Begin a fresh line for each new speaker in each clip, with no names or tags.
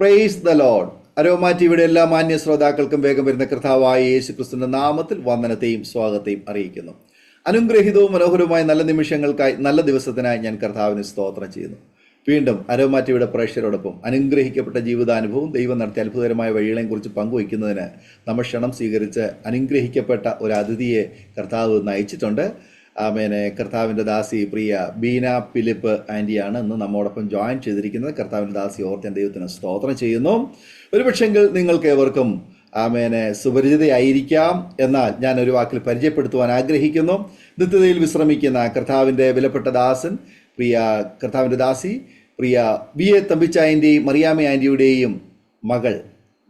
Praise the Lord. Aroma ടിവിയുടെ എല്ലാ മാന്യ ശ്രോതാക്കൾക്കും വേഗം വരുന്ന കർത്താവായ യേശു ക്രിസ്തുവിന്റെ നാമത്തിൽ വന്ദനത്തെയും സ്വാഗതത്തെയും അറിയിക്കുന്നു. അനുഗ്രഹീതവും മനോഹരവുമായ നല്ല നിമിഷങ്ങൾക്കായി, നല്ല ദിവസത്തിനായി ഞാൻ കർത്താവിന് സ്തോത്രം ചെയ്യുന്നു. വീണ്ടും അരോമ ടിവിയുടെ പ്രേക്ഷകരോടൊപ്പം അനുഗ്രഹിക്കപ്പെട്ട ജീവിതാനുഭവവും ദൈവം നടത്തിയ അത്ഭുതകരമായ വഴികളെയും കുറിച്ച് പങ്കുവയ്ക്കുന്നതിന് നമ്മൾ ക്ഷണം സ്വീകരിച്ച് അനുഗ്രഹിക്കപ്പെട്ട ഒരു അതിഥിയെ കർത്താവ് നയിച്ചിട്ടുണ്ട്. ആമേനെ, കർത്താവിൻ്റെ ദാസി പ്രിയ ബീന ഫിലിപ്പ് ആൻറ്റിയാണ് ഇന്ന് നമ്മോടൊപ്പം ജോയിൻ ചെയ്തിരിക്കുന്നത്. കർത്താവിൻ്റെ ദാസി ഓർത്ത് ഞാൻ ദൈവത്തിന് സ്തോത്രം ചെയ്യുന്നു. ഒരുപക്ഷെങ്കിൽ നിങ്ങൾക്ക് ഏവർക്കും ആമേനെ സുപരിചിതയായിരിക്കാം, എന്നാൽ ഞാൻ ഒരു വാക്കിൽ പരിചയപ്പെടുത്തുവാൻ ആഗ്രഹിക്കുന്നു. നിത്യതയിൽ വിശ്രമിക്കുന്ന കർത്താവിൻ്റെ വിലപ്പെട്ട ദാസൻ പ്രിയ കർത്താവിൻ്റെ ദാസി പ്രിയ ബി എ തമ്പിച്ചായൻ്റെയും മറിയാമ്മ ആൻറ്റിയുടെയും മകൾ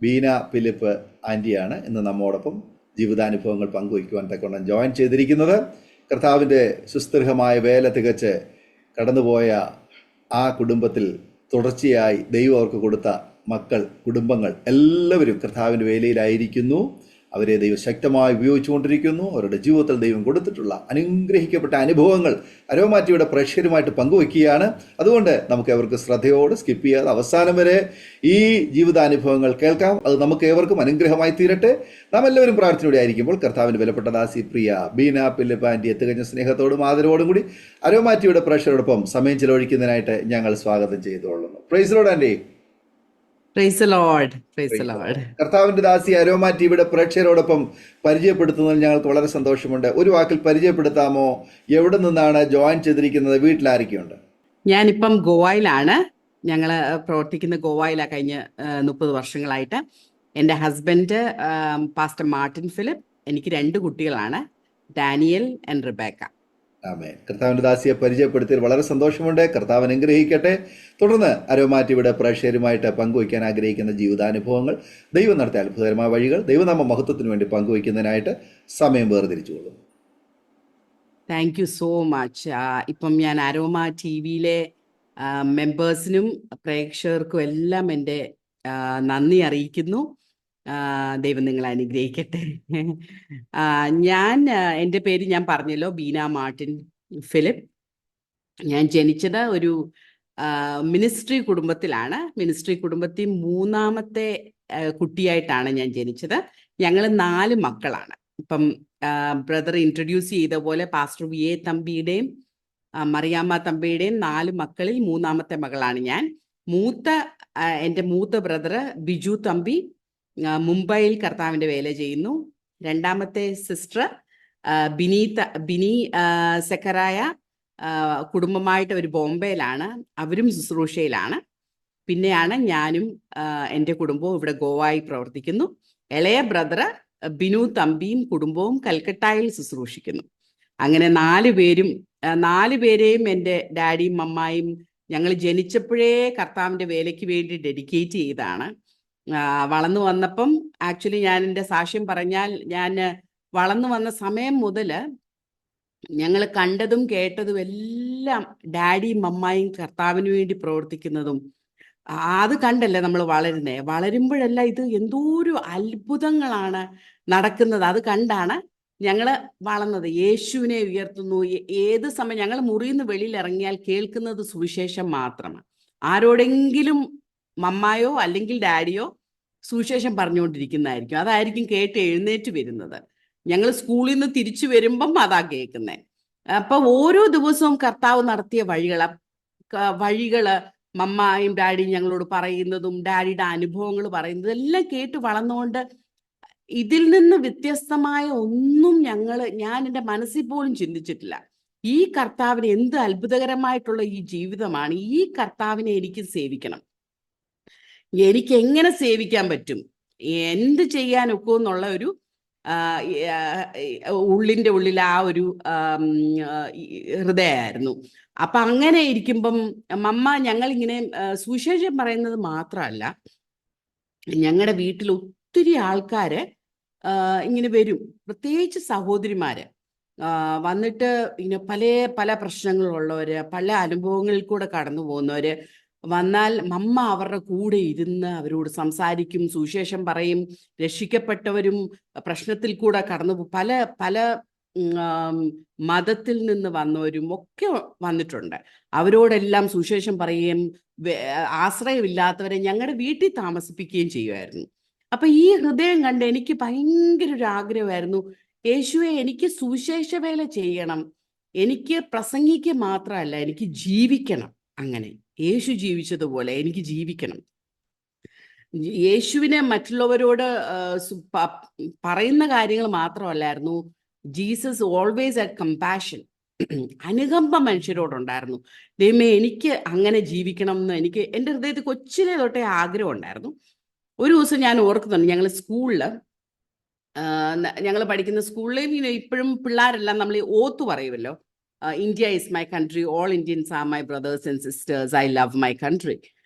ബീന ഫിലിപ്പ് ആൻറ്റിയാണ് ഇന്ന് നമ്മോടൊപ്പം ജീവിതാനുഭവങ്ങൾ പങ്കുവയ്ക്കുവാൻ തക്കവണ്ണം ജോയിൻ ചെയ്തിരിക്കുന്നത്. കർത്താവിൻ്റെ സുസ്ഥിരമായ വേല തികച്ച് കടന്നുപോയ ആ കുടുംബത്തിൽ തുടർച്ചയായി ദൈവം അവർക്ക് കൊടുത്ത മക്കൾ, കുടുംബങ്ങൾ എല്ലാവരും കർത്താവിൻ്റെ വേലയിലായിരിക്കുന്നു. അവരെ ദൈവം ശക്തമായി ഉപയോഗിച്ചുകൊണ്ടിരിക്കുന്നു. അവരുടെ ജീവിതത്തിൽ ദൈവം കൊടുത്തിട്ടുള്ള അനുഗ്രഹിക്കപ്പെട്ട അനുഭവങ്ങൾ അരോമ ടിവിയുടെ പ്രേക്ഷകരുമായിട്ട് പങ്കുവയ്ക്കുകയാണ്. അതുകൊണ്ട് നമുക്ക് ഏവർക്കും ശ്രദ്ധയോടെ സ്കിപ്പ് ചെയ്യാതെ അവസാനം വരെ ഈ ജീവിതാനുഭവങ്ങൾ കേൾക്കാം. അത് നമുക്ക് ഏവർക്കും അനുഗ്രഹമായി തീരട്ടെ. നാം എല്ലാവരും പ്രാർത്ഥനയോടെ ആയിരിക്കുമ്പോൾ കർത്താവിൻ്റെ വിലപ്പെട്ട ദാസി പ്രിയ ബീന ഫിലിപ്പ് ആൻറ്റിയെ തികഞ്ഞ സ്നേഹത്തോടും ആദരവോടും കൂടി അരോമ ടിവിയുടെ പ്രേക്ഷകരോടൊപ്പം സമയം ചെലവഴിക്കുന്നതിനായിട്ട് ഞങ്ങൾ സ്വാഗതം ചെയ്തുകൊള്ളുന്നു. Praise Lord anti. കർത്താവിന്റെ ദാസി അരോമ ടിവിയുടെ പ്രേക്ഷകരോടൊപ്പം പരിചയപ്പെടുത്തുന്നതിൽ ഞങ്ങൾക്ക് വളരെ സന്തോഷമുണ്ട്. ഒരു വാക്കിൽ പരിചയപ്പെടുത്താമോ? എവിടെ നിന്നാണ് ജോയിൻ ചെയ്തിരിക്കുന്നത്? വീട്ടിലാരൊക്കെയുണ്ട്?
ഞാനിപ്പം ഗോവയിലാണ്. ഞങ്ങൾ പ്രവർത്തിക്കുന്ന ഗോവയിലാണ് കഴിഞ്ഞ 30 വർഷങ്ങളായിട്ട്. എൻ്റെ ഹസ്ബൻഡ് പാസ്റ്റർ മാർട്ടിൻ ഫിലിപ്പ്. എനിക്ക് 2 കുട്ടികളാണ്, ഡാനിയൽ ആൻഡ് റിബേക്ക.
ആമേൻ. കർത്താവിൻ്റെ ദാസിയെ പരിചയപ്പെടുത്തിയതിൽ വളരെ സന്തോഷമുണ്ട്. കർത്താവ് അനുഗ്രഹിക്കട്ടെ. തുടർന്ന് അരോമ ടിവിയുടെ പ്രേക്ഷകരുമായിട്ട് പങ്കുവയ്ക്കാൻ ആഗ്രഹിക്കുന്ന ജീവിതാനുഭവങ്ങൾ, ദൈവം നടത്തിയ അത്ഭുതകരമായ വഴികൾ, ദൈവനാമ മഹത്വത്തിന് വേണ്ടി പങ്കുവയ്ക്കുന്നതിനായിട്ട് സമയം വേർതിരിച്ചുകൊള്ളും.
Thank you so much. ഇപ്പം ഞാൻ അരോമ ടിവിയിലെ മെമ്പേഴ്സിനും പ്രേക്ഷകർക്കും എല്ലാം എൻ്റെ നന്ദി അറിയിക്കുന്നു. ദൈവം നിങ്ങളെ അനുഗ്രഹിക്കട്ടെ. എൻ്റെ പേര് ഞാൻ പറഞ്ഞല്ലോ, ബീന മാർട്ടിൻ ഫിലിപ്പ്. ഞാൻ ജനിച്ചത് ഒരു മിനിസ്ട്രി കുടുംബത്തിലാണ്. മിനിസ്ട്രി കുടുംബത്തിൽ 3ാമത്തെ കുട്ടിയായിട്ടാണ് ഞാൻ ജനിച്ചത്. ഞങ്ങൾ 4 മക്കളാണ്. ഇപ്പം ബ്രദർ ഇൻട്രൊഡ്യൂസ് ചെയ്ത പോലെ പാസ്റ്റർ വി എ തമ്പിയുടെയും മറിയാമ്മ തമ്പിയുടെയും 4 മക്കളിൽ 3ാമത്തെ മകളാണ് ഞാൻ. എൻ്റെ മൂത്ത ബ്രദർ ബിജു തമ്പി മുംബൈയിൽ കർത്താവിൻ്റെ വേല ചെയ്യുന്നു. 2ാമത്തെ സിസ്റ്റർ ബിനി സെക്കറായ, കുടുംബമായിട്ട് അവർ ബോംബെയിലാണ്, അവരും ശുശ്രൂഷയിലാണ്. പിന്നെയാണ് ഞാനും എൻ്റെ കുടുംബവും ഇവിടെ ഗോവായിൽ പ്രവർത്തിക്കുന്നു. ഇളയ ബ്രദർ ബിനു തമ്പിയും കുടുംബവും കൽക്കട്ടയിൽ ശുശ്രൂഷിക്കുന്നു. അങ്ങനെ 4 പേരെയും എൻ്റെ ഡാഡിയും അമ്മായും ഞങ്ങൾ ജനിച്ചപ്പോഴേ കർത്താവിൻ്റെ വേലയ്ക്ക് വേണ്ടി ഡെഡിക്കേറ്റ് ചെയ്താണ്. വളർന്നു വന്നപ്പം ആക്ച്വലി ഞാൻ എൻ്റെ സാക്ഷ്യം പറഞ്ഞാൽ, ഞാൻ വളർന്നു വന്ന സമയം മുതൽ ഞങ്ങൾ കണ്ടതും കേട്ടതും എല്ലാം ഡാഡിയും അമ്മായും കർത്താവിന് വേണ്ടി പ്രവർത്തിക്കുന്നതും അത് കണ്ടല്ലേ നമ്മൾ വളരുമ്പോഴെല്ലാം ഇത് എന്തോരു അത്ഭുതങ്ങളാണ് നടക്കുന്നത്. അത് കണ്ടാണ് ഞങ്ങൾ വളർന്നത്. യേശുവിനെ ഉയർത്തുന്നു. ഏത് സമയം ഞങ്ങൾ മുറിയിൽ നിന്ന് വെളിയിൽ ഇറങ്ങിയാൽ കേൾക്കുന്നത് സുവിശേഷം മാത്രമാണ്. ആരോടെങ്കിലും മമ്മായോ അല്ലെങ്കിൽ ഡാഡിയോ സുവിശേഷം പറഞ്ഞുകൊണ്ടിരിക്കുന്നതായിരിക്കും. അതായിരിക്കും കേട്ട് എഴുന്നേറ്റ് വരുന്നത്. ഞങ്ങൾ സ്കൂളിൽ നിന്ന് തിരിച്ചു വരുമ്പം അതാ കേൾക്കുന്നത്. അപ്പൊ ഓരോ ദിവസവും കർത്താവ് നടത്തിയ വഴികള് മമ്മായും ഡാഡിയും ഞങ്ങളോട് പറയുന്നതും ഡാഡിയുടെ അനുഭവങ്ങൾ പറയുന്നതും എല്ലാം കേട്ട് വളർന്നുകൊണ്ട് ഇതിൽ നിന്ന് വ്യത്യസ്തമായ ഒന്നും ഞാൻ എൻ്റെ മനസ്സിൽ പോലും ചിന്തിച്ചിട്ടില്ല. ഈ കർത്താവിന് എന്ത് അത്ഭുതകരമായിട്ടുള്ള ഈ ജീവിതമാണ്. ഈ കർത്താവിനെ എനിക്ക് സേവിക്കണം. എനിക്ക് എങ്ങനെ സേവിക്കാൻ പറ്റും, എന്ത് ചെയ്യാനൊക്കെ എന്നുള്ള ഒരു ഉള്ളിൻ്റെ ഉള്ളിൽ ആ ഒരു ഹൃദയമായിരുന്നു. അപ്പൊ അങ്ങനെ ഇരിക്കുമ്പം ഞങ്ങളിങ്ങനെ സുവിശേഷം പറയുന്നത് മാത്രമല്ല, ഞങ്ങളുടെ വീട്ടിൽ ഒത്തിരി ആൾക്കാര് ഇങ്ങനെ വരും, പ്രത്യേകിച്ച് സഹോദരിമാര് വന്നിട്ട് ഇങ്ങനെ പല പ്രശ്നങ്ങളുള്ളവര്, പല അനുഭവങ്ങളിൽ കൂടെ കടന്നു പോകുന്നവര് വന്നാൽ അവരുടെ കൂടെ ഇരുന്ന് അവരോട് സംസാരിക്കും, സുവിശേഷം പറയും. രക്ഷിക്കപ്പെട്ടവരും പ്രശ്നത്തിൽ കൂടെ കടന്നു പല മതത്തിൽ നിന്ന് വന്നവരും ഒക്കെ വന്നിട്ടുണ്ട്. അവരോടെല്ലാം സുവിശേഷം പറയുകയും ആശ്രയമില്ലാത്തവരെ ഞങ്ങളുടെ വീട്ടിൽ താമസിപ്പിക്കുകയും ചെയ്യുമായിരുന്നു. അപ്പൊ ഈ ഹൃദയം കണ്ട് എനിക്ക് ഭയങ്കര ഒരു ആഗ്രഹമായിരുന്നു, യേശുവെ എനിക്ക് സുവിശേഷ വേല ചെയ്യണം, എനിക്ക് പ്രസംഗിക്കുക മാത്രമല്ല, എനിക്ക് ജീവിക്കണം. അങ്ങനെ യേശു ജീവിച്ചതുപോലെ എനിക്ക് ജീവിക്കണം. യേശുവിനെ മറ്റുള്ളവരോട് പറയുന്ന കാര്യങ്ങൾ മാത്രമല്ലായിരുന്നു, ജീസസ് ഓൾവേസ് അറ്റ് കമ്പാഷൻ, അനുകമ്പ മനുഷ്യരോടുണ്ടായിരുന്നു. ദൈവമേ എനിക്ക് അങ്ങനെ ജീവിക്കണം എന്ന് എനിക്ക് എൻ്റെ ഹൃദയത്തിൽ കൊച്ചിലെ തൊട്ടേ ആഗ്രഹം ഉണ്ടായിരുന്നു. ഒരു ദിവസം ഞാൻ ഓർക്കുന്നുണ്ട്, ഞങ്ങൾ സ്കൂളിൽ ഞങ്ങൾ പഠിക്കുന്ന സ്കൂളിൽ ഇപ്പോഴും പിള്ളേരെല്ലാം നമ്മൾ ഓത്ത് പറയുമല്ലോ, India is my country, all Indians are my brothers and sisters, I love my country.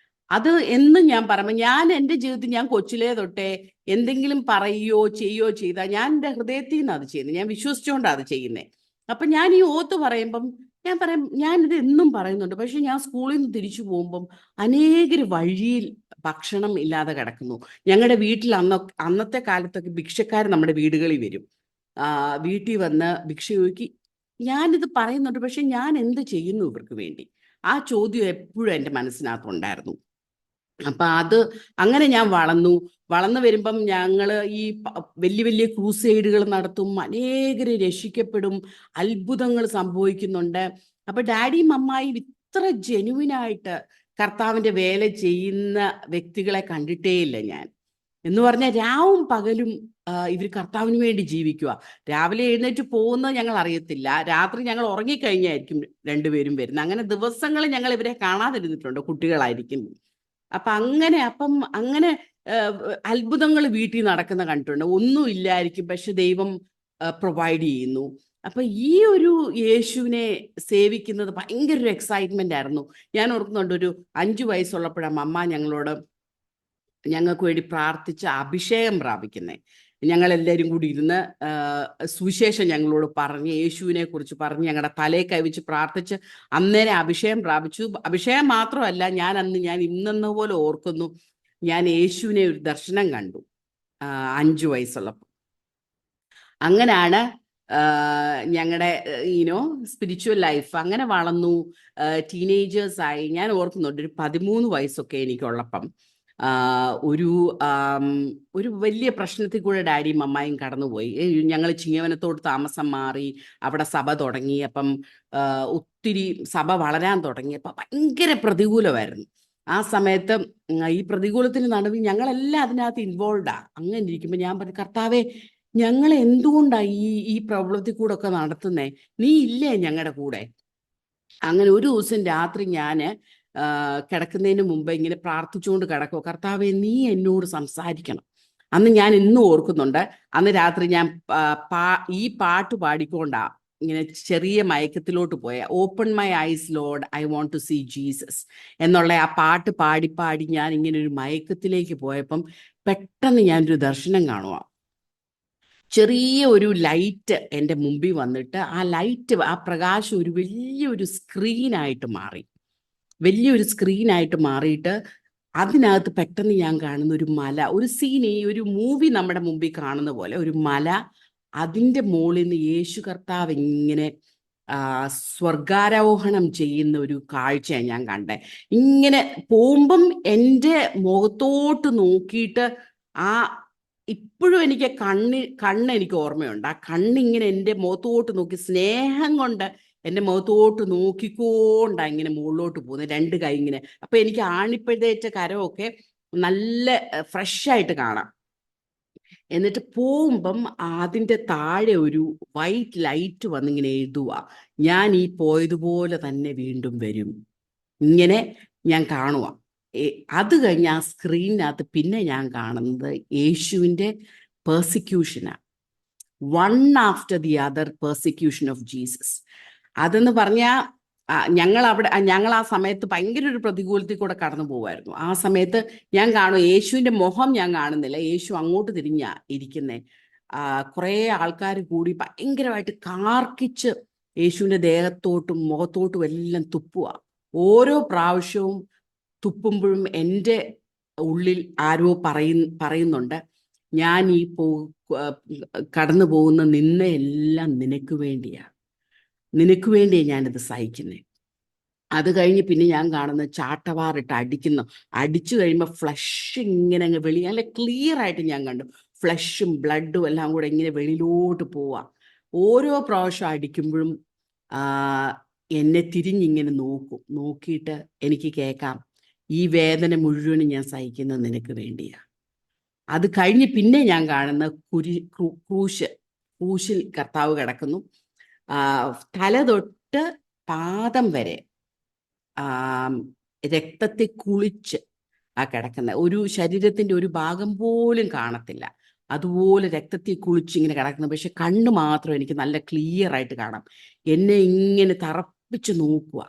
അത് എന്നും ഞാൻ പറയുമ്പോൾ, ഞാൻ എൻ്റെ ജീവിതത്തിൽ ഞാൻ കൊച്ചിലേ തൊട്ടേ എന്തെങ്കിലും പറയുകയോ ചെയ്യുകയോ ചെയ്താൽ ഞാൻ എൻ്റെ ഹൃദയത്തിൽ നിന്ന് അത് ചെയ്യുന്നത്, ഞാൻ വിശ്വസിച്ചുകൊണ്ടാണ് അത് ചെയ്യുന്നത്. അപ്പം ഞാൻ ഈ ഓത്ത് പറയുമ്പം ഞാൻ പറയും, ഞാനിത് എന്നും പറയുന്നുണ്ട്, പക്ഷെ ഞാൻ സ്കൂളിൽ നിന്ന് തിരിച്ചു പോകുമ്പം അനേകർ വഴിയിൽ ഭക്ഷണം ഇല്ലാതെ കിടക്കുന്നു. ഞങ്ങളുടെ വീട്ടിൽ അന്നത്തെ കാലത്തൊക്കെ ഭിക്ഷക്കാർ നമ്മുടെ വീടുകളിൽ വരും, വീട്ടിൽ വന്ന് ഭിക്ഷ ചോദിക്കി. ഞാനിത് പറയുന്നുണ്ട്, പക്ഷെ ഞാൻ എന്ത് ചെയ്യുന്നു ഇവർക്ക് വേണ്ടി? ആ ചോദ്യം എപ്പോഴും എൻ്റെ മനസ്സിനകത്തുണ്ടായിരുന്നു. അപ്പൊ അങ്ങനെ ഞാൻ വളർന്നു വരുമ്പം ഞങ്ങൾ ഈ വലിയ വലിയ ക്രൂസൈഡുകൾ നടത്തും, അനേകര് രക്ഷിക്കപ്പെടും, അത്ഭുതങ്ങൾ സംഭവിക്കുന്നുണ്ട്. അപ്പൊ ഡാഡിയും മമ്മായും ഇത്ര ജെനുവിനായിട്ട് കർത്താവിന്റെ വേല ചെയ്യുന്ന വ്യക്തികളെ കണ്ടിട്ടേയില്ല ഞാൻ. എന്ന് പറഞ്ഞാൽ രാവും പകലും ഇവർ കർത്താവിന് വേണ്ടി ജീവിക്കുക. രാവിലെ എഴുന്നേറ്റ് പോകുന്നത് ഞങ്ങൾ അറിയത്തില്ല, രാത്രി ഞങ്ങൾ ഉറങ്ങിക്കഴിഞ്ഞായിരിക്കും രണ്ടുപേരും വരുന്നത്. അങ്ങനെ ദിവസങ്ങൾ ഞങ്ങൾ ഇവരെ കാണാതിരുന്നിട്ടുണ്ട്, കുട്ടികളായിരിക്കും. അങ്ങനെ അത്ഭുതങ്ങൾ വീട്ടിൽ നടക്കുന്ന കണ്ടിട്ടുണ്ട്. ഒന്നും ഇല്ലായിരിക്കും, പക്ഷെ ദൈവം പ്രൊവൈഡ് ചെയ്യുന്നു. അപ്പൊ ഈ ഒരു യേശുവിനെ സേവിക്കുന്നത് ഭയങ്കര ഒരു എക്സൈറ്റ്മെന്റ് ആയിരുന്നു. ഞാൻ ഓർക്കുന്നുണ്ട്, ഒരു 5 വയസ്സുള്ളപ്പോഴാണ് അമ്മ ഞങ്ങൾക്ക് വേണ്ടി പ്രാർത്ഥിച്ച് അഭിഷേകം പ്രാപിക്കുന്നത്. ഞങ്ങളെല്ലാവരും കൂടി ഇരുന്ന് സുവിശേഷം ഞങ്ങളോട് പറഞ്ഞ്, യേശുവിനെ കുറിച്ച് പറഞ്ഞ്, ഞങ്ങളുടെ തലയെ കൈവച്ച് പ്രാർത്ഥിച്ച് അന്നേരം അഭിഷേകം പ്രാപിച്ചു. അഭിഷേകം മാത്രമല്ല, ഞാൻ ഇന്നെന്ന പോലെ ഓർക്കുന്നു, ഞാൻ യേശുവിനെ ഒരു ദർശനം കണ്ടു 5 വയസ്സുള്ളപ്പോൾ. അങ്ങനെയാണ് ഞങ്ങളുടെ സ്പിരിച്വൽ ലൈഫ് അങ്ങനെ വളർന്നു. ടീനേജേഴ്സായി. ഞാൻ ഓർക്കുന്നുണ്ട്, ഒരു 13 വയസ്സൊക്കെ എനിക്കുള്ളപ്പം ഒരു വലിയ പ്രശ്നത്തിൽ കൂടെ ഡാഡിയും അമ്മായും കടന്നുപോയി. ഞങ്ങൾ ചിങ്ങവനത്തോട് താമസം മാറി, അവിടെ സഭ തുടങ്ങി. അപ്പം ഒത്തിരി സഭ വളരാൻ തുടങ്ങി. അപ്പം ഭയങ്കര പ്രതികൂലമായിരുന്നു ആ സമയത്ത്. ഈ പ്രതികൂലത്തിന് നടുവിൽ ഞങ്ങളെല്ലാം അതിനകത്ത് ഇൻവോൾവാ. അങ്ങനെ ഇരിക്കുമ്പോൾ ഞാൻ പറഞ്ഞു, കർത്താവേ, ഞങ്ങൾ എന്തുകൊണ്ടാണ് ഈ പ്രോബ്ലത്തിൽ കൂടെ ഒക്കെ നടത്തുന്നേ? നീ ഇല്ലേ ഞങ്ങളുടെ കൂടെ? അങ്ങനെ ഒരു ദിവസം രാത്രി ഞാൻ കിടക്കുന്നതിന് മുമ്പ് ഇങ്ങനെ പ്രാർത്ഥിച്ചുകൊണ്ട് കിടക്കുമോ, കർത്താവെ നീ എന്നോട് സംസാരിക്കണം. അന്ന് ഞാൻ ഇന്നും ഓർക്കുന്നുണ്ട്, അന്ന് രാത്രി ഞാൻ ഈ പാട്ട് പാടിക്കൊണ്ടാ ഇങ്ങനെ ചെറിയ മയക്കത്തിലോട്ട് പോയ, open my eyes lord, I want to see Jesus എന്നുള്ള ആ പാട്ട് പാടി ഞാൻ ഇങ്ങനെ ഒരു മയക്കത്തിലേക്ക് പോയപ്പം പെട്ടെന്ന് ഞാനൊരു ദർശനം കാണുക. ചെറിയ ഒരു ലൈറ്റ് എൻ്റെ മുമ്പിൽ വന്നിട്ട് ആ പ്രകാശം ഒരു വലിയൊരു സ്ക്രീനായിട്ട് മാറിയിട്ട് അതിനകത്ത് പെട്ടെന്ന് ഞാൻ കാണുന്ന ഒരു മല, ഒരു സീൻ, ഈ ഒരു മൂവി നമ്മുടെ മുമ്പിൽ കാണുന്ന പോലെ ഒരു മല, അതിൻ്റെ മുകളിൽ നിന്ന് യേശു കർത്താവ് ഇങ്ങനെ സ്വർഗാരോഹണം ചെയ്യുന്ന ഒരു കാഴ്ചയാണ് ഞാൻ കണ്ടേ. ഇങ്ങനെ പോകുമ്പം എൻ്റെ മുഖത്തോട്ട് നോക്കിയിട്ട് ഇപ്പോഴും എനിക്ക് കണ്ണ് എനിക്ക് ഓർമ്മയുണ്ട്. ആ കണ്ണിങ്ങനെ എൻ്റെ മുഖത്തോട്ട് നോക്കി, സ്നേഹം കൊണ്ട് എൻ്റെ മുഖത്തോട്ട് നോക്കിക്കൊണ്ടാ ഇങ്ങനെ മുകളിലോട്ട് പോകുന്നത്, 2 കൈ ഇങ്ങനെ. അപ്പൊ എനിക്ക് ആണിപ്പഴുതേറ്റ കരമൊക്കെ നല്ല ഫ്രഷായിട്ട് കാണാം. എന്നിട്ട് പോകുമ്പം അതിൻ്റെ താഴെ ഒരു വൈറ്റ് ലൈറ്റ് വന്നിങ്ങനെ എഴുതുക, ഞാൻ ഈ പോയതുപോലെ തന്നെ വീണ്ടും വരും. ഇങ്ങനെ ഞാൻ കാണുക. അത് കഴിഞ്ഞ് ആ സ്ക്രീനിനകത്ത് പിന്നെ ഞാൻ കാണുന്നത് യേശുവിൻ്റെ പെർസിക്യൂഷനാണ്. One after the other persecution of Jesus. അതെന്ന് പറഞ്ഞാൽ ഞങ്ങൾ ആ സമയത്ത് ഭയങ്കര ഒരു പ്രതികൂലത്തിൽ കൂടെ കടന്നു പോകുമായിരുന്നു. ആ സമയത്ത് ഞാൻ കാണും, യേശുവിൻ്റെ മുഖം ഞാൻ കാണുന്നില്ല, യേശു അങ്ങോട്ട് തിരിഞ്ഞാ ഇരിക്കുന്നേ. കുറേ ആൾക്കാർ കൂടി ഭയങ്കരമായിട്ട് കാർക്കിച്ച് യേശുവിൻ്റെ ദേഹത്തോട്ടും മുഖത്തോട്ടും എല്ലാം തുപ്പുക. ഓരോ പ്രാവശ്യവും തുപ്പുമ്പോഴും എൻ്റെ ഉള്ളിൽ ആരോ പറയുന്നുണ്ട്, ഞാൻ ഈ കടന്നു പോകുന്ന നിന്നെല്ലാം നിനക്ക് വേണ്ടിയാ, നിനക്ക് വേണ്ടിയാ ഞാനിത് സഹിക്കുന്നത്. അത് കഴിഞ്ഞ് പിന്നെ ഞാൻ കാണുന്ന ചാട്ടവാറിട്ട് അടിച്ചു കഴിയുമ്പോൾ ഫ്ലഷ് ഇങ്ങനെ അങ്ങ് നല്ല ക്ലിയർ ആയിട്ട് ഞാൻ കണ്ടു. ഫ്ലഷും ബ്ലഡും എല്ലാം കൂടെ ഇങ്ങനെ വെളിയിലോട്ട് പോവാ. ഓരോ പ്രാവശ്യം അടിക്കുമ്പോഴും എന്നെ തിരിഞ്ഞിങ്ങനെ നോക്കിയിട്ട് എനിക്ക് കേൾക്കാം, ഈ വേദന മുഴുവനും ഞാൻ സഹിക്കുന്നത് നിനക്ക് വേണ്ടിയാ. അത് കഴിഞ്ഞ് പിന്നെ ഞാൻ കാണുന്ന ക്രൂശിൽ കർത്താവ് കിടക്കുന്നു. തല തൊട്ട് പാദം വരെ രക്തത്തെ കുളിച്ച് കിടക്കുന്ന, ഒരു ശരീരത്തിന്റെ ഒരു ഭാഗം പോലും കാണത്തില്ല, അതുപോലെ രക്തത്തെ കുളിച്ച് ഇങ്ങനെ കിടക്കുന്നത്. പക്ഷെ കണ്ണ് മാത്രം എനിക്ക് നല്ല ക്ലിയർ ആയിട്ട് കാണാം. എന്നെ ഇങ്ങനെ തറപ്പിച്ച് നോക്കുക.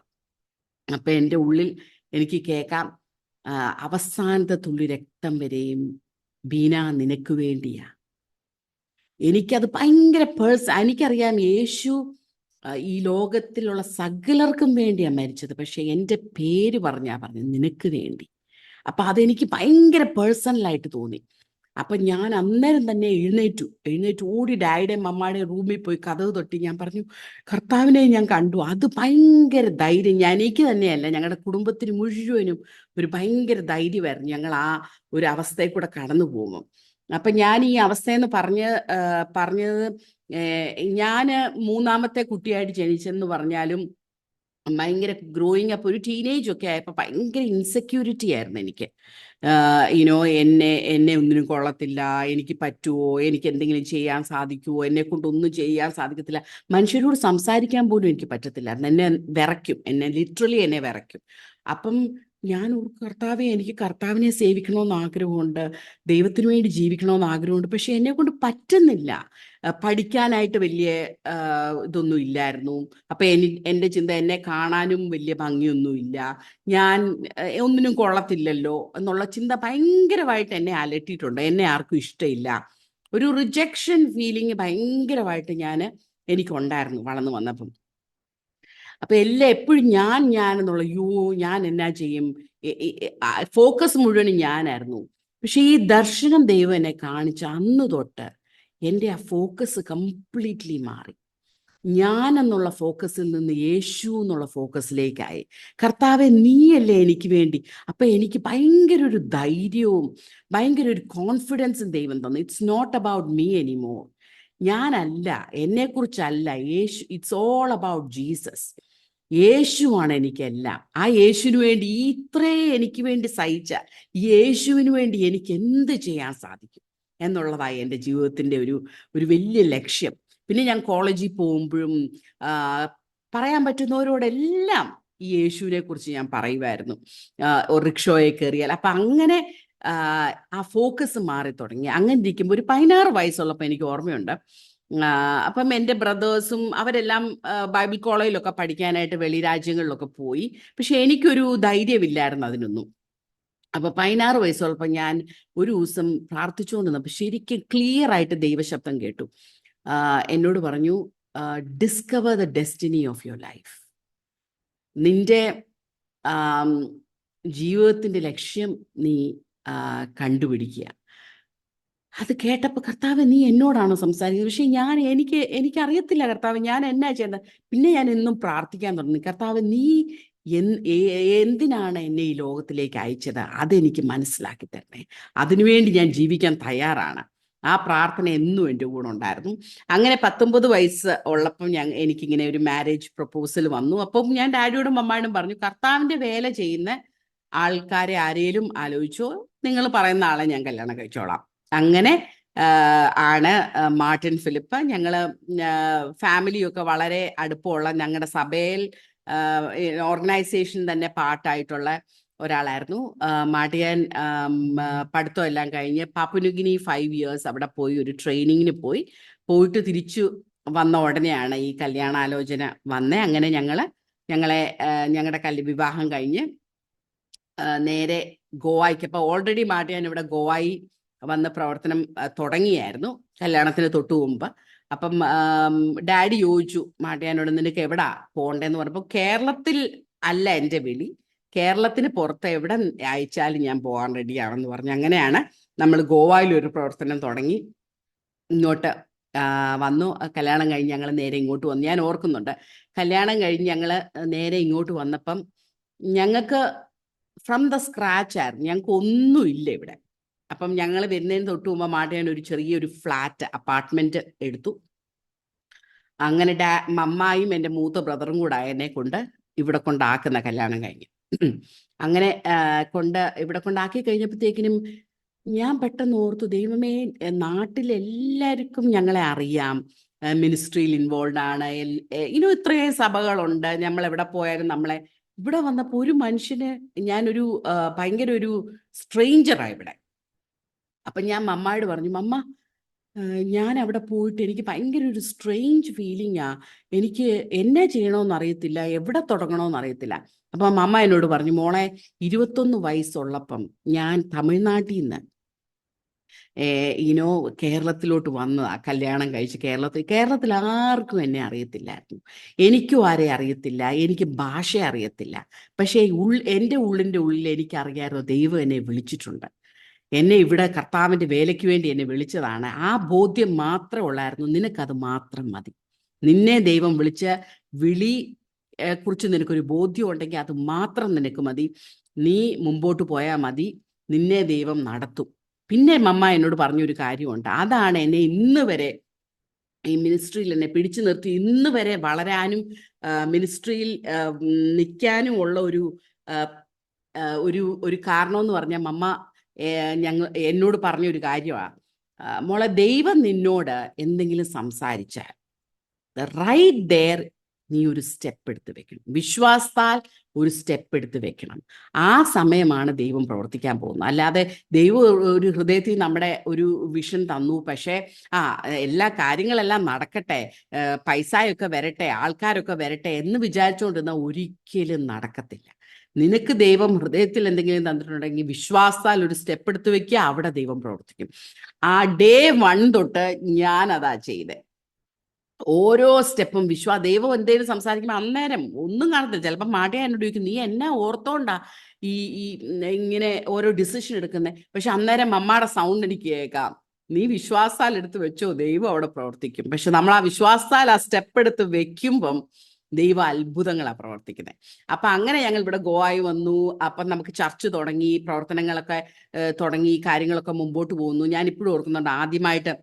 അപ്പൊ എൻ്റെ ഉള്ളിൽ എനിക്ക് കേൾക്കാം, അവസാനത്തെ തുള്ളി രക്തം വരെയും ബീന നിനക്ക് വേണ്ടിയാ. എനിക്കത് ഭയങ്കര എനിക്കറിയാം യേശു ഈ ലോകത്തിലുള്ള സകലർക്കും വേണ്ടിയാണ് മരിച്ചത്. പക്ഷെ എൻ്റെ പേര് പറഞ്ഞു നിനക്ക് വേണ്ടി. അപ്പൊ അതെനിക്ക് ഭയങ്കര പേഴ്സണലായിട്ട് തോന്നി. അപ്പൊ ഞാൻ അന്നേരം തന്നെ എഴുന്നേറ്റ് ഓടി ഡാഡിയുടെയും മമ്മായുടെയും റൂമിൽ പോയി കതക് തൊട്ടി ഞാൻ പറഞ്ഞു, കർത്താവിനെ ഞാൻ കണ്ടു. അത് ഭയങ്കര ധൈര്യം. എനിക്ക് തന്നെയല്ല, ഞങ്ങളുടെ കുടുംബത്തിന് മുഴുവനും ഒരു ഭയങ്കര ധൈര്യമായിരുന്നു ഞങ്ങൾ ആ ഒരു അവസ്ഥയിൽ കൂടെ കടന്നു പോകുമ്പോൾ. അപ്പൊ ഞാൻ ഈ അവസ്ഥയെന്ന് പറഞ്ഞത് ഞാൻ മൂന്നാമത്തെ കുട്ടിയായിട്ട് ജനിച്ചെന്ന് പറഞ്ഞാലും ഭയങ്കര ഗ്രോയിങ് അപ്പ്, ഒരു ടീനേജ് ഒക്കെ ആയപ്പോൾ ഭയങ്കര ഇൻസെക്യൂരിറ്റി ആയിരുന്നു എനിക്ക്. എന്നെ ഒന്നിനും കൊള്ളത്തില്ല, എനിക്ക് പറ്റുമോ, എനിക്ക് എന്തെങ്കിലും ചെയ്യാൻ സാധിക്കുമോ, എന്നെ കൊണ്ടൊന്നും ചെയ്യാൻ സാധിക്കത്തില്ല, മനുഷ്യരോട് സംസാരിക്കാൻ പോലും എനിക്ക് പറ്റത്തില്ലായിരുന്നു. എന്നെ ലിറ്ററലി എന്നെ വിറയ്ക്കും. അപ്പം ഞാൻ കർത്താവെ, എനിക്ക് കർത്താവിനെ സേവിക്കണമെന്ന് ആഗ്രഹമുണ്ട്, ദൈവത്തിന് വേണ്ടി ജീവിക്കണമെന്ന് ആഗ്രഹമുണ്ട്. പക്ഷെ എന്നെ കൊണ്ട് പറ്റുന്നില്ല. പഠിക്കാനായിട്ട് വലിയ ഇതൊന്നും ഇല്ലായിരുന്നു. അപ്പൊ എൻ്റെ ചിന്ത, എന്നെ കാണാനും വലിയ ഭംഗിയൊന്നുമില്ല, ഞാൻ ഒന്നിനും കൊള്ളത്തില്ലല്ലോ എന്നുള്ള ചിന്ത ഭയങ്കരമായിട്ട് എന്നെ അലട്ടിയിട്ടുണ്ട്. എന്നെ ആർക്കും ഇഷ്ടമില്ല, ഒരു റിജക്ഷൻ ഫീലിംഗ് ഭയങ്കരമായിട്ട് എനിക്കുണ്ടായിരുന്നു വളർന്നു വന്നപ്പം. അപ്പൊ എപ്പോഴും ഞാൻ എന്നുള്ള ഞാൻ എന്നാ ചെയ്യും, ഫോക്കസ് മുഴുവനും ഞാനായിരുന്നു. പക്ഷെ ഈ ദർശനം ദൈവം എന്നെ കാണിച്ച അന്ന് തൊട്ട് എൻ്റെ ആ ഫോക്കസ് കംപ്ലീറ്റ്ലി മാറി. ഞാൻ എന്നുള്ള ഫോക്കസിൽ നിന്ന് യേശു എന്നുള്ള ഫോക്കസിലേക്കായി. കർത്താവെ, നീയല്ലേ എനിക്ക് വേണ്ടി. അപ്പൊ എനിക്ക് ഭയങ്കര ഒരു ധൈര്യവും ഭയങ്കര ഒരു കോൺഫിഡൻസും ദൈവം തന്നു. It's not about me anymore. ഞാനല്ല, എന്നെക്കുറിച്ചല്ല, യേശു. It's all about Jesus. യേശുവാണ് എനിക്കെല്ലാം. ആ യേശുവിന് വേണ്ടി, എനിക്ക് വേണ്ടി സഹിച്ച യേശുവിന് വേണ്ടി എനിക്ക് എന്ത് ചെയ്യാൻ സാധിക്കും എന്നുള്ളതായി എൻ്റെ ജീവിതത്തിൻ്റെ ഒരു വലിയ ലക്ഷ്യം. പിന്നെ ഞാൻ കോളേജിൽ പോകുമ്പോഴും പറയാൻ പറ്റുന്നവരോടെല്ലാം ഈ യേശുവിനെ കുറിച്ച് ഞാൻ പറയുമായിരുന്നു. റിക്ഷോയെ കയറിയാൽ. അപ്പം അങ്ങനെ ആ ഫോക്കസ് മാറി തുടങ്ങി. അങ്ങനെ ഇരിക്കുമ്പോൾ ഒരു 16 വയസ്സുള്ളപ്പോൾ എനിക്ക് ഓർമ്മയുണ്ട്, അപ്പം എൻ്റെ ബ്രദേഴ്സും അവരെല്ലാം ബൈബിൾ കോളേജിലൊക്കെ പഠിക്കാനായിട്ട് വെളിരാജ്യങ്ങളിലൊക്കെ പോയി. പക്ഷെ എനിക്കൊരു ധൈര്യമില്ലായിരുന്നു അതിനൊന്നും. അപ്പൊ 16 വയസ്സുള്ളപ്പോൾ ഞാൻ ഒരു ദിവസം പ്രാർത്ഥിച്ചുകൊണ്ടിരുന്നപ്പോൾ ശരിക്കും ക്ലിയർ ആയിട്ട് ദൈവശബ്ദം കേട്ടു. എന്നോട് പറഞ്ഞു, discover the destiny of your life. നിന്റെ ജീവിതത്തിന്റെ ലക്ഷ്യം നീ കണ്ടുപിടിക്കുക. അത് കേട്ടപ്പോൾ, കർത്താവ് നീ എന്നോടാണോ സംസാരിക്കുന്നത്? പക്ഷെ എനിക്കറിയത്തില്ല കർത്താവ്, ഞാൻ എന്നാ ചെയ്യുന്നത്. പിന്നെ ഞാൻ എന്നും പ്രാർത്ഥിക്കാൻ തുടങ്ങി, കർത്താവ് നീ എന്തിനാണ് എന്നെ ഈ ലോകത്തിലേക്ക് അയച്ചത്, അതെനിക്ക് മനസ്സിലാക്കി തരണേ, അതിനുവേണ്ടി ഞാൻ ജീവിക്കാൻ തയ്യാറാണ്. ആ പ്രാർത്ഥന എന്നും എൻ്റെ കൂടെ ഉണ്ടായിരുന്നു. അങ്ങനെ 19 വയസ്സ് ഉള്ളപ്പം എനിക്കിങ്ങനെ ഒരു മാരേജ് പ്രപ്പോസൽ വന്നു. അപ്പം ഞാൻ ഡാഡിയോടും മമ്മായോടും പറഞ്ഞു, കർത്താവിൻ്റെ വേല ചെയ്യുന്ന ആൾക്കാരെ ആരേലും ആലോചിച്ചോ, നിങ്ങൾ പറയുന്ന ആളെ ഞാൻ കല്യാണം കഴിച്ചോളാം. അങ്ങനെ ആണ് മാർട്ടിൻ ഫിലിപ്പ്. ഞങ്ങൾ ഫാമിലിയൊക്കെ വളരെ അടുപ്പമുള്ള, ഞങ്ങളുടെ സഭയിൽ ഓർഗനൈസേഷൻ തന്നെ പാർട്ടായിട്ടുള്ള ഒരാളായിരുന്നു. മാർട്ടിയാൻ പഠിത്തം എല്ലാം കഴിഞ്ഞ് പാപ്പുനുഗിനി 5 years അവിടെ പോയി ഒരു ട്രെയിനിങ്ങിന് പോയിട്ട് തിരിച്ചു വന്ന ഉടനെയാണ് ഈ കല്യാണാലോചന വന്നേ. അങ്ങനെ ഞങ്ങളുടെ വിവാഹം കഴിഞ്ഞ് നേരെ ഗോവയ്ക്ക്. അപ്പോൾ ഓൾറെഡി മാർട്ടിയാൻ ഇവിടെ ഗോവായി വന്ന് പ്രവർത്തനം തുടങ്ങിയായിരുന്നു കല്യാണത്തിന് തൊട്ടു മുമ്പ്. അപ്പം ഡാഡി ചോദിച്ചു മാർട്ടിയാനോട്, നിനക്ക് എവിടാ പോകണ്ടേന്ന് പറഞ്ഞപ്പോൾ, കേരളത്തിൽ അല്ല എൻ്റെ വിളി, കേരളത്തിന് പുറത്ത് എവിടെ അയച്ചാലും ഞാൻ പോകാൻ റെഡിയാണെന്ന് പറഞ്ഞു. അങ്ങനെയാണ് നമ്മൾ ഗോവയിൽ ഒരു പ്രവർത്തനം തുടങ്ങി. ഇങ്ങോട്ട് വന്നു. കല്യാണം കഴിഞ്ഞ് ഞങ്ങൾ നേരെ ഇങ്ങോട്ട് വന്നു. ഞാൻ ഓർക്കുന്നുണ്ട്, കല്യാണം കഴിഞ്ഞ് ഞങ്ങൾ നേരെ ഇങ്ങോട്ട് വന്നപ്പം ഞങ്ങൾക്ക് ഫ്രം ദ സ്ക്രാച്ച് ആയിരുന്നു, ഞങ്ങൾക്ക് ഒന്നുമില്ല ഇവിടെ. അപ്പം ഞങ്ങൾ വരുന്നതിന് തൊട്ട് മുമ്പ് മാട്ടിയാൻ ഒരു ചെറിയൊരു ഫ്ലാറ്റ് അപ്പാർട്ട്മെന്റ് എടുത്തു. അങ്ങനെ മമ്മായും എൻ്റെ മൂത്ത ബ്രദറും കൂടെ എന്നെ കൊണ്ട് ഇവിടെ കൊണ്ടാക്കുന്ന കല്യാണം കഴിഞ്ഞ്. അങ്ങനെ ഇവിടെ കൊണ്ടാക്കി കഴിഞ്ഞപ്പോഴത്തേക്കിനും ഞാൻ പെട്ടെന്ന് ഓർത്തു, ദൈവമേ, നാട്ടിലെല്ലാവർക്കും ഞങ്ങളെ അറിയാം, മിനിസ്ട്രിയിൽ ഇൻവോൾവ് ആണ്, ഇനും ഇത്രയും സഭകളുണ്ട്, നമ്മൾ എവിടെ പോയാലും നമ്മളെ. ഇവിടെ വന്നപ്പോൾ ഒരു മനുഷ്യന് ഞാനൊരു ഭയങ്കര ഒരു സ്ട്രേഞ്ചറാണ് ഇവിടെ. അപ്പം ഞാൻ മമ്മായോട് പറഞ്ഞു, മമ്മ, ഞാൻ അവിടെ പോയിട്ട് എനിക്ക് ഭയങ്കര ഒരു സ്ട്രേഞ്ച് ഫീലിംഗാ, എനിക്ക് എന്നാ ചെയ്യണമെന്ന് അറിയത്തില്ല, എവിടെ തുടങ്ങണമെന്ന് അറിയത്തില്ല. അപ്പം അമ്മ എന്നോട് പറഞ്ഞു, മോളെ, 21 വയസ്സുള്ളപ്പം ഞാൻ തമിഴ്നാട്ടിൽ നിന്ന് കേരളത്തിലോട്ട് വന്നതാ, കല്യാണം കഴിച്ച് കേരളത്തിൽ ആർക്കും എന്നെ അറിയത്തില്ലായിരുന്നു, എനിക്കും ആരെ അറിയത്തില്ല, എനിക്ക് ഭാഷ അറിയത്തില്ല. പക്ഷേ എൻ്റെ ഉള്ളിൻ്റെ ഉള്ളിൽ എനിക്കറിയാമായിരുന്നു ദൈവം എന്നെ വിളിച്ചിട്ടുണ്ട്, എന്നെ ഇവിടെ കർത്താവിൻ്റെ വേലയ്ക്ക് വേണ്ടി എന്നെ വിളിച്ചതാണ്. ആ ബോധ്യം മാത്രമേ ഉള്ളായിരുന്നു. നിനക്കത് മാത്രം മതി. നിന്നെ ദൈവം വിളിച്ച വിളി കുറിച്ച് നിനക്കൊരു ബോധ്യം ഉണ്ടെങ്കിൽ അത് മാത്രം നിനക്ക് മതി. നീ മുമ്പോട്ട് പോയാൽ മതി, നിന്നെ ദൈവം നടത്തും. പിന്നെ മമ്മ എന്നോട് പറഞ്ഞൊരു കാര്യമുണ്ട്, അതാണ് എന്നെ ഇന്ന് വരെ ഈ മിനിസ്ട്രിയിൽ എന്നെ പിടിച്ചു നിർത്തി ഇന്ന് വരെ വളരാനും മിനിസ്ട്രിയിൽ നിൽക്കാനും ഉള്ള ഒരു കാരണമെന്ന് പറഞ്ഞാൽ, മമ്മ എന്നോട് പറഞ്ഞൊരു കാര്യമാണ്, മോളെ, ദൈവം നിന്നോട് എന്തെങ്കിലും സംസാരിച്ചാൽ റൈറ്റ് ദെയർ നീ ഒരു സ്റ്റെപ്പ് എടുത്ത് വെക്കണം, വിശ്വാസത്താൽ ഒരു സ്റ്റെപ്പ് എടുത്ത് വെക്കണം. ആ സമയമാണ് ദൈവം പ്രവർത്തിക്കാൻ പോകുന്നത്. അല്ലാതെ ദൈവം ഒരു ഹൃദയത്തിൽ നമ്മുടെ ഒരു വിഷൻ തന്നു, പക്ഷേ എല്ലാ കാര്യങ്ങളെല്ലാം നടക്കട്ടെ, പൈസയൊക്കെ വരട്ടെ, ആൾക്കാരൊക്കെ വരട്ടെ എന്ന് വിചാരിച്ചുകൊണ്ടിരുന്ന ഒരിക്കലും നടക്കത്തില്ല. നിനക്ക് ദൈവം ഹൃദയത്തിൽ എന്തെങ്കിലും തന്നിട്ടുണ്ടെങ്കിൽ വിശ്വാസത്താൽ ഒരു സ്റ്റെപ്പ് എടുത്ത് വെക്കുക, അവിടെ ദൈവം പ്രവർത്തിക്കും. ആ ഡേ 1 തൊട്ട് ഞാനതാ ചെയ്തേ. ഓരോ സ്റ്റെപ്പും ദൈവം എന്തെങ്കിലും സംസാരിക്കുമ്പോൾ അന്നേരം ഒന്നും കാണത്തില്ല. ചിലപ്പോൾ മാട്ടിയാ എന്നോട് ചോദിക്കും, നീ എന്നാ ഓർത്തോണ്ടാ ഈ ഇങ്ങനെ ഓരോ ഡിസിഷൻ എടുക്കുന്നത്? പക്ഷെ അന്നേരം മമ്മയുടെ സൗണ്ട് എനിക്ക് കേൾക്കാം, നീ വിശ്വാസാൽ എടുത്ത് വെച്ചോ, ദൈവം അവിടെ പ്രവർത്തിക്കും. പക്ഷെ നമ്മൾ ആ വിശ്വാസാൽ ആ സ്റ്റെപ്പ് എടുത്ത് വെക്കുമ്പം ദൈവം അത്ഭുതങ്ങളാണ് പ്രവർത്തിക്കുന്നത്. അപ്പം അങ്ങനെ ഞങ്ങൾ ഇവിടെ ഗോവായി വന്നു. അപ്പം നമുക്ക് ചർച്ച് തുടങ്ങി, പ്രവർത്തനങ്ങളൊക്കെ തുടങ്ങി, കാര്യങ്ങളൊക്കെ മുമ്പോട്ട് പോകുന്നു. ഞാൻ ഇപ്പോഴും ഓർക്കുന്നുണ്ട്, ആദ്യമായിട്ട്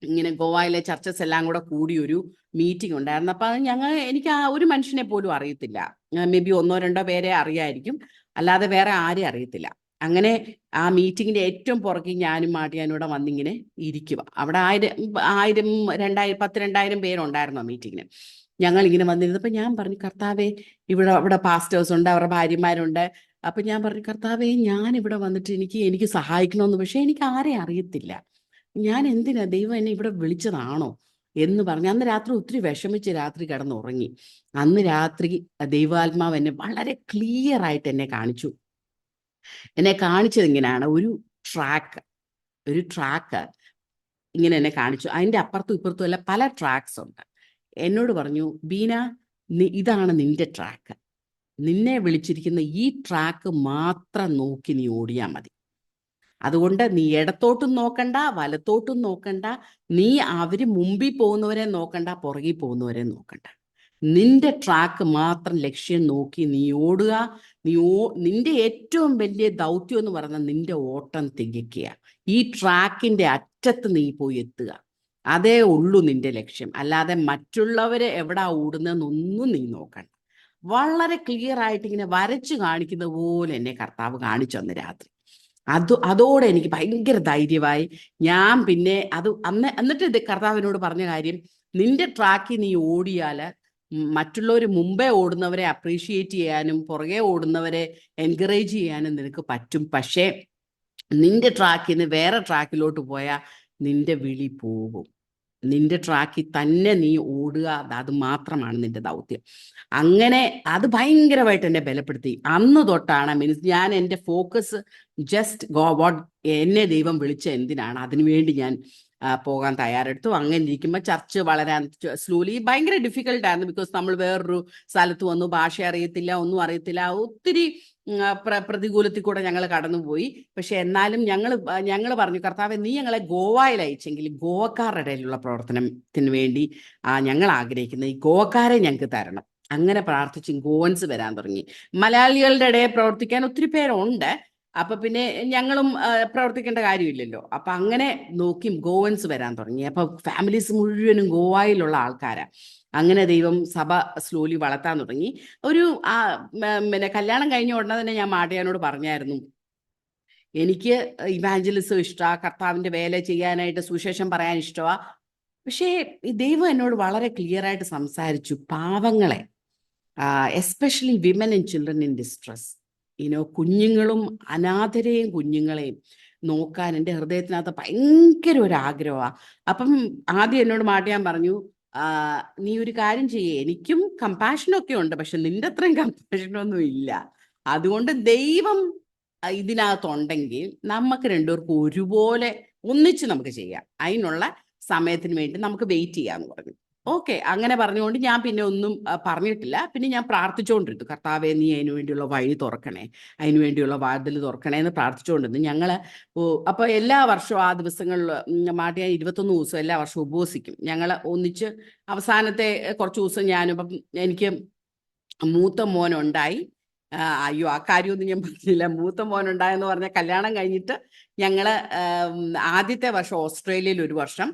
ഇങ്ങനെ ഗോവയിലെ ചർച്ചസ് എല്ലാം കൂടെ കൂടി ഒരു മീറ്റിംഗ് ഉണ്ടായിരുന്നു. അപ്പം എനിക്ക് ആ ഒരു മനുഷ്യനെ പോലും അറിയത്തില്ല, മേ ബി 1-2 പേരെ അറിയായിരിക്കും, അല്ലാതെ വേറെ ആരെയും അറിയത്തില്ല. അങ്ങനെ ആ മീറ്റിങ്ങിന്റെ ഏറ്റവും പുറകെ ഞാനും മാട്ടിയാനൂടെ വന്നിങ്ങനെ ഇരിക്കുക. അവിടെ 1000, 2000, 10,000 പേരുണ്ടായിരുന്നു ആ മീറ്റിങ്ങിന്. ഞങ്ങൾ ഇങ്ങനെ വന്നിരുന്നപ്പോൾ ഞാൻ പറഞ്ഞു, കർത്താവേ, അവിടെ പാസ്റ്റേഴ്സ് ഉണ്ട്, അവരുടെ ഭാര്യമാരുണ്ട്. അപ്പം ഞാൻ പറഞ്ഞു, കർത്താവേ, ഞാൻ ഇവിടെ വന്നിട്ട് എനിക്ക് സഹായിക്കണമെന്ന്, പക്ഷെ എനിക്ക് ആരെയും അറിയത്തില്ല, ഞാൻ എന്തിനാ, ദൈവം എന്നെ ഇവിടെ വിളിച്ചതാണോ എന്ന് പറഞ്ഞു. അന്ന് രാത്രി ഒത്തിരി വിഷമിച്ച് രാത്രി കിടന്നുറങ്ങി. അന്ന് രാത്രി ദൈവാത്മാവ് എന്നെ വളരെ ക്ലിയർ ആയിട്ട് എന്നെ കാണിച്ചത് ഇങ്ങനെയാണ്, ഒരു ട്രാക്ക് ഇങ്ങനെ എന്നെ കാണിച്ചു. അതിൻ്റെ അപ്പുറത്തും ഇപ്പുറത്തും അല്ല പല ട്രാക്സ് ഉണ്ട്. എന്നോട് പറഞ്ഞു, ബീന, ഇതാണ് നിന്റെ ട്രാക്ക്, നിന്നെ വിളിച്ചിരിക്കുന്ന ഈ ട്രാക്ക് മാത്രം നോക്കി നീ ഓടിയാൽ മതി. അതുകൊണ്ട് നീ ഇടത്തോട്ടും നോക്കണ്ട, വലത്തോട്ടും നോക്കണ്ട, നീ അവര് മുമ്പിൽ പോകുന്നവരെ നോക്കണ്ട, പുറകിൽ പോകുന്നവരെ നോക്കണ്ട, നിന്റെ ട്രാക്ക് മാത്രം ലക്ഷ്യം നോക്കി നീ ഓടുക. നിന്റെ ഏറ്റവും വലിയ ദൗത്യം എന്ന് പറയുന്നത് നിന്റെ ഓട്ടം തികയ്ക്കുക. ഈ ട്രാക്കിന്റെ അറ്റത്ത് നീ പോയി എത്തുക, അതേ ഉള്ളൂ നിന്റെ ലക്ഷ്യം. അല്ലാതെ മറ്റുള്ളവരെ എവിടാ ഓടുന്നതെന്നൊന്നും നീ നോക്കണ്ട. വളരെ ക്ലിയർ ആയിട്ട് ഇങ്ങനെ വരച്ചു കാണിക്കുന്ന പോലെ എന്നെ കർത്താവ് കാണിച്ചു അന്ന് രാത്രി. അതോടെ എനിക്ക് ഭയങ്കര ധൈര്യമായി. ഞാൻ പിന്നെ എന്നിട്ട് കർത്താവിനോട് പറഞ്ഞ കാര്യം, നിന്റെ ട്രാക്കിൽ നീ ഓടിയാൽ മറ്റുള്ളവർ മുമ്പേ ഓടുന്നവരെ അപ്രീഷിയേറ്റ് ചെയ്യാനും പുറകെ ഓടുന്നവരെ എൻകറേജ് ചെയ്യാനും നിനക്ക് പറ്റും. പക്ഷേ നിന്റെ ട്രാക്കിൽ നിന്ന് വേറെ ട്രാക്കിലോട്ട് പോയാൽ നിന്റെ വിളി പോകും. നിന്റെ ട്രാക്കിൽ തന്നെ നീ ഓടുക, അത് മാത്രമാണ് നിന്റെ ദൗത്യം. അങ്ങനെ അത് ഭയങ്കരമായിട്ട് എന്നെ ബലപ്പെടുത്തി. അന്ന് തൊട്ടാണ് ഞാൻ എൻ്റെ ഫോക്കസ് ജസ്റ്റ് എന്നെ ദൈവം വിളിച്ച എന്തിനാണ്, അതിനുവേണ്ടി ഞാൻ പോകാൻ തയ്യാറെടുത്തു. അങ്ങനെ ഇരിക്കുമ്പോൾ ചർച്ച് വളരാൻ സ്ലോലി ഭയങ്കര ഡിഫിക്കൽട്ടായിരുന്നു. ബിക്കോസ് നമ്മൾ വേറൊരു സ്ഥലത്ത് വന്നു, ഭാഷ അറിയത്തില്ല, ഒന്നും അറിയത്തില്ല, ഒത്തിരി പ്രതികൂലത്തിൽ കൂടെ ഞങ്ങൾ കടന്നുപോയി. പക്ഷെ എന്നാലും ഞങ്ങൾ പറഞ്ഞു, കർത്താവെ നീ ഞങ്ങളെ ഗോവയിൽ അയച്ചെങ്കിൽ ഗോവക്കാരുടെ ഇടയിലുള്ള പ്രവർത്തനത്തിന് വേണ്ടി ഞങ്ങൾ ആഗ്രഹിക്കുന്നത് ഈ ഗോവക്കാരെ ഞങ്ങൾക്ക് തരണം. അങ്ങനെ പ്രാർത്ഥിച്ച് ഗോവൻസ് വരാൻ തുടങ്ങി. മലയാളികളുടെ ഇടയിൽ പ്രവർത്തിക്കാൻ ഒത്തിരി പേരുണ്ട്. അപ്പൊ പിന്നെ ഞങ്ങളും പ്രവർത്തിക്കേണ്ട കാര്യമില്ലല്ലോ. അപ്പൊ അങ്ങനെ നോക്കി ഗോവൻസ് വരാൻ തുടങ്ങി. അപ്പൊ ഫാമിലീസ് മുഴുവനും ഗോവയിലുള്ള ആൾക്കാരാ. അങ്ങനെ ദൈവം സഭ സ്ലോലി വളർത്താൻ തുടങ്ങി. ഒരു പിന്നെ കല്യാണം കഴിഞ്ഞ ഉടനെ തന്നെ ഞാൻ മാടിയാനോട് പറഞ്ഞായിരുന്നു, എനിക്ക് ഇവാഞ്ചലിസം ഇഷ്ടമാ, കർത്താവിന്റെ വേല ചെയ്യാനായിട്ട് സുവിശേഷം പറയാൻ ഇഷ്ടമാ. പക്ഷേ ഈ ദൈവം എന്നോട് വളരെ ക്ലിയർ ആയിട്ട് സംസാരിച്ചു, പാവങ്ങളെ, especially women and children in distress, കുഞ്ഞുങ്ങളും അനാഥരെയും കുഞ്ഞുങ്ങളെയും നോക്കാൻ എൻ്റെ ഹൃദയത്തിനകത്ത് ഭയങ്കര ഒരു ആഗ്രഹമാണ്. അപ്പം ആദ്യം എന്നോട് മാട്ടിയാൻ പറഞ്ഞു, നീ ഒരു കാര്യം ചെയ്യേ, എനിക്കും കമ്പാഷനൊക്കെ ഉണ്ട്, പക്ഷെ നിന്റെ അത്രയും കമ്പാഷനൊന്നും ഇല്ല. അതുകൊണ്ട് ദൈവം ഇതിനകത്തുണ്ടെങ്കിൽ നമുക്ക് രണ്ടുപേർക്കും ഒരുപോലെ ഒന്നിച്ച് നമുക്ക് ചെയ്യാം, അതിനുള്ള സമയത്തിന് വേണ്ടി നമുക്ക് വെയിറ്റ് ചെയ്യാമെന്ന് പറഞ്ഞു. ഓക്കെ, അങ്ങനെ പറഞ്ഞുകൊണ്ട് ഞാൻ പിന്നെ ഒന്നും പറഞ്ഞിട്ടില്ല. പിന്നെ ഞാൻ പ്രാർത്ഥിച്ചുകൊണ്ടിരുന്നു, കർത്താവെ നീ അതിനു വേണ്ടിയുള്ള വഴി തുറക്കണേ, അതിനു വേണ്ടിയുള്ള വാതിൽ തുറക്കണേ എന്ന് പ്രാർത്ഥിച്ചുകൊണ്ടിരുന്നു. ഞങ്ങൾ അപ്പോൾ എല്ലാ വർഷവും ആ ദിവസങ്ങളിൽ മാട്ടിയാൻ 21 ദിവസം എല്ലാ വർഷവും ഉപവസിക്കും. ഞങ്ങൾ ഒന്നിച്ച് അവസാനത്തെ കുറച്ച് ദിവസം ഞാനിപ്പം എനിക്ക് മൂത്ത മോനുണ്ടായി. അയ്യോ, ആ കാര്യമൊന്നും ഞാൻ പറഞ്ഞില്ല. മൂത്ത മോനുണ്ടായെന്ന് പറഞ്ഞാൽ കല്യാണം കഴിഞ്ഞിട്ട് ഞങ്ങൾ ആദ്യത്തെ വർഷം ഓസ്ട്രേലിയയിൽ ഒരു വർഷം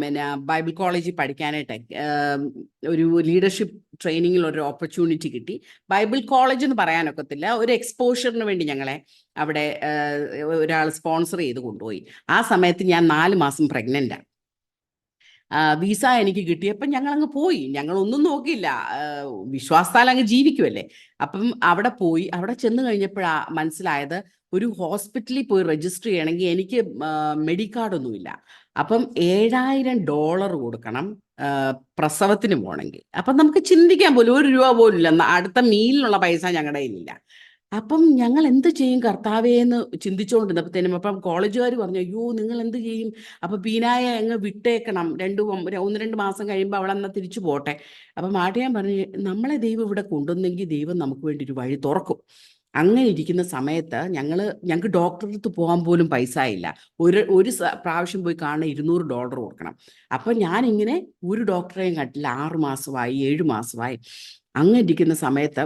പിന്നെ ബൈബിൾ കോളേജിൽ പഠിക്കാനായിട്ട് ഒരു ലീഡർഷിപ്പ് ട്രെയിനിങ്ങിൽ ഒരു ഓപ്പർച്യൂണിറ്റി കിട്ടി. ബൈബിൾ കോളേജ് എന്ന് പറയാനൊക്കത്തില്ല, ഒരു എക്സ്പോഷറിന് വേണ്ടി ഞങ്ങളെ അവിടെ ഒരാൾ സ്പോൺസർ ചെയ്ത് കൊണ്ടുപോയി. ആ സമയത്ത് ഞാൻ 4 മാസം പ്രഗ്നൻ്റാണ്. വിസ എനിക്ക് കിട്ടിയപ്പം ഞങ്ങളങ്ങ് പോയി. ഞങ്ങളൊന്നും നോക്കിയില്ല, വിശ്വാസത്താൽ അങ്ങ് ജീവിക്കുമല്ലേ. അപ്പം അവിടെ പോയി. അവിടെ ചെന്ന് കഴിഞ്ഞപ്പോഴാണ് മനസ്സിലായത്, ഒരു ഹോസ്പിറ്റലിൽ പോയി രജിസ്റ്റർ ചെയ്യണമെങ്കിൽ എനിക്ക് മെഡിക്കാർഡൊന്നുമില്ല. അപ്പം $7,000 കൊടുക്കണം പ്രസവത്തിന് പോകണമെങ്കിൽ. അപ്പം നമുക്ക് ചിന്തിക്കാൻ പോലും ₹1 പോലും ഇല്ല, അടുത്ത മീലിനുള്ള പൈസ ഞങ്ങളുടെ കയ്യിലില്ല. അപ്പം ഞങ്ങൾ എന്ത് ചെയ്യും കർത്താവേ എന്ന് ചിന്തിച്ചുകൊണ്ടിരുന്നപ്പോഴത്തേനും അപ്പം കോളേജുകാർ പറഞ്ഞു, അയ്യോ നിങ്ങൾ എന്ത് ചെയ്യും, അപ്പം ബീനായെ അങ്ങ് വിട്ടേക്കണം, 1-2 മാസം കഴിയുമ്പോൾ അവൾ എന്നാൽ തിരിച്ചു പോട്ടെ. അപ്പം മാട്ടിയാൻ പറഞ്ഞു, നമ്മളെ ദൈവം ഇവിടെ കൊണ്ടുവന്നെങ്കിൽ ദൈവം നമുക്ക് വേണ്ടി ഒരു വഴി തുറക്കും. അങ്ങനെ ഇരിക്കുന്ന സമയത്ത് ഞങ്ങൾക്ക് ഡോക്ടറെ അടുത്ത് പോകാൻ പോലും പൈസ ഇല്ല. ഒരു പ്രാവശ്യം പോയി കാണാൻ $200 കൊടുക്കണം. അപ്പം ഞാനിങ്ങനെ ഒരു ഡോക്ടറെയും കണ്ടില്ല. 6 മാസമായി, 7 മാസമായി. അങ്ങനെ ഇരിക്കുന്ന സമയത്ത്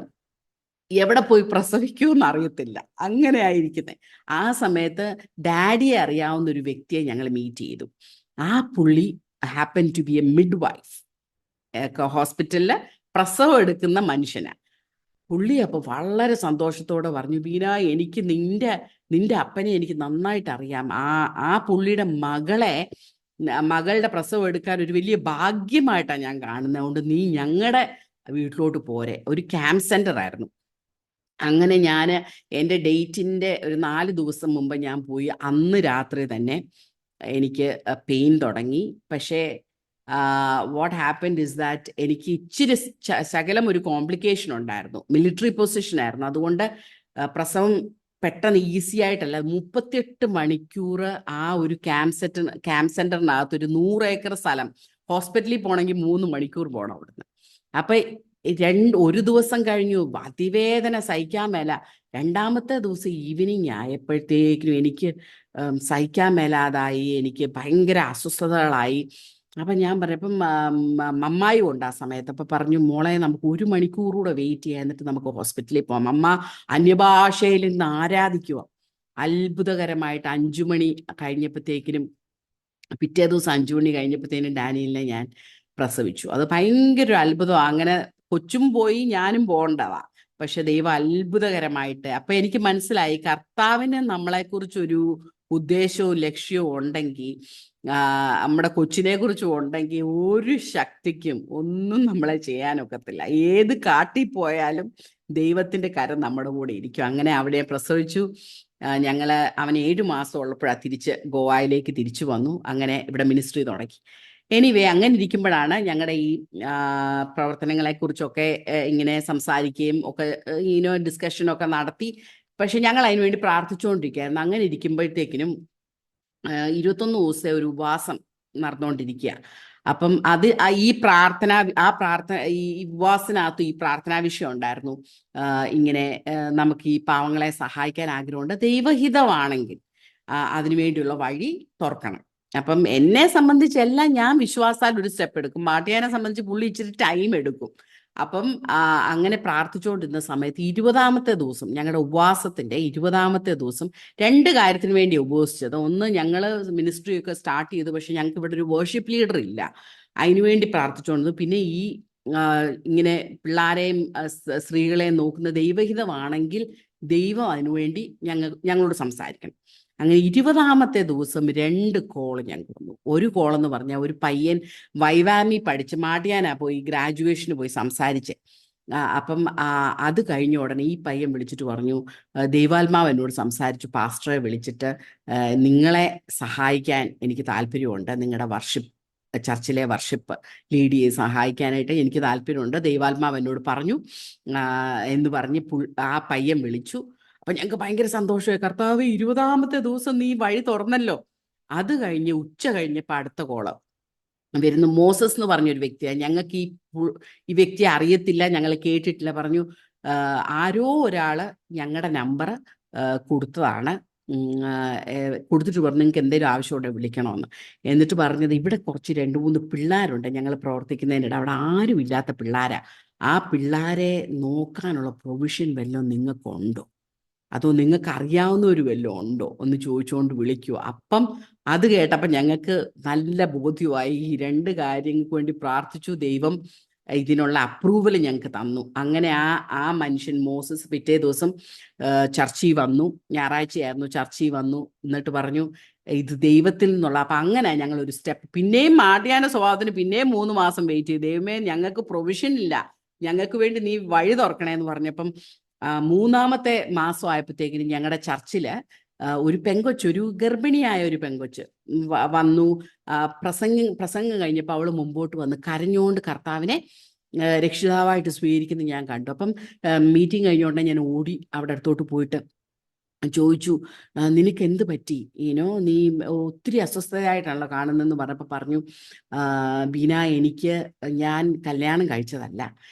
എവിടെ പോയി പ്രസവിക്കുമെന്ന് അറിയത്തില്ല, അങ്ങനെ ആയിരിക്കുന്നത്. ആ സമയത്ത് ഡാഡിയെ അറിയാവുന്ന ഒരു വ്യക്തിയെ ഞങ്ങൾ മീറ്റ് ചെയ്തു. ആ പുള്ളി happen to be a midwife, ഹോസ്പിറ്റലിൽ പ്രസവം എടുക്കുന്ന മനുഷ്യനാണ് പുള്ളി. അപ്പോൾ വളരെ സന്തോഷത്തോടെ പറഞ്ഞു, ബീന, എനിക്ക് നിന്റെ അപ്പനെ എനിക്ക് നന്നായിട്ട് അറിയാം. ആ പുള്ളിയുടെ മകളുടെ പ്രസവം എടുക്കാൻ ഒരു വലിയ ഭാഗ്യമായിട്ടാണ് ഞാൻ കാണുന്നത്. അതുകൊണ്ട് നീ ഞങ്ങളുടെ വീട്ടിലോട്ട് പോരെ. ഒരു ക്യാമ്പ് സെൻ്റർ ആയിരുന്നു. അങ്ങനെ ഞാൻ എൻ്റെ ഡേറ്റിൻ്റെ ഒരു 4 ദിവസം മുമ്പ് ഞാൻ പോയി. അന്ന് രാത്രി തന്നെ എനിക്ക് പെയിൻ തുടങ്ങി. പക്ഷേ വാട്ട് ഹാപ്പൻഡ് ഇസ് ദാറ്റ് എനിക്ക് ഇച്ചിരി ശകലം ഒരു കോംപ്ലിക്കേഷൻ ഉണ്ടായിരുന്നു. മിലിറ്ററി പൊസിഷനായിരുന്നു. അതുകൊണ്ട് പ്രസവം പെട്ടെന്ന് ഈസി ആയിട്ടല്ല, 38 മണിക്കൂർ ആ ഒരു ക്യാമ്പ് സെന്ററിനകത്ത് ഒരു 100 ഏക്കർ സ്ഥലം, ഹോസ്പിറ്റലിൽ പോകണമെങ്കിൽ 3 മണിക്കൂർ പോകണം അവിടുന്ന്. അപ്പം ഒരു ദിവസം കഴിഞ്ഞു, അതിവേദന സഹിക്കാൻ മേല. 2-ാമത്തെ ദിവസം ഈവനിങ് ആയപ്പോഴത്തേക്കും എനിക്ക് സഹിക്കാൻ മേലാതായി, എനിക്ക് ഭയങ്കര അസ്വസ്ഥതകളായി. അപ്പം ഞാൻ പറഞ്ഞപ്പം അമ്മായി ഉണ്ട് ആ സമയത്ത്. അപ്പം പറഞ്ഞു, മോളെ നമുക്ക് 1 മണിക്കൂർ കൂടെ വെയിറ്റ് ചെയ്യാം, എന്നിട്ട് നമുക്ക് ഹോസ്പിറ്റലിൽ പോകാം. അമ്മ അന്യഭാഷയിൽ നിന്ന് ആരാധിക്കുക. അത്ഭുതകരമായിട്ട് 5 മണി കഴിഞ്ഞപ്പോഴത്തേക്കിനും, പിറ്റേ ദിവസം 5 മണി കഴിഞ്ഞപ്പോഴത്തേനും ഡാനിയലിനെ ഞാൻ പ്രസവിച്ചു. അത് ഭയങ്കര ഒരു അത്ഭുതമാണ്. അങ്ങനെ കൊച്ചും പോയി, ഞാനും പോകേണ്ടതാ. പക്ഷെ ദൈവം അത്ഭുതകരമായിട്ട്, അപ്പം എനിക്ക് മനസ്സിലായി, കർത്താവിന് നമ്മളെക്കുറിച്ചൊരു ഉദ്ദേശവും ലക്ഷ്യവും ഉണ്ടെങ്കിൽ, നമ്മുടെ കൊച്ചിനെ കുറിച്ചും ഉണ്ടെങ്കിൽ, ഒരു ശക്തിക്കും ഒന്നും നമ്മളെ ചെയ്യാനൊക്കത്തില്ല. ഏത് കാട്ടിൽ പോയാലും ദൈവത്തിൻ്റെ കരം നമ്മുടെ കൂടെ ഇരിക്കും. അങ്ങനെ അവിടെ പ്രസവിച്ചു. അവൻ 7 മാസം ഉള്ളപ്പോഴാണ് ഗോവയിലേക്ക് തിരിച്ചു വന്നു. അങ്ങനെ ഇവിടെ മിനിസ്ട്രി തുടങ്ങി. എനിവേ, അങ്ങനെ ഇരിക്കുമ്പോഴാണ് ഞങ്ങളുടെ ഈ പ്രവർത്തനങ്ങളെക്കുറിച്ചൊക്കെ ഇങ്ങനെ സംസാരിക്കുകയും ഒക്കെ ഡിസ്കഷനൊക്കെ നടത്തി. പക്ഷെ ഞങ്ങൾ അതിനു വേണ്ടി പ്രാർത്ഥിച്ചുകൊണ്ടിരിക്കുകയായിരുന്നു. അങ്ങനെ ഇരിക്കുമ്പോഴത്തേക്കിനും 21 ദിവസത്തെ ഒരു ഉപവാസം നടന്നുകൊണ്ടിരിക്കുക. അപ്പം അത് ഈ പ്രാർത്ഥന ഈ ഉപവാസത്തിനകത്ത് ഈ പ്രാർത്ഥനാ വിഷയം ഉണ്ടായിരുന്നു. ഇങ്ങനെ നമുക്ക് ഈ പാവങ്ങളെ സഹായിക്കാൻ ആഗ്രഹമുണ്ട്, ദൈവഹിതമാണെങ്കിൽ അതിനുവേണ്ടിയുള്ള വഴി തുറക്കണം. അപ്പം എന്നെ സംബന്ധിച്ചെല്ലാം ഞാൻ വിശ്വാസാൽ ഒരു സ്റ്റെപ്പ് എടുക്കും. മാട്ടിയാനെ സംബന്ധിച്ച് പുള്ളി ഇച്ചിരി ടൈം എടുക്കും. അപ്പം അങ്ങനെ പ്രാർത്ഥിച്ചുകൊണ്ടിരുന്ന സമയത്ത് 20ാമത്തെ ദിവസം, ഞങ്ങളുടെ ഉപവാസത്തിന്റെ 20ാമത്തെ ദിവസം 2 കാര്യത്തിന് വേണ്ടി ഉപവസിച്ചത്. ഒന്ന്, ഞങ്ങൾ മിനിസ്ട്രി ഒക്കെ സ്റ്റാർട്ട് ചെയ്തു, പക്ഷെ ഞങ്ങൾക്ക് ഇവിടെ ഒരു വേർഷിപ്പ് ലീഡർ ഇല്ല, അതിനുവേണ്ടി പ്രാർത്ഥിച്ചുകൊണ്ടിരുന്നു. പിന്നെ ഈ ഇങ്ങനെ പിള്ളാരെയും സ്ത്രീകളെയും നോക്കുന്ന ദൈവഹിതമാണെങ്കിൽ ദൈവം അതിനുവേണ്ടി ഞങ്ങളോട് സംസാരിക്കണം. അങ്ങനെ 20ാമത്തെ ദിവസം 2 കോള് ഞങ്ങൾക്ക് വന്നു. ഒരു കോളെന്ന് പറഞ്ഞാൽ ഒരു പയ്യൻ വൈവാമി പഠിച്ച് മാട്ടിയാനാ പോയി ഗ്രാജുവേഷന് പോയി സംസാരിച്ച്. അപ്പം അത് കഴിഞ്ഞ ഉടനെ ഈ പയ്യൻ വിളിച്ചിട്ട് പറഞ്ഞു, ദൈവാത്മാവ് എന്നോട് സംസാരിച്ചു, പാസ്റ്ററെ വിളിച്ചിട്ട് നിങ്ങളെ സഹായിക്കാൻ എനിക്ക് താല്പര്യമുണ്ട്, നിങ്ങളുടെ ചർച്ചിലെ വർഷിപ്പ് ലീഡ് ചെയ്ത് സഹായിക്കാനായിട്ട് എനിക്ക് താല്പര്യമുണ്ട്, ദൈവാത്മാവ് എന്നോട് പറഞ്ഞു എന്ന് പറഞ്ഞ് ആ പയ്യൻ വിളിച്ചു. അപ്പൊ ഞങ്ങൾക്ക് ഭയങ്കര സന്തോഷമായി. കർത്താവ്, 20ാമത്തെ ദിവസം നീ വഴി തുറന്നല്ലോ. അത് കഴിഞ്ഞ് ഉച്ച കഴിഞ്ഞപ്പോൾ അടുത്ത കോളം വരുന്നു. മോസസ് എന്ന് പറഞ്ഞൊരു വ്യക്തിയാണ്. ഞങ്ങൾക്ക് ഈ വ്യക്തിയെ അറിയത്തില്ല, ഞങ്ങൾ കേട്ടിട്ടില്ല. പറഞ്ഞു, ആരോ ഒരാള് ഞങ്ങളുടെ നമ്പർ കൊടുത്തതാണ്, കൊടുത്തിട്ട് പറഞ്ഞു നിങ്ങൾക്ക് എന്തെങ്കിലും ആവശ്യമുണ്ടെങ്കിൽ വിളിക്കണമെന്ന്. എന്നിട്ട് പറഞ്ഞത്, ഇവിടെ കുറച്ച് 2-3 പിള്ളേരുണ്ട് ഞങ്ങൾ പ്രവർത്തിക്കുന്നതിനിടെ, അവിടെ ആരും ഇല്ലാത്ത പിള്ളേരാ, ആ പിള്ളേരെ നോക്കാനുള്ള പ്രൊവിഷൻ വല്ലതും നിങ്ങൾക്കുണ്ടോ, അതോ നിങ്ങൾക്ക് അറിയാവുന്ന ഒരു വല്ലതും ഉണ്ടോ എന്ന് ചോദിച്ചുകൊണ്ട് വിളിക്കുക. അപ്പം അത് കേട്ടപ്പോൾ ഞങ്ങൾക്ക് നല്ല ബോധ്യമായി. ഈ 2 കാര്യങ്ങൾക്ക് വേണ്ടി പ്രാർത്ഥിച്ചു, ദൈവം ഇതിനുള്ള അപ്രൂവൽ ഞങ്ങൾക്ക് തന്നു. അങ്ങനെ ആ മനുഷ്യൻ മോസസ് പിറ്റേ ദിവസം ചർച്ചിൽ വന്നു. ഞായറാഴ്ചയായിരുന്നു, ചർച്ചിൽ വന്നു. എന്നിട്ട് പറഞ്ഞു, ഇത് ദൈവത്തിൽ നിന്നുള്ള. അപ്പം അങ്ങനെ ഞങ്ങൾ ഒരു സ്റ്റെപ്പ് പിന്നെയും മാട്ടിയാന സ്വഭാവത്തിന് പിന്നെയും 3 മാസം വെയിറ്റ് ചെയ്തു. ദൈവമേ, ഞങ്ങൾക്ക് പ്രൊവിഷൻ ഇല്ല, ഞങ്ങൾക്ക് വേണ്ടി നീ വഴി തുറക്കണേന്ന് പറഞ്ഞപ്പം 3ാമത്തെ മാസം ആയപ്പോഴത്തേക്കിനും ഞങ്ങളുടെ ചർച്ചില് ഒരു പെങ്കൊച്ച്, ഒരു ഗർഭിണിയായ ഒരു പെങ്കൊച്ച് വന്നു. പ്രസംഗം കഴിഞ്ഞപ്പോൾ അവൾ മുമ്പോട്ട് വന്ന് കരഞ്ഞുകൊണ്ട് കർത്താവിനെ രക്ഷിതാവായിട്ട് സ്വീകരിക്കുന്നത് ഞാൻ കണ്ടു. അപ്പം മീറ്റിംഗ് കഴിഞ്ഞോണ്ടേ ഞാൻ ഓടി അവിടെ അടുത്തോട്ട് പോയിട്ട് ചോദിച്ചു, നിനക്ക് എന്ത് പറ്റി, നീ ഒത്തിരി അസ്വസ്ഥതയായിട്ടാണല്ലോ കാണുന്നതെന്ന് പറഞ്ഞപ്പോൾ പറഞ്ഞു, ബീന, ഞാൻ കല്യാണം കഴിച്ചതല്ല,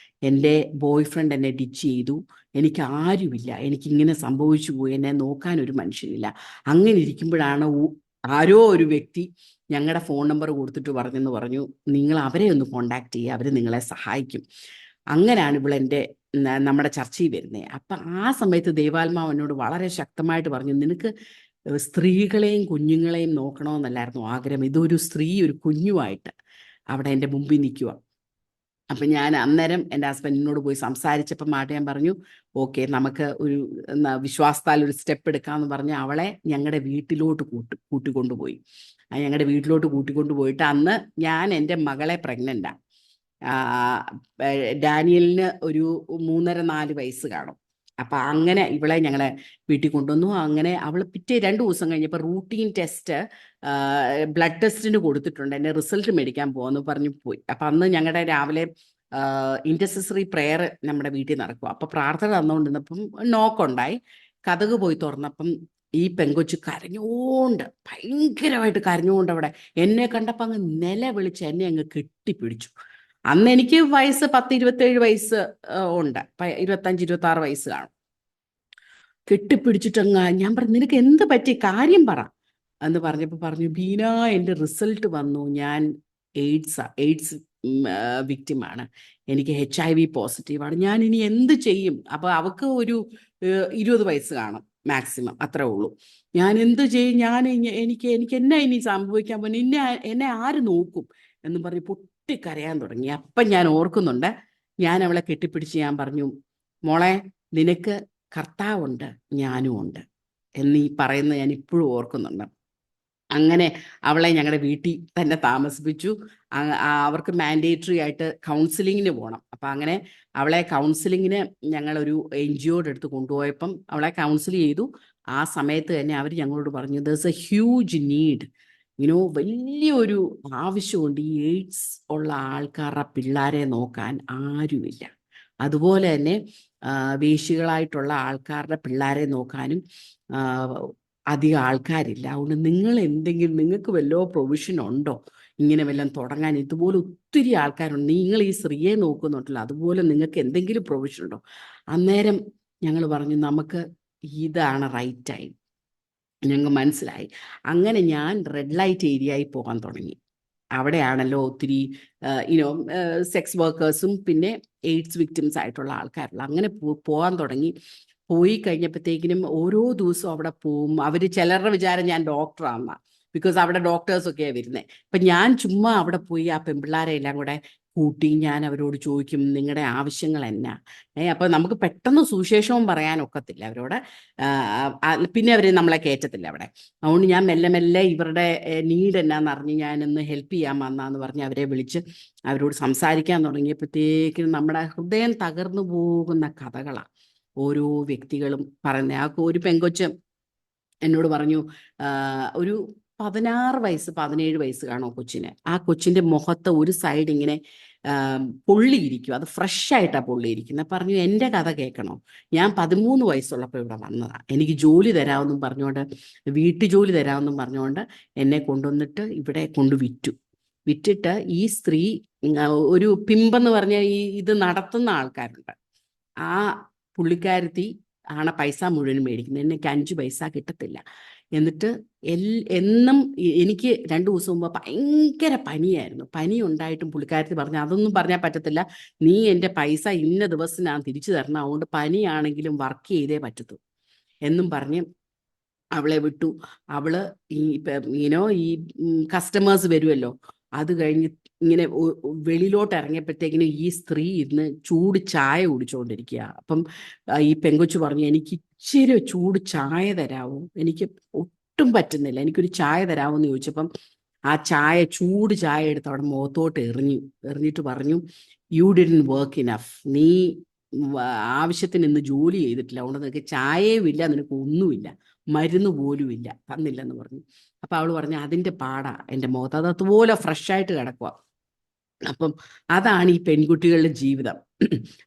എൻ്റെ ബോയ് ഫ്രണ്ട് എന്നെ ഡിച്ച് ചെയ്തു, എനിക്ക് ആരുമില്ല, എനിക്കിങ്ങനെ സംഭവിച്ചു പോയി, എന്നെ നോക്കാൻ ഒരു മനുഷ്യനില്ല. അങ്ങനെ ഇരിക്കുമ്പോഴാണ് ആരോ ഒരു വ്യക്തി ഞങ്ങളുടെ ഫോൺ നമ്പർ കൊടുത്തിട്ട് പറഞ്ഞു, നിങ്ങൾ അവരെ ഒന്ന് കോണ്ടാക്ട് ചെയ്യുക, അവർ നിങ്ങളെ സഹായിക്കും. അങ്ങനെയാണ് നമ്മുടെ ചർച്ചയിൽ വരുന്നത്. അപ്പം ആ സമയത്ത് ദൈവാത്മാവ് എന്നോട് വളരെ ശക്തമായിട്ട് പറഞ്ഞു, നിനക്ക് സ്ത്രീകളെയും കുഞ്ഞുങ്ങളെയും നോക്കണമെന്നല്ലായിരുന്നു ആഗ്രഹം, ഇതൊരു സ്ത്രീ ഒരു കുഞ്ഞുമായിട്ട് അവിടെ എൻ്റെ മുമ്പിൽ നിൽക്കുക. അപ്പം ഞാൻ അന്നേരം എൻ്റെ ഹസ്ബൻഡിനോട് പോയി സംസാരിച്ചപ്പം മാട്ടിയാൻ പറഞ്ഞു, ഓക്കെ, നമുക്ക് ഒരു വിശ്വാസത്താൽ ഒരു സ്റ്റെപ്പ് എടുക്കാമെന്ന് പറഞ്ഞ് അവളെ ഞങ്ങളുടെ വീട്ടിലോട്ട് കൂട്ടിക്കൊണ്ടുപോയി. ഞങ്ങളുടെ വീട്ടിലോട്ട് കൂട്ടിക്കൊണ്ടുപോയിട്ട് അന്ന് ഞാൻ എൻ്റെ മകളെ പ്രഗ്നൻ്റാണ്. ഡാനിയലിന് ഒരു 3.5-4 വയസ്സ് കാണും. അപ്പം അങ്ങനെ ഇവളെ ഞങ്ങളെ വീട്ടിൽ കൊണ്ടുവന്നു. അങ്ങനെ അവൾ പിറ്റേ 2 ദിവസം കഴിഞ്ഞപ്പോൾ റൂട്ടീൻ ടെസ്റ്റ്, ബ്ലഡ് ടെസ്റ്റിന് കൊടുത്തിട്ടുണ്ട്, എൻ്റെ റിസൾട്ട് മേടിക്കാൻ പോകുമെന്ന് പറഞ്ഞു പോയി. അപ്പം അന്ന് ഞങ്ങളുടെ രാവിലെ ഇൻറ്റർസെസറി പ്രെയർ നമ്മുടെ വീട്ടിൽ നടക്കും. അപ്പം പ്രാർത്ഥന തന്നുകൊണ്ടിരുന്നപ്പം നോക്കുണ്ടായി. കതക് പോയി തുറന്നപ്പം ഈ പെങ്കൊച്ച് കരഞ്ഞുകൊണ്ട്, ഭയങ്കരമായിട്ട് കരഞ്ഞുകൊണ്ട് അവിടെ എന്നെ കണ്ടപ്പോൾ അങ്ങ് നിലവിളിച്ച് എന്നെ അങ്ങ് കെട്ടിപ്പിടിച്ചു. അന്ന് എനിക്ക് വയസ്സ് 10-27 വയസ്സ് ഉണ്ട്, 25-26 വയസ്സ് കാണും. കെട്ടിപ്പിടിച്ചിട്ടങ്ങ് ഞാൻ പറഞ്ഞു, നിനക്ക് എന്ത് പറ്റി, കാര്യം പറ എന്ന് പറഞ്ഞപ്പോൾ പറഞ്ഞു, ബീന, എൻ്റെ റിസൾട്ട് വന്നു, ഞാൻ എയ്ഡ്സ് വിക്റ്റിമാണ്, എനിക്ക് HIV പോസിറ്റീവാണ്, ഞാൻ ഇനി എന്ത് ചെയ്യും? അപ്പോൾ അവൾക്ക് ഒരു 20 വയസ്സ് കാണും മാക്സിമം, അത്രേ ഉള്ളൂ. ഞാൻ എന്ത് ചെയ്യും? എനിക്ക് എന്നെ ഇനി സംഭവിക്കാൻ പോകുന്നു, എന്നെ ആര് നോക്കും എന്ന് പറഞ്ഞ് പൊട്ടിക്കരയാൻ തുടങ്ങി. അപ്പം ഞാൻ ഓർക്കുന്നുണ്ട്, ഞാൻ അവളെ കെട്ടിപ്പിടിച്ച് ഞാൻ പറഞ്ഞു, മോളെ, നിനക്ക് കർത്താവുണ്ട്, ഞാനും ഉണ്ട് എന്നീ പറയുന്നത് ഞാൻ ഇപ്പോഴും ഓർക്കുന്നുണ്ട്. അങ്ങനെ അവളെ ഞങ്ങളുടെ വീട്ടിൽ തന്നെ താമസിപ്പിച്ചു. അവർക്ക് മാൻഡേറ്ററി ആയിട്ട് കൗൺസിലിങ്ങിന് പോകണം. അപ്പം അങ്ങനെ അവളെ കൗൺസിലിങ്ങിന് ഞങ്ങളൊരു NGOയുടെ അടുത്ത് കൊണ്ടുപോയപ്പം അവളെ കൗൺസിൽ ചെയ്തു. ആ സമയത്ത് തന്നെ അവർ ഞങ്ങളോട് പറഞ്ഞു, there is A huge need, വലിയൊരു ആവശ്യമുണ്ട്, ഈ എയ്ഡ്സ് ഉള്ള ആൾക്കാരുടെ പിള്ളേരെ നോക്കാൻ ആരുമില്ല, അതുപോലെ തന്നെ വേശികളായിട്ടുള്ള ആൾക്കാരുടെ പിള്ളേരെ നോക്കാനും അധികം ആൾക്കാരില്ല. അതുകൊണ്ട് നിങ്ങൾ എന്തെങ്കിലും, നിങ്ങൾക്ക് വല്ലോ പ്രൊവിഷൻ ഉണ്ടോ ഇങ്ങനെ വല്ലതും തുടങ്ങാൻ? ഇതുപോലെ ഒത്തിരി ആൾക്കാരുണ്ട്, നിങ്ങൾ ഈ സ്ത്രീയെ നോക്കുന്നുണ്ടല്ലോ, അതുപോലെ നിങ്ങൾക്ക് എന്തെങ്കിലും പ്രൊവിഷൻ ഉണ്ടോ? അന്നേരം ഞങ്ങൾ പറഞ്ഞു നമുക്ക് ഇതാണ് റൈറ്റ് ടൈം. ഞങ്ങൾക്ക് മനസ്സിലായി. അങ്ങനെ ഞാൻ റെഡ് ലൈറ്റ് ഏരിയയിൽ പോകാൻ തുടങ്ങി. അവിടെയാണല്ലോ ഒത്തിരി യുനോ സെക്സ് വർക്കേഴ്സും പിന്നെ എയ്ഡ്സ് വിക്ടിംസ് ആയിട്ടുള്ള ആൾക്കാരുള്ള. അങ്ങനെ പോകാൻ തുടങ്ങി. പോയി കഴിഞ്ഞപ്പോഴത്തേക്കിനും ഓരോ ദിവസവും അവിടെ പോവും. അവർ ചിലരുടെ വിചാരം ഞാൻ ഡോക്ടറാണെന്നാ, ബിക്കോസ് അവിടെ ഡോക്ടേഴ്സൊക്കെയാണ് വരുന്നത്. അപ്പം ഞാൻ ചുമ്മാ അവിടെ പോയി ആ പെൺപിള്ളാരെ എല്ലാം കൂടെ കൂട്ടി ഞാൻ അവരോട് ചോദിക്കും നിങ്ങളുടെ ആവശ്യങ്ങൾ എന്നാ. അപ്പം നമുക്ക് പെട്ടെന്ന് സുവിശേഷവും പറയാനൊക്കത്തില്ല അവരോട്. പിന്നെ അവർ നമ്മളെ കയറ്റത്തില്ല അവിടെ. അതുകൊണ്ട് ഞാൻ മെല്ലെ മെല്ലെ ഇവരുടെ നീഡ് എന്നാന്ന് അറിഞ്ഞ് ഞാനൊന്ന് ഹെൽപ്പ് ചെയ്യാൻ വന്നാന്ന് പറഞ്ഞ് അവരെ വിളിച്ച് അവരോട് സംസാരിക്കാൻ തുടങ്ങിയപ്പോഴത്തേക്കും നമ്മുടെ ഹൃദയം തകർന്നു പോകുന്ന കഥകളാണ് ഓരോ വ്യക്തികളും പറയുന്നത്. ആ ഒരു പെങ്കൊച്ച് എന്നോട് പറഞ്ഞു, ഒരു 16 വയസ്സ് 17 വയസ്സ് കാണോ കൊച്ചിന്. ആ കൊച്ചിൻ്റെ മുഖത്ത് ഒരു സൈഡ് ഇങ്ങനെ പൊള്ളിയിരിക്കും, അത് ഫ്രഷ് ആയിട്ടാണ് പൊള്ളിയിരിക്കുന്നത്. പറഞ്ഞു എൻ്റെ കഥ കേൾക്കണോ, ഞാൻ 13 വയസ്സുള്ളപ്പോൾ ഇവിടെ വന്നതാണ്, എനിക്ക് ജോലി തരാമെന്നും പറഞ്ഞുകൊണ്ട്, വീട്ടു ജോലി തരാമെന്നും പറഞ്ഞുകൊണ്ട് എന്നെ കൊണ്ടുവന്നിട്ട് ഇവിടെ വിറ്റിട്ട് ഈ സ്ത്രീ ഒരു പിമ്പെന്ന് പറഞ്ഞ ഇത് നടത്തുന്ന ആൾക്കാരുണ്ട്, ആ പുള്ളിക്കാരത്തി ആണ് പൈസ മുഴുവൻ മേടിക്കുന്നത്. എനിക്ക് 5 പൈസ കിട്ടത്തില്ല. എന്നിട്ട് എന്നും എനിക്ക് 2 ദിവസം മുമ്പ് ഭയങ്കര പനിയായിരുന്നു. പനി ഉണ്ടായിട്ടും പുള്ളിക്കാരത്തി പറഞ്ഞു അതൊന്നും പറഞ്ഞാൽ പറ്റത്തില്ല, നീ എൻ്റെ പൈസ ഇന്ന ദിവസം ഞാൻ തിരിച്ചു തരണം, അതുകൊണ്ട് പനിയാണെങ്കിലും വർക്ക് ചെയ്തേ പറ്റത്തു എന്നും പറഞ്ഞ് അവളെ വിട്ടു. അവള് ഈ ഈ കസ്റ്റമേഴ്സ് വരുമല്ലോ, അത് കഴിഞ്ഞ് ഇങ്ങനെ വെളിയിലോട്ട് ഇറങ്ങിയപ്പോഴത്തേക്കിനും ഈ സ്ത്രീ ഇന്ന് ചൂട് ചായ കുടിച്ചുകൊണ്ടിരിക്കുക. അപ്പം ഈ പെങ്കൊച്ചു പറഞ്ഞു എനിക്ക് ഇച്ചിരി ചൂട് ചായ തരാമോ, എനിക്ക് ഒട്ടും പറ്റുന്നില്ല, എനിക്കൊരു ചായ തരാമോ എന്ന് ചോദിച്ചപ്പം ആ ചൂട് ചായ എടുത്ത് അവിടെ മുഖത്തോട്ട് എറിഞ്ഞിട്ട് പറഞ്ഞു യു ഡിഡ്ന്റ് വർക്ക് ഇനഫ്, നീ ആവശ്യത്തിന് ഇന്ന് ജോലി ചെയ്തിട്ടില്ല, അതുകൊണ്ട് നിനക്ക് ചായയും ഇല്ല, നിനക്ക് ഒന്നുമില്ല, മരുന്ന് പോലും ഇല്ല, തന്നില്ലെന്ന് പറഞ്ഞു. അപ്പം അവൾ പറഞ്ഞു അതിൻ്റെ പാടാ എൻ്റെ മുഖത്ത്, അത് അതുപോലെ ഫ്രഷായിട്ട് കിടക്കുക. അപ്പം അതാണ് ഈ പെൺകുട്ടികളുടെ ജീവിതം.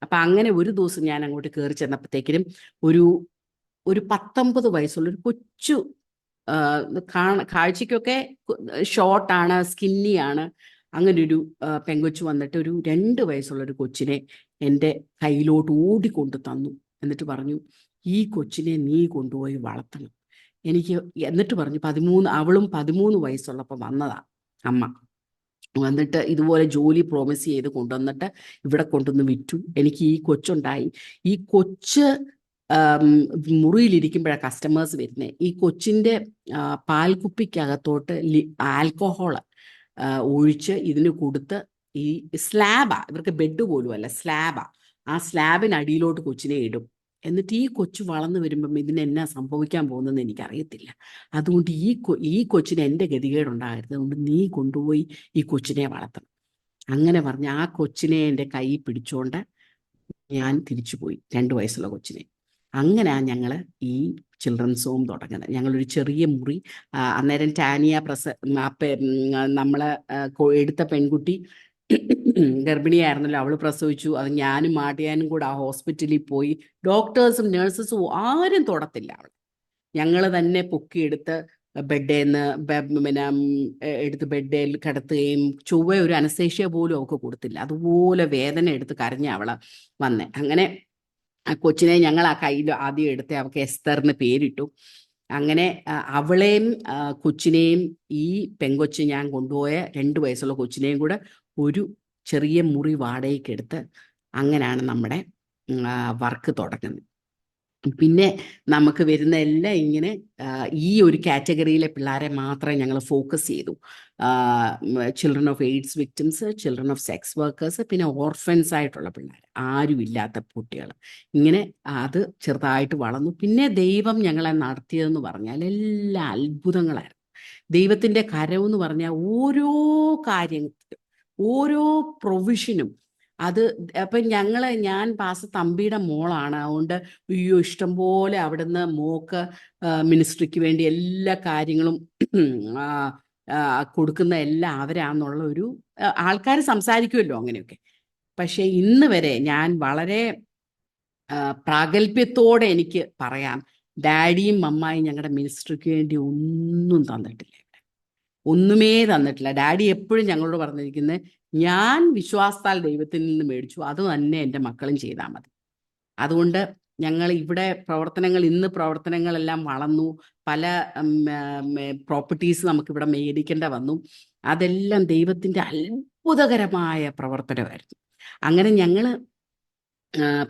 അപ്പം അങ്ങനെ ഒരു ദിവസം ഞാൻ അങ്ങോട്ട് കയറി ചെന്നപ്പോഴത്തേക്കിനും ഒരു 19 വയസ്സുള്ള ഒരു കൊച്ചു, കാഴ്ചയ്ക്കൊക്കെ ഷോർട്ടാണ്, സ്കിന്നിയാണ്, അങ്ങനെ ഒരു പെങ്കൊച്ചു വന്നിട്ട് ഒരു 2 വയസ്സുള്ള ഒരു കൊച്ചിനെ എൻ്റെ കയ്യിലോട്ട് ഓടിക്കൊണ്ട് തന്നു. എന്നിട്ട് പറഞ്ഞു ഈ കൊച്ചിനെ നീ കൊണ്ടുപോയി വളർത്തണം. എന്നിട്ട് പറഞ്ഞു അവളും 13 വയസ്സുള്ളപ്പോൾ വന്നതാ അമ്മ. വന്നിട്ട് ഇതുപോലെ ജോലി പ്രോമിസ് ചെയ്ത് കൊണ്ടുവന്നിട്ട് ഇവിടെ കൊണ്ടുവന്ന് വിറ്റു. എനിക്ക് ഈ കൊച്ചുണ്ടായി. ഈ കൊച്ച് മുറിയിലിരിക്കുമ്പോഴാണ് കസ്റ്റമേഴ്സ് വരുന്നത്. ഈ കൊച്ചിൻ്റെ പാൽക്കുപ്പിക്കകത്തോട്ട് ആൽക്കഹോള് ഒഴിച്ച് ഇതിന് കൊടുത്ത്, ഈ സ്ലാബാ, ഇവർക്ക് ബെഡ് പോലും അല്ല, സ്ലാബാ, ആ സ്ലാബിനടിയിലോട്ട് കൊച്ചിനെ ഇടും. എന്നിട്ട് ഈ കൊച്ചു വളർന്നു വരുമ്പം ഇതിനെന്നാ സംഭവിക്കാൻ പോകുന്നതെന്ന് എനിക്കറിയത്തില്ല. അതുകൊണ്ട് ഈ കൊച്ചിന് എൻ്റെ ഗതികേടുണ്ടാകരുത്, അതുകൊണ്ട് നീ കൊണ്ടുപോയി ഈ കൊച്ചിനെ വളർത്തണം. അങ്ങനെ പറഞ്ഞ് ആ കൊച്ചിനെ എൻ്റെ കൈ പിടിച്ചുകൊണ്ട് ഞാൻ തിരിച്ചുപോയി, 2 വയസ്സുള്ള കൊച്ചിനെ. അങ്ങനെയാണ് ഞങ്ങൾ ഈ ചിൽഡ്രൻസ് ഹോം തുടങ്ങുന്നത്. ഞങ്ങളൊരു ചെറിയ മുറി, അന്നേരം ടാനിയ നമ്മളെ എടുത്ത പെൺകുട്ടി ഗർഭിണിയായിരുന്നല്ലോ, അവൾ പ്രസവിച്ചു. അത് ഞാനും മാട്ടിയാനും കൂടെ ആ ഹോസ്പിറ്റലിൽ പോയി, ഡോക്ടേഴ്സും നഴ്സസും ആരും തൊടത്തില്ല അവൾ. ഞങ്ങൾ തന്നെ പൊക്കിയെടുത്ത് ബെഡേന്ന് പിന്നെ എടുത്ത് ബെഡിൽ കിടത്തുകയും ചൊവ്വ ഒരു അനസ്തേഷ്യ പോലും അവൾക്ക് കൊടുത്തില്ല, അതുപോലെ വേദന എടുത്ത് കരഞ്ഞ അവള് വന്നേ. അങ്ങനെ ആ കൊച്ചിനെ ഞങ്ങൾ ആ കയ്യിൽ ആദ്യം എടുത്ത് അവൾക്ക് എസ്തറിന് പേരിട്ടു. അങ്ങനെ അവളെയും കൊച്ചിനെയും ഈ പെങ്കൊച്ച് ഞാൻ കൊണ്ടുപോയ 2 വയസ്സുള്ള കൊച്ചിനെയും കൂടെ ഒരു ചെറിയ മുറി വാടകയ്ക്ക് എടുത്ത് അങ്ങനെയാണ് നമ്മുടെ വർക്ക് തുടങ്ങുന്നത്. പിന്നെ നമുക്ക് വരുന്ന എല്ലാം ഇങ്ങനെ ഈ ഒരു കാറ്റഗറിയിലെ പിള്ളേരെ മാത്രമേ ഞങ്ങൾ ഫോക്കസ് ചെയ്തു. Children of AIDS victims, children of sex workers, പിന്നെ ഓർഫൻസ് ആയിട്ടുള്ള പിള്ളേർ, ആരുമില്ലാത്ത കുട്ടികൾ. ഇങ്ങനെ അത് ചെറുതായിട്ട് വളർന്നു. പിന്നെ ദൈവം ഞങ്ങളെ നടത്തിയതെന്ന് പറഞ്ഞാൽ എല്ലാ അത്ഭുതങ്ങളായിരുന്നു. ദൈവത്തിൻ്റെ കരമെന്ന് പറഞ്ഞാൽ ഓരോ കാര്യത്തിലും ഓരോ പ്രൊവിഷനും അത്. അപ്പം ഞാൻ തമ്പിയുടെ മോളാണ്, അതുകൊണ്ട് അയ്യോ ഇഷ്ടംപോലെ അവിടുന്ന് മോക്ക് മിനിസ്ട്രിക്ക് വേണ്ടി എല്ലാ കാര്യങ്ങളും കൊടുക്കുന്ന എല്ലാം അവരാന്നുള്ള ഒരു ആൾക്കാർ സംസാരിക്കുമല്ലോ അങ്ങനെയൊക്കെ. പക്ഷെ ഇന്ന് വരെ ഞാൻ വളരെ പ്രാഗൽഭ്യത്തോടെ എനിക്ക് പറയാം, ഡാഡിയും മമ്മായും ഞങ്ങളുടെ മിനിസ്ട്രിക്ക് വേണ്ടി ഒന്നും തന്നിട്ടില്ല, ഒന്നുമേ തന്നിട്ടില്ല. ഡാഡി എപ്പോഴും ഞങ്ങളോട് പറഞ്ഞിരിക്കുന്നത്, ഞാൻ വിശ്വാസത്താൽ ദൈവത്തിൽ നിന്ന് മേടിച്ചു, അത് തന്നെ എൻ്റെ മക്കളും ചെയ്താൽ മതി. അതുകൊണ്ട് ഞങ്ങൾ ഇവിടെ ഇന്ന് പ്രവർത്തനങ്ങളെല്ലാം വളർന്നു. പല പ്രോപ്പർട്ടീസ് നമുക്കിവിടെ മേടിക്കേണ്ട വന്നു. അതെല്ലാം ദൈവത്തിൻ്റെ അത്ഭുതകരമായ പ്രവർത്തനമായിരുന്നു. അങ്ങനെ ഞങ്ങൾ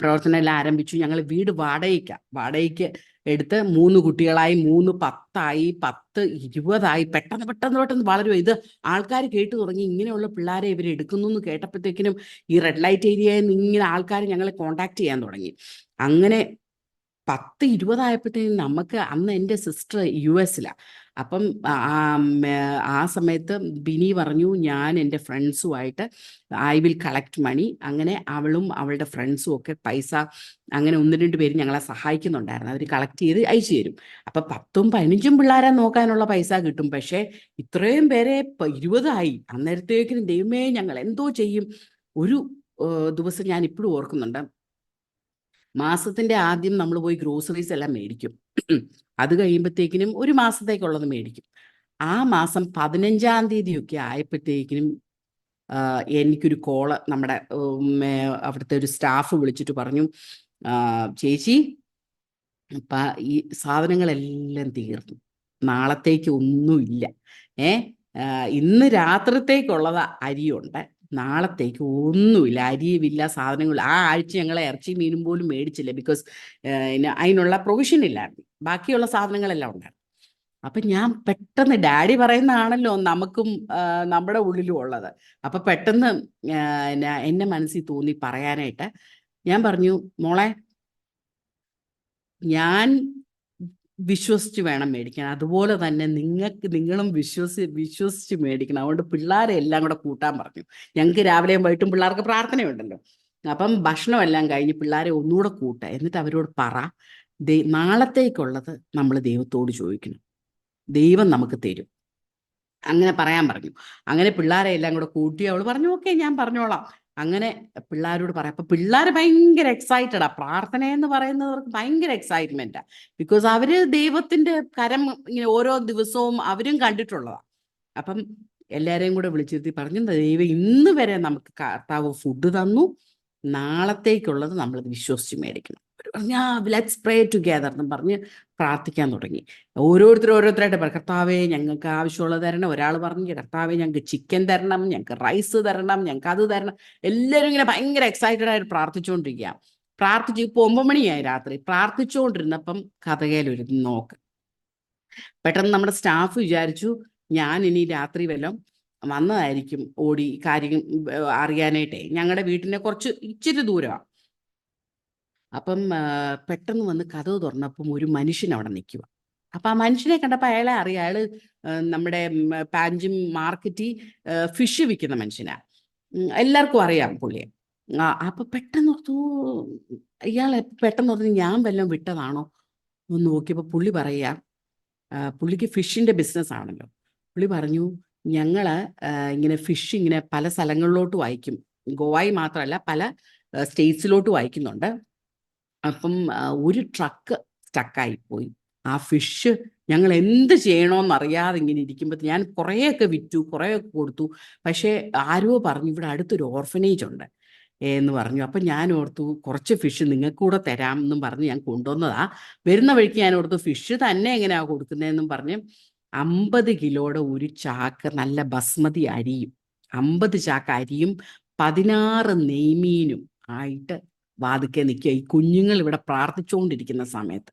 പ്രവർത്തനം എല്ലാം ആരംഭിച്ചു. ഞങ്ങൾ വീട് വാടകയ്ക്ക് എടുത്ത് 3 കുട്ടികളായി, 3 10ആയി, 10 20ആയി. പെട്ടെന്ന് വളരും. ഇത് ആൾക്കാർ കേട്ടു തുടങ്ങി, ഇങ്ങനെയുള്ള പിള്ളേരെ ഇവർ എടുക്കുന്നു എന്ന് കേട്ടപ്പോഴത്തേക്കിനും ഈ റെഡ് ലൈറ്റ് ഏരിയയിൽ നിന്ന് ഇങ്ങനെ ആൾക്കാർ ഞങ്ങളെ കോണ്ടാക്ട് ചെയ്യാൻ തുടങ്ങി. അങ്ങനെ 10 20ആയപ്പോഴത്തേക്കും നമുക്ക്, അന്ന് എൻ്റെ സിസ്റ്റർ US-ലാണ്. അപ്പം ആ സമയത്ത് ബിനി പറഞ്ഞു, ഞാൻ എൻ്റെ ഫ്രണ്ട്സുമായിട്ട് ഐ വിൽ കളക്ട് മണി. അങ്ങനെ അവളും അവളുടെ ഫ്രണ്ട്സും ഒക്കെ പൈസ, അങ്ങനെ 1-2 പേര് ഞങ്ങളെ സഹായിക്കുന്നുണ്ടായിരുന്നു. അവർ കളക്ട് ചെയ്ത് അയച്ചു തരും. അപ്പം 10ഉം 15ഉം പിള്ളേരെ നോക്കാനുള്ള പൈസ കിട്ടും. പക്ഷേ ഇത്രയും പേരെ 20ആയി. അന്നേരത്തേക്കിനും ദൈവമേ ഞങ്ങൾ എന്തോ ചെയ്യും. ഒരു ദിവസം ഞാൻ ഇപ്പോഴും ഓർക്കുന്നുണ്ട്. മാസത്തിന്റെ ആദ്യം നമ്മൾ പോയി ഗ്രോസറീസ് എല്ലാം മേടിക്കും. അത് കഴിയുമ്പോഴത്തേക്കിനും ഒരു മാസത്തേക്കുള്ളത് മേടിക്കും. ആ മാസം 15-ാം തീയതിയൊക്കെ ആയപ്പോഴത്തേക്കിനും എനിക്കൊരു കോള് നമ്മുടെ അവിടുത്തെ ഒരു സ്റ്റാഫ് വിളിച്ചിട്ട് പറഞ്ഞു, ചേച്ചി, ഈ സാധനങ്ങളെല്ലാം തീർന്നു, നാളത്തേക്ക് ഒന്നുമില്ല. ഇന്ന് രാത്രിത്തേക്കുള്ളത് അരിയുണ്ട്, നാളത്തേക്ക് ഒന്നുമില്ല, അരിയുമില്ല, സാധനങ്ങളില്ല. ആ ആഴ്ച ഞങ്ങളെ ഇറച്ചി മീനും പോലും മേടിച്ചില്ല. ബിക്കോസ് അതിനുള്ള പ്രൊവിഷൻ ഇല്ലായിരുന്നു. ബാക്കിയുള്ള സാധനങ്ങളെല്ലാം ഉണ്ടായിരുന്നു. അപ്പം ഞാൻ പെട്ടെന്ന്, ഡാഡി പറയുന്നതാണല്ലോ നമുക്കും നമ്മുടെ ഉള്ളിലും ഉള്ളത്. അപ്പം പെട്ടെന്ന് എന്നെ മനസ്സിൽ തോന്നി പറയാനായിട്ട്. ഞാൻ പറഞ്ഞു, മോളെ, ഞാൻ വിശ്വസിച്ച് വേണം മേടിക്കാൻ, അതുപോലെ തന്നെ നിങ്ങളും വിശ്വസിച്ച് മേടിക്കണം. അതുകൊണ്ട് പിള്ളേരെ എല്ലാം കൂടെ കൂട്ടാൻ പറഞ്ഞു. ഞങ്ങൾക്ക് രാവിലെയും വൈകിട്ടും പിള്ളേർക്ക് പ്രാർത്ഥനയുണ്ടല്ലോ. അപ്പം ഭക്ഷണമെല്ലാം കഴിഞ്ഞ് പിള്ളേരെ ഒന്നുകൂടെ കൂട്ടുക. എന്നിട്ട് അവരോട് പറ, നാളത്തേക്കുള്ളത് നമ്മൾ ദൈവത്തോട് ചോദിക്കണം, ദൈവം നമുക്ക് തരും. അങ്ങനെ പറയാൻ പറഞ്ഞു. അങ്ങനെ പിള്ളേരെ എല്ലാം കൂടെ കൂട്ടി അവൾ പറഞ്ഞു, ഓക്കെ ഞാൻ പറഞ്ഞോളാം. അങ്ങനെ പിള്ളേരോട് പറയാം. അപ്പൊ പിള്ളേർ ഭയങ്കര എക്സൈറ്റഡാ. പ്രാർത്ഥന എന്ന് പറയുന്നവർക്ക് ഭയങ്കര എക്സൈറ്റ്മെന്റാ. ബിക്കോസ് അവര് ദൈവത്തിന്റെ കരം ഇങ്ങനെ ഓരോ ദിവസവും അവരും കണ്ടിട്ടുള്ളതാ. അപ്പം എല്ലാരെയും കൂടെ വിളിച്ചിരുത്തി പറഞ്ഞു, ദൈവം ഇന്ന് വരെ നമുക്ക് കർത്താവ് ഫുഡ് തന്നു, നാളത്തേക്കുള്ളത് നമ്മൾ വിശ്വസിച്ച് മേടിക്കണം. ലെറ്റ്സ് പ്രേ ടുഗെദർ എന്നും പറഞ്ഞ് പ്രാർത്ഥിക്കാൻ തുടങ്ങി. ഓരോരുത്തരായിട്ട് പറ, കർത്താവേ ഞങ്ങൾക്ക് ആവശ്യമുള്ളത് തരണം. ഒരാൾ പറഞ്ഞു, കർത്താവേ ഞങ്ങൾക്ക് ചിക്കൻ തരണം, ഞങ്ങൾക്ക് റൈസ് തരണം, ഞങ്ങൾക്ക് അത് തരണം. എല്ലാവരും ഇങ്ങനെ ഭയങ്കര എക്സൈറ്റഡ് ആയിട്ട് പ്രാർത്ഥിച്ചുകൊണ്ടിരിക്കുക. ഇപ്പോൾ 9 മണിയായി രാത്രി. പ്രാർത്ഥിച്ചുകൊണ്ടിരുന്നപ്പം കഥകയിലൊരു നോക്ക്. പെട്ടെന്ന് നമ്മുടെ സ്റ്റാഫ് വിചാരിച്ചു ഞാൻ ഇനി രാത്രി വല്ലതും വന്നതായിരിക്കും, ഓടി കാര്യം അറിയാനായിട്ടേ. ഞങ്ങളുടെ വീട്ടിനെ ഇച്ചിരി ദൂരമാണ്. അപ്പം പെട്ടെന്ന് വന്ന് കതവ് തുറന്നപ്പം ഒരു മനുഷ്യൻ അവിടെ നിൽക്കുക. അപ്പം ആ മനുഷ്യനെ കണ്ടപ്പോൾ അയാളെ അറിയാം. അയാൾ നമ്മുടെ പാഞ്ചും മാർക്കറ്റിൽ ഫിഷ് വിൽക്കുന്ന മനുഷ്യനാണ്. എല്ലാവർക്കും അറിയാം പുള്ളിയെ. അപ്പം പെട്ടെന്ന് ഓർത്തു ഞാൻ വല്ലതും വിട്ടതാണോ ഒന്ന് നോക്കിയപ്പോൾ പുള്ളി പറയുക, പുള്ളിക്ക് ഫിഷിൻ്റെ ബിസിനസ് ആണല്ലോ. പുള്ളി പറഞ്ഞു, ഞങ്ങൾ ഇങ്ങനെ ഫിഷ് ഇങ്ങനെ പല സ്ഥലങ്ങളിലോട്ടും അയക്കും, ഗോവയിൽ മാത്രമല്ല പല സ്റ്റേറ്റ്സിലോട്ടും അയക്കുന്നുണ്ട്. അപ്പം ഒരു ട്രക്ക് സ്റ്റക്കായിപ്പോയി. ആ ഫിഷ് ഞങ്ങൾ എന്ത് ചെയ്യണമെന്നറിയാതെ ഇങ്ങനെ ഇരിക്കുമ്പോൾ ഞാൻ കുറേയൊക്കെ വിറ്റു, കുറേയൊക്കെ കൊടുത്തു. പക്ഷേ ആരോ പറഞ്ഞു ഇവിടെ അടുത്തൊരു ഓർഫനേജ് ഉണ്ട് എന്ന് പറഞ്ഞു. അപ്പം ഞാൻ ഓർത്തു കുറച്ച് ഫിഷ് നിങ്ങൾക്ക് കൂടെ തരാം എന്നും പറഞ്ഞ് ഞാൻ കൊണ്ടുവന്നതാ. വരുന്ന വഴിക്ക് ഞാൻ ഓർത്തു ഫിഷ് തന്നെ എങ്ങനെയാണ് കൊടുക്കുന്നതെന്നും പറഞ്ഞ് 50 കിലോയുടെ ഒരു ചാക്ക് നല്ല ബസ്മതി അരിയും 50 ചാക്ക് അരിയും 16 നെയ്മീനും ആയിട്ട് വാതിക്കെ നിൽക്കുക, ഈ കുഞ്ഞുങ്ങൾ ഇവിടെ പ്രാർത്ഥിച്ചുകൊണ്ടിരിക്കുന്ന സമയത്ത്.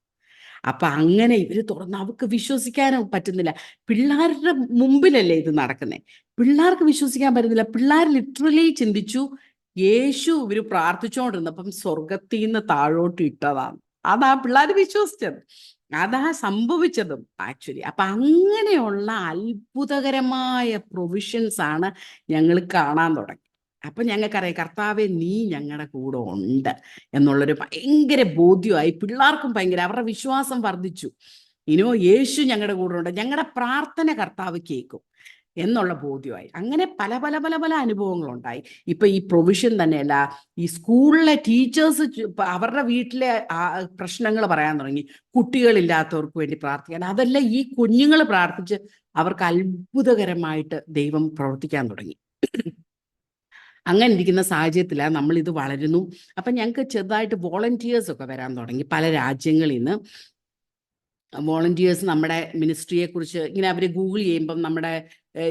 അപ്പൊ അങ്ങനെ ഇവര് തുറന്ന്, അവർക്ക് വിശ്വസിക്കാനും പറ്റുന്നില്ല. പിള്ളേരുടെ മുമ്പിലല്ലേ ഇത് നടക്കുന്നത്, പിള്ളേർക്ക് വിശ്വസിക്കാൻ പറ്റുന്നില്ല. പിള്ളേർ ലിറ്ററലി ചിന്തിച്ചു യേശു ഇവര് പ്രാർത്ഥിച്ചുകൊണ്ടിരുന്നപ്പം സ്വർഗത്തിൽ നിന്ന് താഴോട്ട് ഇട്ടതാണ്. അതാ പിള്ളേർ വിശ്വസിച്ചത്, അതാ സംഭവിച്ചതും ആക്ച്വലി. അപ്പൊ അങ്ങനെയുള്ള അത്ഭുതകരമായ പ്രൊവിഷൻസ് ആണ് ഞങ്ങൾ കാണാൻ തുടങ്ങി. അപ്പൊ ഞങ്ങൾക്കറിയാം കർത്താവെ നീ ഞങ്ങളുടെ കൂടെ ഉണ്ട് എന്നുള്ളൊരു ഭയങ്കര ബോധ്യമായി. പിള്ളേർക്കും ഭയങ്കര, അവരുടെ വിശ്വാസം വർദ്ധിച്ചു. യേശു ഞങ്ങളുടെ കൂടെ ഉണ്ട്, ഞങ്ങളുടെ പ്രാർത്ഥന കർത്താവ് കേൾക്കും. എന്നുള്ള ബോധ്യമായി. അങ്ങനെ പല പല പല പല അനുഭവങ്ങളുണ്ടായി. ഇപ്പൊ ഈ പ്രൊവിഷൻ തന്നെയല്ല, ഈ സ്കൂളിലെ ടീച്ചേഴ്സ് അവരുടെ വീട്ടിലെ പ്രശ്നങ്ങൾ പറയാൻ തുടങ്ങി, കുട്ടികളില്ലാത്തവർക്ക് വേണ്ടി പ്രാർത്ഥിക്കാൻ. അതെല്ലാം ഈ കുഞ്ഞുങ്ങൾ പ്രാർത്ഥിച്ച് അവർക്ക് അത്ഭുതകരമായിട്ട് ദൈവം പ്രവർത്തിക്കാൻ തുടങ്ങി. അങ്ങനെ ഇരിക്കുന്ന സാഹചര്യത്തിലാണ് നമ്മൾ ഇത് വളരുന്നു. അപ്പം ഞങ്ങൾക്ക് ചെറുതായിട്ട് വോളണ്ടിയേഴ്സ് ഒക്കെ വരാൻ തുടങ്ങി പല രാജ്യങ്ങളിൽ നിന്ന്. വോളണ്ടിയേഴ്സ് നമ്മുടെ മിനിസ്ട്രിയെക്കുറിച്ച് ഇങ്ങനെ അവർ ഗൂഗിൾ ചെയ്യുമ്പം നമ്മുടെ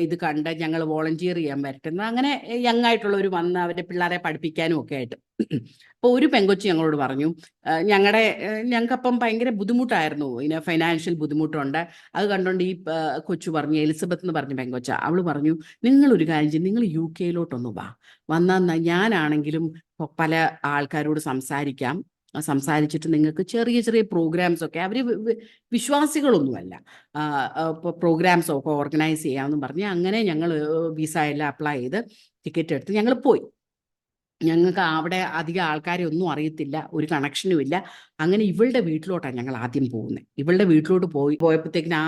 ഇത് കണ്ട് ഞങ്ങൾ വോളണ്ടിയർ ചെയ്യാൻ പറ്റുന്ന അങ്ങനെ യങ് ആയിട്ടുള്ളവർ വന്ന് അവരുടെ പിള്ളേരെ പഠിപ്പിക്കാനും ഒക്കെ ആയിട്ട്. അപ്പോൾ ഒരു പെങ്കൊച്ച് ഞങ്ങളോട് പറഞ്ഞു, ഞങ്ങൾക്കപ്പം ഭയങ്കര ബുദ്ധിമുട്ടായിരുന്നു, ഇതിന് ഫൈനാൻഷ്യൽ ബുദ്ധിമുട്ടുണ്ട്. അത് കണ്ടുകൊണ്ട് ഈ കൊച്ചു പറഞ്ഞു, എലിസബത്ത് എന്ന് പറഞ്ഞ പെങ്കൊച്ച, അവൾ പറഞ്ഞു, നിങ്ങളൊരു കാര്യം ചെയ്യും, നിങ്ങൾ UK വന്നാൽ ഞാനാണെങ്കിലും പല ആൾക്കാരോട് സംസാരിച്ചിട്ട് നിങ്ങൾക്ക് ചെറിയ ചെറിയ പ്രോഗ്രാംസ് ഒക്കെ, അവർ വിശ്വാസികളൊന്നുമല്ല, പ്രോഗ്രാംസ് ഒക്കെ ഓർഗനൈസ് ചെയ്യാമെന്ന് പറഞ്ഞ് അങ്ങനെ ഞങ്ങൾ വിസ എല്ലാം അപ്ലൈ ചെയ്ത് ടിക്കറ്റ് എടുത്ത് ഞങ്ങൾ പോയി. ഞങ്ങൾക്ക് അവിടെ അധികം ആൾക്കാരെ ഒന്നും അറിയത്തില്ല, ഒരു കണക്ഷനും ഇല്ല. അങ്ങനെ ഇവളുടെ വീട്ടിലോട്ടാണ് ഞങ്ങൾ ആദ്യം പോകുന്നത്. ഇവളുടെ വീട്ടിലോട്ട് പോയപ്പോഴത്തേക്കിന്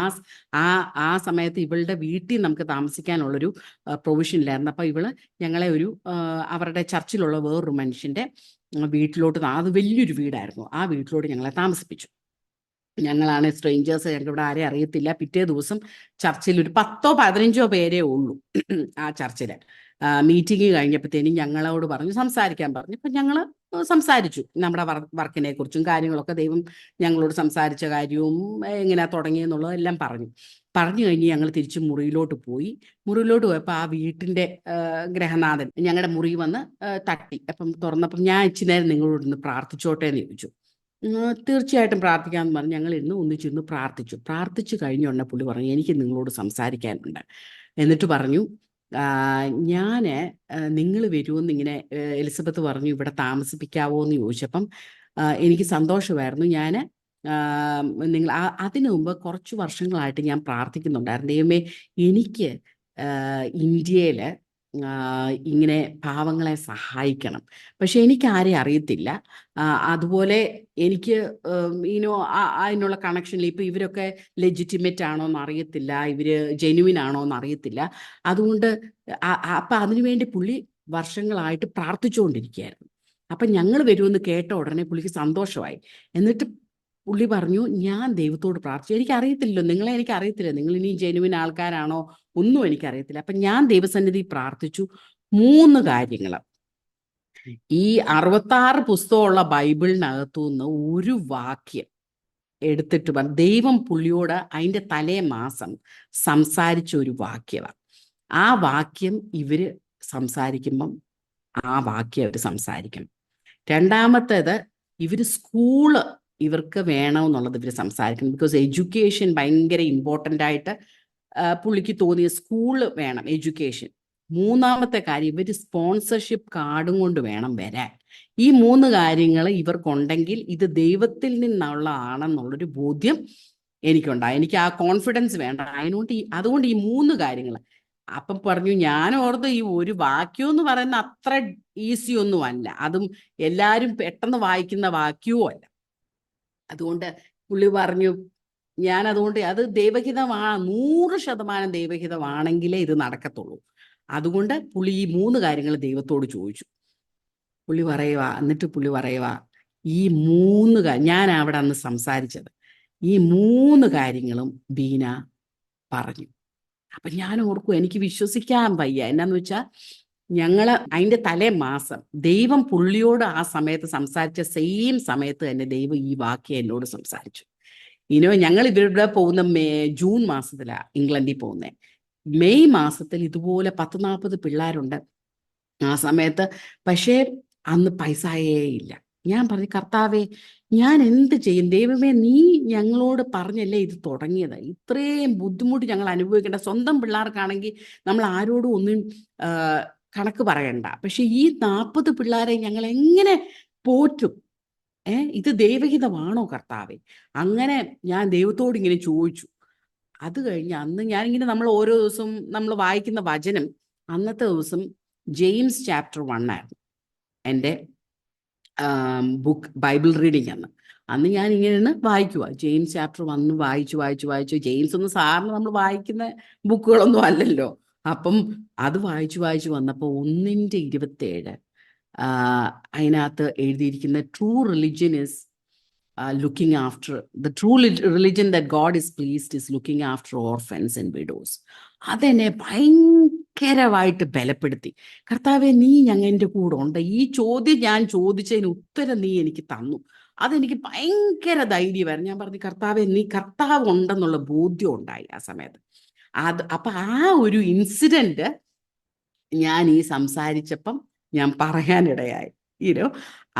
ആ സമയത്ത് ഇവളുടെ വീട്ടിൽ നമുക്ക് താമസിക്കാനുള്ളൊരു പ്രൊവിഷൻ ഇല്ലായിരുന്നു. അപ്പോൾ ഇവള് ഞങ്ങളെ അവരുടെ ചർച്ചിലുള്ള വേറൊരു മനുഷ്യൻ്റെ വീട്ടിലോട്ട്, അത് വലിയൊരു വീടായിരുന്നു, ആ വീട്ടിലോട്ട് ഞങ്ങളെ താമസിപ്പിച്ചു. ഞങ്ങളാണ് സ്ട്രേഞ്ചേഴ്സ്, ഞങ്ങൾക്ക് ഇവിടെ ആരെയും അറിയത്തില്ല. പിറ്റേ ദിവസം ചർച്ചിൽ ഒരു 10 or 15 പേരേ ഉള്ളൂ ആ ചർച്ചിൽ. മീറ്റിംഗ് കഴിഞ്ഞപ്പോഴത്തേനും ഞങ്ങളോട് സംസാരിക്കാൻ പറഞ്ഞു. അപ്പം ഞങ്ങൾ സംസാരിച്ചു നമ്മുടെ വർക്കിനെ കുറിച്ചും കാര്യങ്ങളൊക്കെ, ദൈവം ഞങ്ങളോട് സംസാരിച്ച കാര്യവും എങ്ങനെയാ തുടങ്ങിയെന്നുള്ളതെല്ലാം പറഞ്ഞു കഴിഞ്ഞ് ഞങ്ങൾ തിരിച്ച് മുറിയിലോട്ട് പോയപ്പോൾ ആ വീട്ടിൻ്റെ ഗ്രഹനാഥൻ ഞങ്ങളുടെ മുറി വന്ന് തട്ടി. അപ്പം തുറന്നപ്പം ഞാൻ ഇച്ചിരി നേരം നിങ്ങളോട് ഇന്ന് പ്രാർത്ഥിച്ചോട്ടെ എന്ന് ചോദിച്ചു. തീർച്ചയായിട്ടും പ്രാർത്ഥിക്കാമെന്ന് പറഞ്ഞ് ഞങ്ങൾ ഒന്നിച്ചിരുന്ന് പ്രാർത്ഥിച്ചു കഴിഞ്ഞ ഉടനെ പുള്ളി പറഞ്ഞു, എനിക്ക് നിങ്ങളോട് സംസാരിക്കാനുണ്ട്. എന്നിട്ട് പറഞ്ഞു, നിങ്ങൾ വരുമെന്ന് ഇങ്ങനെ എലിസബത്ത് പറഞ്ഞു, ഇവിടെ താമസിപ്പിക്കാവോ എന്ന് ചോദിച്ചപ്പം എനിക്ക് സന്തോഷമായിരുന്നു. നിങ്ങൾ അതിനു മുമ്പ് കുറച്ച് വർഷങ്ങളായിട്ട് ഞാൻ പ്രാർത്ഥിക്കുന്നുണ്ടായിരുന്നു, ദൈവമേ എനിക്ക് ഇന്ത്യയിൽ ഇങ്ങനെ പാവങ്ങളെ സഹായിക്കണം, പക്ഷെ എനിക്ക് ആരെയും അറിയത്തില്ല. അതുപോലെ എനിക്ക് അതിനുള്ള കണക്ഷനിൽ ഇപ്പം ഇവരൊക്കെ ലെജിറ്റിമേറ്റ് ആണോ എന്ന് അറിയത്തില്ല, ഇവര് ജെന്യുവിൻ ആണോ എന്ന് അറിയത്തില്ല. അതുകൊണ്ട് അപ്പം അതിനുവേണ്ടി പുള്ളി വർഷങ്ങളായിട്ട് പ്രാർത്ഥിച്ചുകൊണ്ടിരിക്കുകയായിരുന്നു. അപ്പം ഞങ്ങൾ വരുമെന്ന് കേട്ട ഉടനെ പുള്ളിക്ക് സന്തോഷമായി. എന്നിട്ട് പുള്ളി പറഞ്ഞു, ഞാൻ ദൈവത്തോട് പ്രാർത്ഥിച്ചു, എനിക്കറിയത്തില്ലല്ലോ, നിങ്ങളെ എനിക്കറിയത്തില്ല, നിങ്ങൾ ഇനി ജെന്യുവിൻ ആൾക്കാരാണോ ഒന്നും എനിക്കറിയത്തില്ല. അപ്പം ഞാൻ ദൈവസന്നിധി പ്രാർത്ഥിച്ചു 3 കാര്യങ്ങൾ. ഈ 66 പുസ്തകമുള്ള ബൈബിളിനകത്തുനിന്ന് ഒരു വാക്യം എടുത്തിട്ട് ദൈവം പുള്ളിയോട് അതിൻ്റെ തലേ മാസം സംസാരിച്ച ഒരു വാക്യമാണ്. ആ വാക്യം ഇവര് സംസാരിക്കുമ്പം ആ വാക്യം അവർ സംസാരിക്കണം. രണ്ടാമത്തേത്, സ്കൂള് ഇവർക്ക് വേണമെന്നുള്ളത് ഇവർ സംസാരിക്കണം. ബിക്കോസ് എഡ്യൂക്കേഷൻ ഭയങ്കര ഇമ്പോർട്ടൻ്റ് ആയിട്ട് പുള്ളിക്ക് തോന്നിയ സ്കൂള് വേണം, എഡ്യൂക്കേഷൻ. മൂന്നാമത്തെ കാര്യം, ഇവർ സ്പോൺസർഷിപ്പ് കാർഡും കൊണ്ട് വേണം വരാൻ. ഈ 3 കാര്യങ്ങൾ ഇവർക്കുണ്ടെങ്കിൽ ഇത് ദൈവത്തിൽ നിന്നുള്ളതാണെന്നുള്ളൊരു ബോധ്യം എനിക്കുണ്ടായി. എനിക്ക് ആ കോൺഫിഡൻസ് വേണ്ട. അതുകൊണ്ട് ഈ 3 കാര്യങ്ങൾ. അപ്പം പറഞ്ഞു, ഞാൻ ഓർത്ത് ഈ ഒരു വാക്യം എന്ന് പറയുന്ന അത്ര ഈസി ഒന്നും അല്ല, അതും എല്ലാവരും പെട്ടെന്ന് വായിക്കുന്ന വാക്യവും അല്ല. അതുകൊണ്ട് പുള്ളി പറഞ്ഞു, അതുകൊണ്ട് അത് ദൈവഹിതമാണ്, 100% ദൈവഹിതമാണെങ്കിലേ ഇത് നടക്കത്തുള്ളൂ. അതുകൊണ്ട് പുള്ളി ഈ 3 കാര്യങ്ങൾ ദൈവത്തോട് ചോദിച്ചു. എന്നിട്ട് പുള്ളി പറയുക, ഈ 3 ഞാൻ അവിടെ അന്ന് സംസാരിച്ചത്, ഈ 3 കാര്യങ്ങളും ബീന പറഞ്ഞു. അപ്പം ഞാൻ ഓർക്കും, എനിക്ക് വിശ്വസിക്കാൻ വയ്യ. എന്നാന്ന് വെച്ചാൽ അതിൻ്റെ തലേ മാസം ദൈവം പുള്ളിയോട് ആ സമയത്ത് സംസാരിച്ച സെയിം സമയത്ത് തന്നെ ദൈവം ഈ വാക്യം എന്നോട് സംസാരിച്ചു. ഞങ്ങൾ ഇവരുടെ പോകുന്ന ജൂൺ മാസത്തിലാണ് ഇംഗ്ലണ്ടിൽ പോകുന്നത്. മെയ് മാസത്തിൽ ഇതുപോലെ 10-40 പിള്ളേരുണ്ട് ആ സമയത്ത്. പക്ഷേ അന്ന് പൈസയേ ഇല്ല. ഞാൻ പറഞ്ഞു, കർത്താവേ ഞാൻ എന്ത് ചെയ്യും? ദൈവമേ, നീ ഞങ്ങളോട് പറഞ്ഞല്ലേ ഇത് തുടങ്ങിയത്. ഇത്രയും ബുദ്ധിമുട്ട് ഞങ്ങൾ അനുഭവിക്കേണ്ട. സ്വന്തം പിള്ളേർക്കാണെങ്കിൽ നമ്മൾ ആരോടും ഒന്നും കണക്ക് പറയണ്ട. പക്ഷെ ഈ 40 പിള്ളേരെ ഞങ്ങൾ എങ്ങനെ പോറ്റും? ഇത് ദൈവഹിതമാണോ കർത്താവേ? അങ്ങനെ ഞാൻ ദൈവത്തോട് ഇങ്ങനെ ചോദിച്ചു. അത് കഴിഞ്ഞ് അന്ന് ഞാനിങ്ങനെ, നമ്മൾ ഓരോ ദിവസവും നമ്മൾ വായിക്കുന്ന വചനം, അന്നത്തെ ദിവസം ജെയിംസ് ചാപ്റ്റർ 1 ആയിരുന്നു എൻ്റെ ബൈബിൾ റീഡിങ്. അന്ന് ഞാൻ ഇങ്ങനെ ഇരുന്ന് വായിക്കുക, ജെയിംസ് ചാപ്റ്റർ വന്ന് വായിച്ചു. ജെയിംസ് ഒന്നും സാറിന് നമ്മൾ വായിക്കുന്ന ബുക്കുകളൊന്നും അല്ലല്ലോ. അപ്പം അത് വായിച്ചു വന്നപ്പോൾ 1:27 അതിനകത്ത് എഴുതിയിരിക്കുന്ന true religion is looking after the true religion that God is pleased is looking after orphans and widows. അതെന്നെ ഭയങ്കരമായിട്ട് ബലപ്പെടുത്തി. കർത്താവെ, നീ എൻ്റെ കൂടെ ഉണ്ട്. ഈ ചോദ്യം ഞാൻ ചോദിച്ചതിന് ഉത്തരം നീ എനിക്ക് തന്നു. അതെനിക്ക് ഭയങ്കര ധൈര്യമായിരുന്നു. ഞാൻ പറഞ്ഞു, കർത്താവെ, നീ കർത്താവ് ഉണ്ടെന്നുള്ള ബോധ്യം ഉണ്ടായി ആ സമയത്ത്. അപ്പൊ ആ ഒരു ഇൻസിഡന്റ് ഞാൻ ഈ സംസാരിച്ചപ്പം ഞാൻ പറയാനിടയായി. യുനോ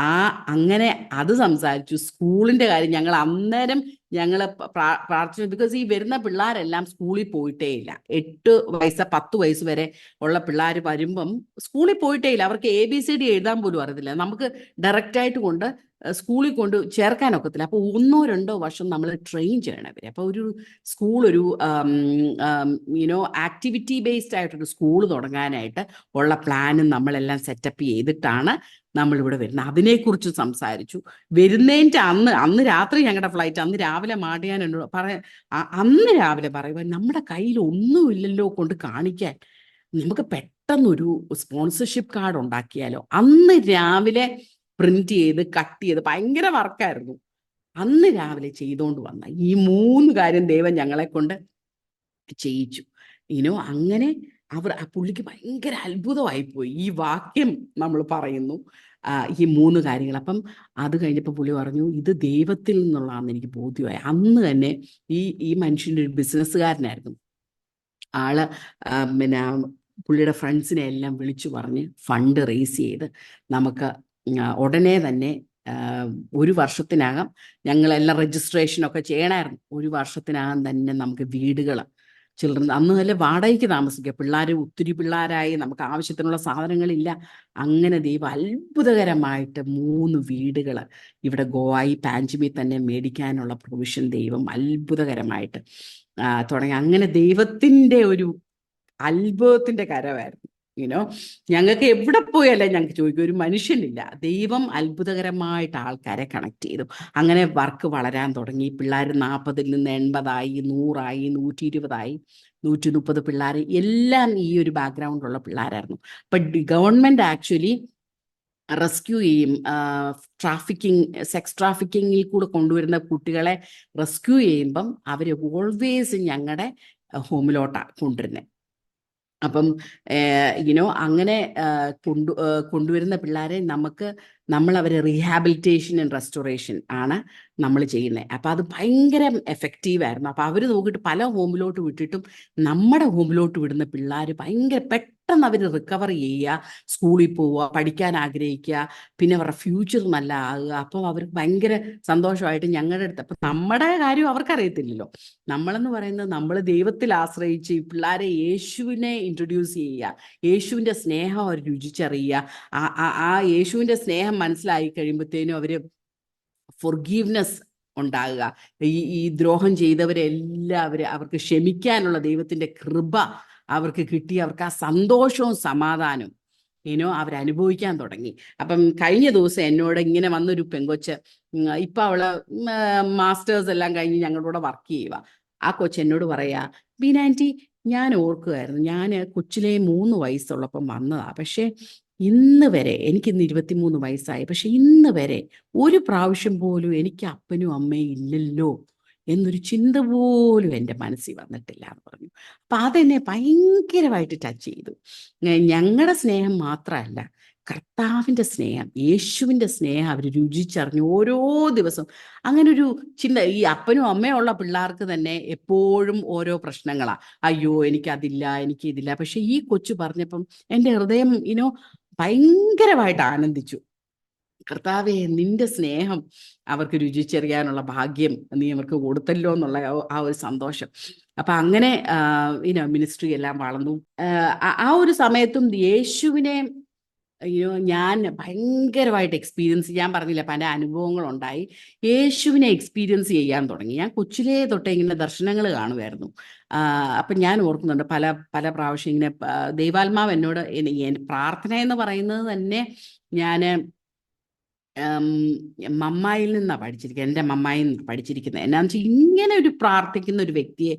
അങ്ങനെ അത് സംസാരിച്ചു. സ്കൂളിന്റെ കാര്യം ഞങ്ങൾ അന്നേരം പ്രാർത്ഥിച്ചു. ബിക്കോസ് ഈ വരുന്ന പിള്ളേരെല്ലാം സ്കൂളിൽ പോയിട്ടേ ഇല്ല. 8 വയസ്സ് 10 വയസ്സ് വരെ ഉള്ള പിള്ളേർ വരുമ്പം സ്കൂളിൽ പോയിട്ടേ ഇല്ല. അവർക്ക് ABCD എഴുതാൻ പോലും അറിയത്തില്ല. നമുക്ക് ഡയറക്റ്റായിട്ട് കൊണ്ട് സ്കൂളിൽ കൊണ്ട് ചേർക്കാനൊക്കത്തില്ല. അപ്പോൾ 1-2 വർഷം നമ്മൾ ട്രെയിൻ ചെയ്യണം അവരെ. അപ്പോൾ ഒരു സ്കൂൾ, ഒരു ആക്ടിവിറ്റി ബേസ്ഡ് ആയിട്ടൊരു സ്കൂൾ തുടങ്ങാനായിട്ട് ഉള്ള പ്ലാനും നമ്മളെല്ലാം സെറ്റപ്പ് ചെയ്തിട്ടാണ് നമ്മളിവിടെ വരുന്നത്. അതിനെക്കുറിച്ച് സംസാരിച്ചു. വരുന്നതിൻ്റെ അന്ന് രാത്രി ഞങ്ങളുടെ ഫ്ലൈറ്റ്, അന്ന് രാവിലെ മാടിയാൻ എന്നോട് അന്ന് രാവിലെ പറയുക, നമ്മുടെ കയ്യിൽ ഒന്നുമില്ലല്ലോ കൊണ്ട് കാണിക്കാൻ, നമുക്ക് പെട്ടെന്നൊരു സ്പോൺസർഷിപ്പ് കാർഡ് ഉണ്ടാക്കിയാലോ. അന്ന് രാവിലെ പ്രിന്റ് ചെയ്ത് കട്ട് ചെയ്ത് ഭയങ്കര വർക്കായിരുന്നു. അന്ന് രാവിലെ ചെയ്തുകൊണ്ട് വന്ന ഈ 3 കാര്യം ദൈവം ഞങ്ങളെ കൊണ്ട് ചെയ്യിച്ചു. അങ്ങനെ പുള്ളിക്ക് ഭയങ്കര അത്ഭുതമായിപ്പോയി. ഈ വാക്യം നമ്മൾ പറയുന്നു, ഈ 3 കാര്യങ്ങൾ. അപ്പം അത് കഴിഞ്ഞപ്പോൾ പുള്ളി പറഞ്ഞു, ഇത് ദൈവത്തിൽ നിന്നുള്ളതാണെന്ന് എനിക്ക് ബോധ്യമായി. അന്ന് തന്നെ ഈ മനുഷ്യൻ്റെ ഒരു ബിസിനസ്സുകാരനായിരുന്നു ആള്. പിന്നെ പുള്ളിയുടെ ഫ്രണ്ട്സിനെ എല്ലാം വിളിച്ചു പറഞ്ഞ് ഫണ്ട് റേസ് ചെയ്ത് നമുക്ക് ഉടനെ തന്നെ 1 വർഷത്തിനകം, ഞങ്ങളെല്ലാം രജിസ്ട്രേഷനൊക്കെ ചെയ്യണമായിരുന്നു. 1 വർഷത്തിനകം തന്നെ നമുക്ക് വീടുകൾ, ചിൽഡ്രൻ, അന്ന് നല്ല വാടകയ്ക്ക് താമസിക്കുക, ഒത്തിരി പിള്ളേരായി, നമുക്ക് ആവശ്യത്തിനുള്ള സാധനങ്ങളില്ല. അങ്ങനെ ദൈവം അത്ഭുതകരമായിട്ട് 3 വീടുകൾ ഇവിടെ ഗോവായി പാഞ്ചിമി തന്നെ മേടിക്കാനുള്ള പ്രൊവിഷൻ ദൈവം അത്ഭുതകരമായിട്ട് തുടങ്ങി. അങ്ങനെ ദൈവത്തിൻ്റെ ഒരു അത്ഭുതത്തിന്റെ കരമായിരുന്നു. ഞങ്ങൾക്ക് എവിടെ പോയല്ല ഞങ്ങൾക്ക് ചോദിക്കും, ഒരു മനുഷ്യനില്ല. ദൈവം അത്ഭുതകരമായിട്ട് ആൾക്കാരെ കണക്ട് ചെയ്തു. അങ്ങനെ വർക്ക് വളരാൻ തുടങ്ങി. പിള്ളേർ 40-ൽ നിന്ന് 80-ആയി, 100-ആയി, 120-ആയി, 130 പിള്ളേർ, എല്ലാം ഈ ഒരു ബാക്ക്ഗ്രൗണ്ടുള്ള പിള്ളേരായിരുന്നു. അപ്പം ഗവൺമെന്റ് ആക്ച്വലി റെസ്ക്യൂ ചെയ്യും. സെക്സ് ട്രാഫിക്കിങ്ങിൽ കൂടെ കൊണ്ടുവരുന്ന കുട്ടികളെ റെസ്ക്യൂ ചെയ്യുമ്പം അവർ ഓൾവേസ് ഞങ്ങളുടെ ഹോമിലോട്ടാണ് കൊണ്ടുവരുന്നത്. അപ്പം അങ്ങനെ കൊണ്ടുവരുന്ന പിള്ളേരെ നമ്മൾ അവരെ റീഹാബിലിറ്റേഷൻ ആൻഡ് റെസ്റ്റോറേഷൻ ആണ് നമ്മൾ ചെയ്യുന്നത്. അപ്പം അത് ഭയങ്കര എഫക്റ്റീവായിരുന്നു. അപ്പം അവർ നോക്കിയിട്ട് പല ഹോമിലോട്ട് വിട്ടിട്ടും നമ്മുടെ ഹോമിലോട്ട് വിടുന്ന പിള്ളേർ ഭയങ്കര പെട്ടെന്ന് അവർ റിക്കവർ ചെയ്യുക, സ്കൂളിൽ പോവുക, പഠിക്കാൻ ആഗ്രഹിക്കുക, പിന്നെ അവരുടെ ഫ്യൂച്ചർ നല്ല ആകുക. അപ്പം അവർക്ക് ഭയങ്കര സന്തോഷമായിട്ട് ഞങ്ങളുടെ അടുത്ത്. അപ്പം നമ്മുടെ കാര്യം അവർക്കറിയത്തില്ലല്ലോ. നമ്മളെന്ന് പറയുന്നത്, നമ്മൾ ദൈവത്തിൽ ആശ്രയിച്ച് ഈ പിള്ളേരെ യേശുവിനെ ഇൻട്രൊഡ്യൂസ് ചെയ്യുക, യേശുവിൻ്റെ സ്നേഹം അവർ രുചിച്ചറിയുക. ആ യേശുവിൻ്റെ സ്നേഹം മനസ്സിലായി കഴിയുമ്പോഴത്തേനും അവർ ഫൊർഗീവ്നെസ് ഉണ്ടാകുക. ഈ ദ്രോഹം ചെയ്തവരെല്ലാവരും അവർക്ക് ക്ഷമിക്കാനുള്ള ദൈവത്തിൻ്റെ കൃപ അവർക്ക് കിട്ടി. അവർക്ക് ആ സന്തോഷവും സമാധാനവും അവരനുഭവിക്കാൻ തുടങ്ങി. അപ്പം കഴിഞ്ഞ ദിവസം എന്നോട് ഇങ്ങനെ വന്നൊരു പെങ്കൊച്ച്, ഇപ്പം അവള് മാസ്റ്റേഴ്സ് എല്ലാം കഴിഞ്ഞ് ഞങ്ങളുടെ വർക്ക് ചെയ്യുക. ആ കൊച്ച് എന്നോട് പറയാ, ബീനാൻറ്റി, ഞാൻ ഓർക്കുകയായിരുന്നു, ഞാൻ കൊച്ചിലെ 3 വയസ്സുള്ളപ്പം വന്നതാ, പക്ഷേ ഇന്ന് വരെ, എനിക്കിന്ന് 23 വയസ്സായി, പക്ഷെ ഇന്ന് വരെ ഒരു പ്രാവശ്യം പോലും എനിക്ക് അപ്പനും അമ്മയും ഇല്ലല്ലോ എന്നൊരു ചിന്ത പോലും എൻ്റെ മനസ്സിൽ വന്നിട്ടില്ല എന്ന് പറഞ്ഞു. അപ്പം അതെന്നെ ഭയങ്കരമായിട്ട് ടച്ച് ചെയ്തു. ഞങ്ങളുടെ സ്നേഹം മാത്രമല്ല, കർത്താവിൻ്റെ സ്നേഹം, യേശുവിൻ്റെ സ്നേഹം അവർ രുചിച്ചറിഞ്ഞു ഓരോ ദിവസവും. അങ്ങനൊരു ചിന്ത ഈ അപ്പനും അമ്മയും ഉള്ള പിള്ളേർക്ക് തന്നെ എപ്പോഴും ഓരോ പ്രശ്നങ്ങളാണ്. അയ്യോ, എനിക്കതില്ല, എനിക്കിതില്ല. പക്ഷെ ഈ കൊച്ചു പറഞ്ഞപ്പം എൻ്റെ ഹൃദയം ഭയങ്കരമായിട്ട് ആനന്ദിച്ചു. കർത്താവേ, നിന്റെ സ്നേഹം അവർക്ക് രുചിച്ചറിയാനുള്ള ഭാഗ്യം നീ അവർക്ക് കൊടുത്തല്ലോ എന്നുള്ള ആ ഒരു സന്തോഷം. അപ്പൊ അങ്ങനെ മിനിസ്ട്രി എല്ലാം വളർന്നു. ആ ഒരു സമയത്തും യേശുവിനെ ഞാൻ ഭയങ്കരമായിട്ട് എക്സ്പീരിയൻസ്, ഞാൻ പറഞ്ഞില്ല, പല അനുഭവങ്ങളുണ്ടായി. യേശുവിനെ എക്സ്പീരിയൻസ് ചെയ്യാൻ തുടങ്ങി. ഞാൻ കൊച്ചിലേ തൊട്ടേ ഇങ്ങനെ ദർശനങ്ങൾ കാണുമായിരുന്നു. അപ്പം ഞാൻ ഓർക്കുന്നുണ്ട് പല പല പ്രാവശ്യം ഇങ്ങനെ ദൈവാത്മാവ് എന്നോട്, പ്രാർത്ഥന എന്ന് പറയുന്നത് തന്നെ ഞാൻ ഉം, മമ്മായിൽ നിന്നാണ് പഠിച്ചിരിക്കുന്നത്. എൻ്റെ മമ്മായിൽ നിന്ന് പഠിച്ചിരിക്കുന്നത് എന്നാന്ന് വെച്ചാൽ ഇങ്ങനെ ഒരു പ്രാർത്ഥിക്കുന്ന ഒരു വ്യക്തിയെ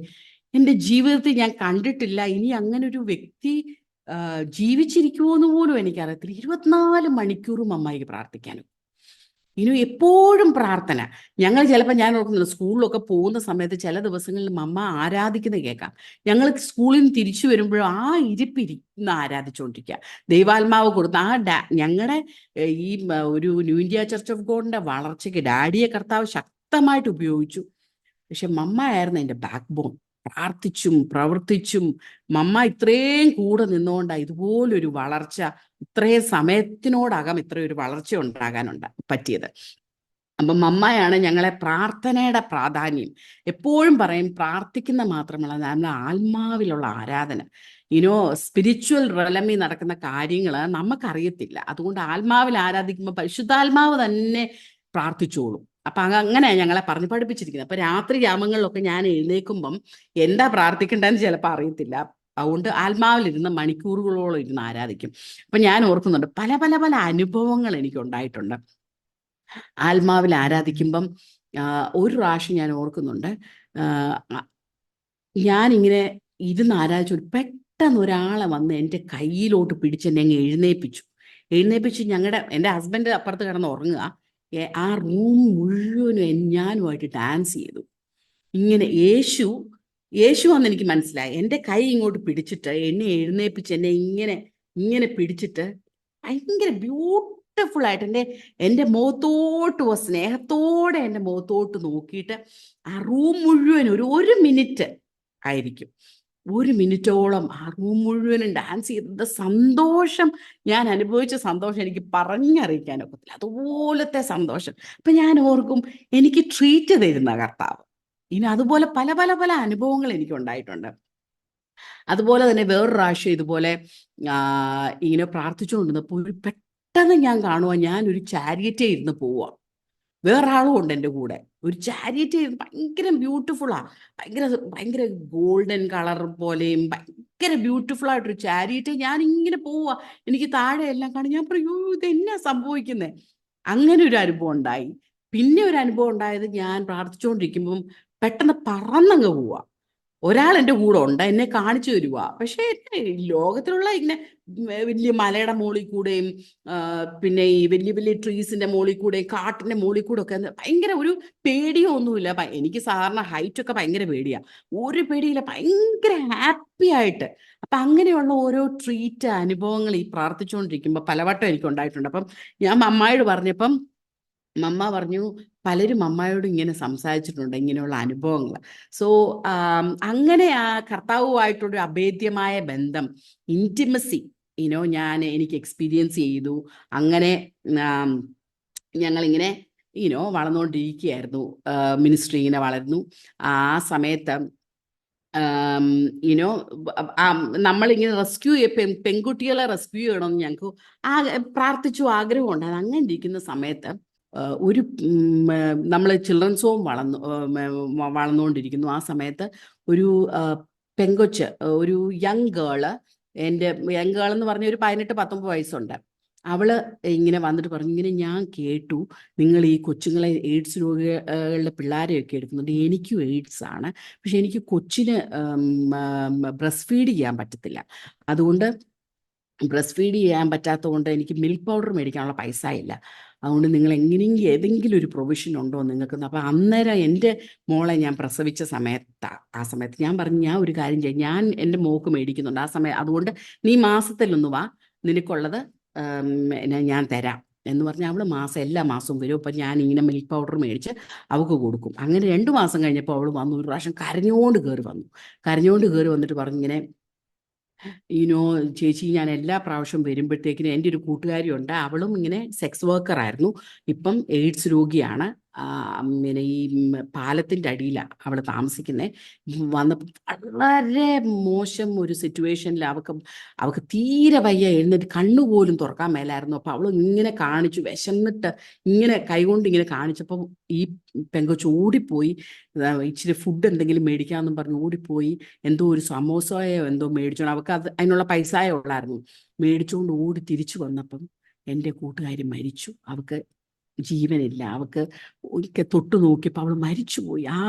എൻ്റെ ജീവിതത്തിൽ ഞാൻ കണ്ടിട്ടില്ല. ഇനി അങ്ങനെ ഒരു വ്യക്തി ജീവിച്ചിരിക്കുമോ എന്ന് പോലും എനിക്കറിയത്തില്ല. 24 മണിക്കൂറും മമ്മായിക്ക് പ്രാർത്ഥിക്കാനും ഇനി എപ്പോഴും പ്രാർത്ഥന. ഞങ്ങൾ ചിലപ്പോൾ, ഞാൻ ഓർക്കുന്നില്ല, സ്കൂളിലൊക്കെ പോകുന്ന സമയത്ത് ചില ദിവസങ്ങളിൽ മമ്മ ആരാധിക്കുന്നത് കേൾക്കാം. ഞങ്ങൾ സ്കൂളിൽ നിന്ന് തിരിച്ചു വരുമ്പോഴും ആ ഇരിപ്പിരിക്കുന്ന ആരാധിച്ചുകൊണ്ടിരിക്കുക. ദൈവാത്മാവ് കൊടുത്ത ഞങ്ങളുടെ ഒരു ന്യൂ ഇന്ത്യ ചർച്ച് ഓഫ് ഗോഡിന്റെ വളർച്ചയ്ക്ക് ഡാഡിയെ കർത്താവ് ശക്തമായിട്ട് ഉപയോഗിച്ചു. പക്ഷെ മമ്മ ആയിരുന്നു എൻ്റെ ബാക്ക് ബോൺ. പ്രാർത്ഥിച്ചും പ്രവർത്തിച്ചും മമ്മ ഇത്രയും കൂടെ നിന്നുകൊണ്ടാണ് ഇതുപോലൊരു വളർച്ച, ഇത്രയും സമയത്തിനോടകം ഇത്രയൊരു വളർച്ച പറ്റിയത്. അപ്പം മമ്മയാണ് ഞങ്ങളെ പ്രാർത്ഥനയുടെ പ്രാധാന്യം എപ്പോഴും പറയും. പ്രാർത്ഥിക്കുന്ന മാത്രമല്ല, നമ്മുടെ ആത്മാവിലുള്ള ആരാധന, സ്പിരിച്വൽ റെലമി നടക്കുന്ന കാര്യങ്ങൾ നമുക്കറിയത്തില്ല. അതുകൊണ്ട് ആത്മാവിൽ ആരാധിക്കുമ്പോൾ പരിശുദ്ധാത്മാവ് തന്നെ പ്രാർത്ഥിച്ചോളും. അപ്പൊ അങ്ങനെ ഞങ്ങളെ പറഞ്ഞു പഠിപ്പിച്ചിരിക്കുന്നത്. അപ്പൊ രാത്രി യാമങ്ങളിലൊക്കെ ഞാൻ എഴുന്നേൽക്കുമ്പം എന്താ പ്രാർത്ഥിക്കേണ്ടതെന്ന് ചിലപ്പോൾ അറിയത്തില്ല. അതുകൊണ്ട് ആത്മാവിലിരുന്ന് മണിക്കൂറുകളോളം ഇരുന്ന് ആരാധിക്കും. അപ്പൊ ഞാൻ ഓർക്കുന്നുണ്ട്, പല പല പല അനുഭവങ്ങൾ എനിക്ക് ഉണ്ടായിട്ടുണ്ട് ആത്മാവിൽ ആരാധിക്കുമ്പം. ഒരു പ്രാവശ്യം ഞാൻ ഓർക്കുന്നുണ്ട്, ഞാനിങ്ങനെ ഇരുന്ന് ആരാധിച്ചു. പെട്ടെന്ന് ഒരാളെ വന്ന് എൻ്റെ കയ്യിലോട്ട് പിടിച്ച് എന്നെ അങ്ങ് എഴുന്നേൽപ്പിച്ചു. എൻ്റെ ഹസ്ബൻഡ് അപ്പുറത്ത് കിടന്ന് ഉറങ്ങുക. ആ റൂം മുഴുവനും ഞാനുമായിട്ട് ഡാൻസ് ചെയ്തു. ഇങ്ങനെ യേശു എന്ന് എനിക്ക് മനസ്സിലായി. എൻ്റെ കൈ ഇങ്ങോട്ട് പിടിച്ചിട്ട് എന്നെ എഴുന്നേൽപ്പിച്ച് എന്നെ ഇങ്ങനെ ഇങ്ങനെ പിടിച്ചിട്ട് ഭയങ്കര ബ്യൂട്ടിഫുൾ ആയിട്ട് എൻ്റെ മുഖത്തോട്ട് സ്നേഹത്തോടെ എൻ്റെ മുഖത്തോട്ട് നോക്കിയിട്ട് ആ റൂം മുഴുവൻ ഒരു മിനിറ്റ് ആയിരിക്കും, 1 മിനിറ്റോളം ആ റൂം മുഴുവനും ഡാൻസ് ചെയ്തത് സന്തോഷം. ഞാൻ അനുഭവിച്ച സന്തോഷം എനിക്ക് പറഞ്ഞറിയിക്കാനൊക്കത്തില്ല. അതുപോലത്തെ സന്തോഷം. അപ്പൊ ഞാൻ ഓർക്കും, എനിക്ക് ട്രീറ്റ് തരുന്ന കർത്താവ്. ഇനി അതുപോലെ പല പല പല അനുഭവങ്ങൾ എനിക്ക് ഉണ്ടായിട്ടുണ്ട്. അതുപോലെ തന്നെ വേറൊരു പ്രാവശ്യം ഇതുപോലെ ഇങ്ങനെ പ്രാർത്ഥിച്ചുകൊണ്ടിരുന്നപ്പോൾ പെട്ടെന്ന് ഞാൻ കാണുക, ഞാനൊരു ചാരിയറ്റേ ഇരുന്ന് പോവുക. വേറൊരാളും ഉണ്ട് എൻ്റെ കൂടെ. ഒരു ചാരിയറ്റ് ഭയങ്കര ബ്യൂട്ടിഫുള്ളാ, ഭയങ്കര ഭയങ്കര ഗോൾഡൻ കളർ പോലെയും ഭയങ്കര ബ്യൂട്ടിഫുൾ ആയിട്ടൊരു ചാരിയറ്റ്. ഞാൻ ഇങ്ങനെ പോവുക, എനിക്ക് താഴെ എല്ലാം കാണും. ഞാൻ പറയൂ, ഇതെന്നാ സംഭവിക്കുന്നത്? അങ്ങനെ ഒരു അനുഭവം ഉണ്ടായി. പിന്നെ ഒരു അനുഭവം ഉണ്ടായത്, ഞാൻ പ്രാർത്ഥിച്ചുകൊണ്ടിരിക്കുമ്പം പെട്ടെന്ന് പറന്നങ്ങ് പോവുക. ഒരാൾ എൻ്റെ കൂടെ ഉണ്ട്, എന്നെ കാണിച്ചു തരുക. പക്ഷേ ലോകത്തിലുള്ള ഇങ്ങനെ വലിയ മലയുടെ മുകളിൽ കൂടെയും പിന്നെ ഈ വലിയ വലിയ ട്രീസിന്റെ മുകളിൽ കൂടെയും കാട്ടിന്റെ മുകളിൽ കൂടെ ഒക്കെ ഭയങ്കര ഒരു പേടിയോ ഒന്നുമില്ല. എനിക്ക് സാധാരണ ഹൈറ്റ് ഒക്കെ ഭയങ്കര പേടിയാ. ഒരു പേടിയില്ല, ഭയങ്കര ഹാപ്പി ആയിട്ട്. അപ്പൊ അങ്ങനെയുള്ള ഓരോ ട്രീറ്റ് അനുഭവങ്ങൾ ഈ പ്രാർത്ഥിച്ചുകൊണ്ടിരിക്കുമ്പോൾ പലവട്ടം എനിക്ക് ഉണ്ടായിട്ടുണ്ട്. അപ്പം ഞാൻ മമ്മായോട് പറഞ്ഞപ്പം മമ്മ പറഞ്ഞു, പലരും അമ്മയോട് ഇങ്ങനെ സംസാരിച്ചിട്ടുണ്ട് ഇങ്ങനെയുള്ള അനുഭവങ്ങൾ. സോ അങ്ങനെ ആ കർത്താവുമായിട്ടൊരു അഭേദ്യമായ ബന്ധം, ഇൻറ്റിമസി എനിക്ക് എക്സ്പീരിയൻസ് ചെയ്തു. അങ്ങനെ ഞങ്ങളിങ്ങനെ വളർന്നുകൊണ്ടിരിക്കുകയായിരുന്നു. മിനിസ്ട്രി ഇങ്ങനെ വളർന്നു. ആ സമയത്ത് നമ്മളിങ്ങനെ പെൺകുട്ടികളെ റെസ്ക്യൂ ചെയ്യണമെന്ന് ഞങ്ങൾക്ക് പ്രാർത്ഥിച്ചു, ആഗ്രഹമുണ്ടായിരുന്നു. അങ്ങനെ ഇരിക്കുന്ന സമയത്ത് ഒരു നമ്മൾ ചിൽഡ്രൻസ് ഹോം വളർന്നുകൊണ്ടിരിക്കുന്നു. ആ സമയത്ത് ഒരു പെങ്കൊച്ച്, ഒരു യങ് ഗേള്, യങ് ഗേൾ എന്ന് പറഞ്ഞ ഒരു 18-19 വയസ്സുണ്ട്. അവള് ഇങ്ങനെ വന്നിട്ട് പറഞ്ഞു, ഇങ്ങനെ ഞാൻ കേട്ടു നിങ്ങൾ ഈ കൊച്ചുങ്ങളെ, എയ്ഡ്സ് രോഗികളുടെ പിള്ളേരെയൊക്കെ എടുക്കുന്നുണ്ട്. എനിക്കും എയ്ഡ്സ് ആണ്, പക്ഷെ എനിക്ക് കൊച്ചിന് ബ്രസ്റ്റ് ഫീഡ് ചെയ്യാൻ പറ്റത്തില്ല. അതുകൊണ്ട് ബ്രസ്റ്റ് ഫീഡ് ചെയ്യാൻ പറ്റാത്തതുകൊണ്ട് എനിക്ക് മിൽക്ക് പൗഡർ മേടിക്കാനുള്ള പൈസ ഇല്ല. അതുകൊണ്ട് നിങ്ങൾ എങ്ങനെയെങ്കിലും ഏതെങ്കിലും ഒരു പ്രൊവിഷൻ ഉണ്ടോ നിങ്ങൾക്ക്? അപ്പം അന്നേരം എൻ്റെ മോളെ ഞാൻ പ്രസവിച്ച ആ സമയത്ത് ഞാൻ പറഞ്ഞു, ഞാൻ ഒരു കാര്യം ചെയ്യും, ഞാൻ എൻ്റെ മോക്ക് മേടിക്കുന്നുണ്ട് ആ സമയം, അതുകൊണ്ട് നീ മാസത്തിലൊന്ന് വാ, നിനക്കുള്ളത് ഞാൻ തരാം എന്ന് പറഞ്ഞാൽ അവൾ എല്ലാ മാസവും വരും. അപ്പം ഞാൻ ഇങ്ങനെ മിൽക്ക് പൗഡർ മേടിച്ച് അവൾക്ക് കൊടുക്കും. അങ്ങനെ 2 മാസം കഴിഞ്ഞപ്പോൾ അവൾ വന്നു. ഒരു പ്രാവശ്യം കരഞ്ഞുകൊണ്ട് കയറി വന്നിട്ട് പറഞ്ഞു, ഇങ്ങനെ ചേച്ചി, ഞാൻ എല്ലാ പ്രാവശ്യവും വരുമ്പോഴത്തേക്കിനും എൻ്റെ ഒരു കൂട്ടുകാരിയുണ്ട്, അവളും ഇങ്ങനെ സെക്സ് വർക്കർ ആയിരുന്നു, ഇപ്പം എയ്ഡ്സ് രോഗിയാണ്. പിന്നെ ഈ പാലത്തിൻ്റെ അടിയിലാണ് അവൾ താമസിക്കുന്നത്. വന്നപ്പോൾ വളരെ മോശം ഒരു സിറ്റുവേഷനിൽ അവൾക്ക് തീരെ വയ്യ, എഴുന്നേറ്റ് കണ്ണുപോലും തുറക്കാൻ മേലായിരുന്നു. അപ്പോൾ അവൾ ഇങ്ങനെ കാണിച്ചു, വിശന്നിട്ട് ഇങ്ങനെ കൈകൊണ്ട് ഇങ്ങനെ കാണിച്ചപ്പം ഈ പെങ്കൊച്ച് ഓടിപ്പോയി, ഇച്ചിരി ഫുഡ് എന്തെങ്കിലും മേടിക്കാമെന്നും പറഞ്ഞ് ഓടിപ്പോയി എന്തോ ഒരു സമോസയോ എന്തോ മേടിച്ചോണ്ട്, അവൾക്ക് അതിനുള്ള പൈസയോ ഉള്ളായിരുന്നു. മേടിച്ചുകൊണ്ട് ഓടി തിരിച്ചു വന്നപ്പം എൻ്റെ കൂട്ടുകാരി മരിച്ചു. അവൾക്ക് ജീവനില്ല. അവൾക്ക് ഒരിക്കൽ തൊട്ടു നോക്കിയപ്പോൾ അവൾ മരിച്ചുപോയി. ആ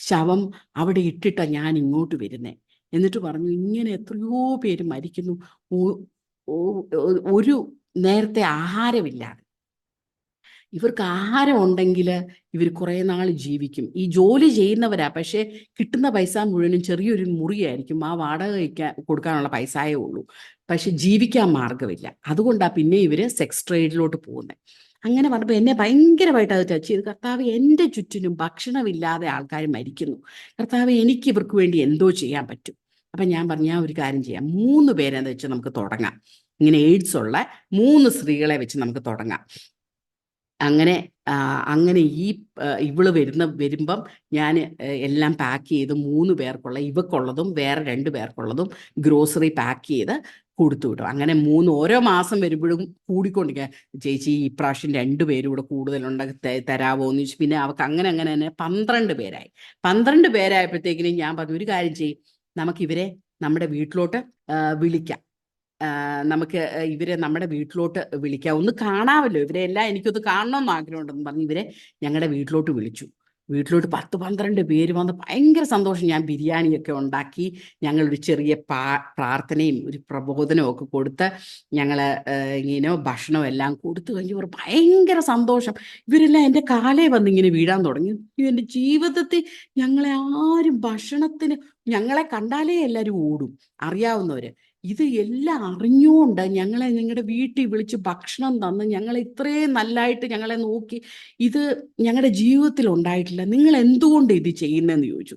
ശവം അവിടെ ഇട്ടിട്ടാ ഞാൻ ഇങ്ങോട്ട് വരുന്നേ. എന്നിട്ട് പറഞ്ഞു, ഇങ്ങനെ എത്രയോ പേര് മരിക്കുന്നു, ഒ- ഒരു നേരത്തെ ആഹാരമില്ലാതെ. ഇവർക്ക് ആഹാരം ഉണ്ടെങ്കിൽ ഇവർ കുറേ നാൾ ജീവിക്കും. ഈ ജോലി ചെയ്യുന്നവരാ, പക്ഷേ കിട്ടുന്ന പൈസ മുഴുവനും ചെറിയൊരു മുറിയായിരിക്കും, ആ വാടക കൊടുക്കാനുള്ള പൈസയേ ഉള്ളൂ. പക്ഷെ ജീവിക്കാൻ മാർഗമില്ല. അതുകൊണ്ടാണ് പിന്നെ ഇവർ സെക്സ് ട്രേഡിലോട്ട് പോകുന്നത്. അങ്ങനെ പറഞ്ഞപ്പോൾ എന്നെ ഭയങ്കരമായിട്ട് അത് ടച്ച് ചെയ്തു. കർത്താവ്, എൻ്റെ ചുറ്റിനും ഭക്ഷണമില്ലാതെ ആൾക്കാർ മരിക്കുന്നു. കർത്താവ്, എനിക്ക് ഇവർക്ക് വേണ്ടി എന്തോ ചെയ്യാൻ പറ്റും. അപ്പം ഞാൻ പറഞ്ഞു, ഞാൻ ഒരു കാര്യം ചെയ്യാം, 3 പേരെന്ന് വെച്ച് നമുക്ക് തുടങ്ങാം. ഇങ്ങനെ എയ്ഡ്സ് ഉള്ള 3 സ്ത്രീകളെ വെച്ച് നമുക്ക് തുടങ്ങാം. അങ്ങനെ അങ്ങനെ ഇവള് വരുമ്പം ഞാൻ എല്ലാം പാക്ക് ചെയ്ത് 3 പേർക്കുള്ള, ഇവക്കുള്ളതും വേറെ 2 പേർക്കുള്ളതും ഗ്രോസറി പാക്ക് ചെയ്ത് കൊടുത്തു വിടും. അങ്ങനെ ഓരോ മാസം വരുമ്പോഴും കൂടിക്കൊണ്ടിരിക്കുക. ചേച്ചി, ഇപ്രാവശ്യം 2 പേരും കൂടെ കൂടുതലുണ്ട്, തരാവോ എന്ന് ചോദിച്ചു. പിന്നെ അവർക്ക് അങ്ങനെ അങ്ങനെ തന്നെ 12 പേരായി. 12 പേരായപ്പോഴത്തേക്കിനും ഞാൻ പറഞ്ഞു, ഒരു കാര്യം ചെയ്യും, നമുക്കിവരെ നമ്മുടെ വീട്ടിലോട്ട് വിളിക്കാം. നമുക്ക് ഇവരെ നമ്മുടെ വീട്ടിലോട്ട് വിളിക്കാം, ഒന്ന് കാണാമല്ലോ ഇവരെ എല്ലാം, എനിക്കൊന്ന് കാണണമെന്ന് ആഗ്രഹമുണ്ടെന്ന് പറഞ്ഞ് ഇവരെ ഞങ്ങളുടെ വീട്ടിലോട്ട് വിളിച്ചു. വീട്ടിലോട്ട് 10-12 പേര് വന്ന് ഭയങ്കര സന്തോഷം. ഞാൻ ബിരിയാണിയൊക്കെ ഉണ്ടാക്കി, ഞങ്ങളൊരു ചെറിയ പ്രാർത്ഥനയും ഒരു പ്രബോധനവും ഒക്കെ കൊടുത്ത് ഞങ്ങൾ ഇങ്ങനെ ഭക്ഷണം എല്ലാം കൊടുത്തു കഴിഞ്ഞ് ഒരു ഭയങ്കര സന്തോഷം. ഇവരെല്ലാം എൻ്റെ കാലേ വന്ന് ഇങ്ങനെ വീഴാൻ തുടങ്ങി. എൻ്റെ ജീവിതത്തിൽ ഞങ്ങളെ ആരും ഭക്ഷണത്തിന്, ഞങ്ങളെ കണ്ടാലേ എല്ലാവരും ഓടും, അറിയാവുന്നവര്. ഇത് എല്ലാം അറിഞ്ഞുകൊണ്ട് ഞങ്ങളെ നിങ്ങളുടെ വീട്ടിൽ വിളിച്ച് ഭക്ഷണം തന്ന് ഞങ്ങളെ ഇത്രയും നല്ലതായിട്ട് ഞങ്ങളെ നോക്കി. ഇത് ഞങ്ങളുടെ ജീവിതത്തിൽ ഉണ്ടായിട്ടില്ല, നിങ്ങൾ എന്തുകൊണ്ട് ഇത് ചെയ്യുന്നതെന്ന് ചോദിച്ചു.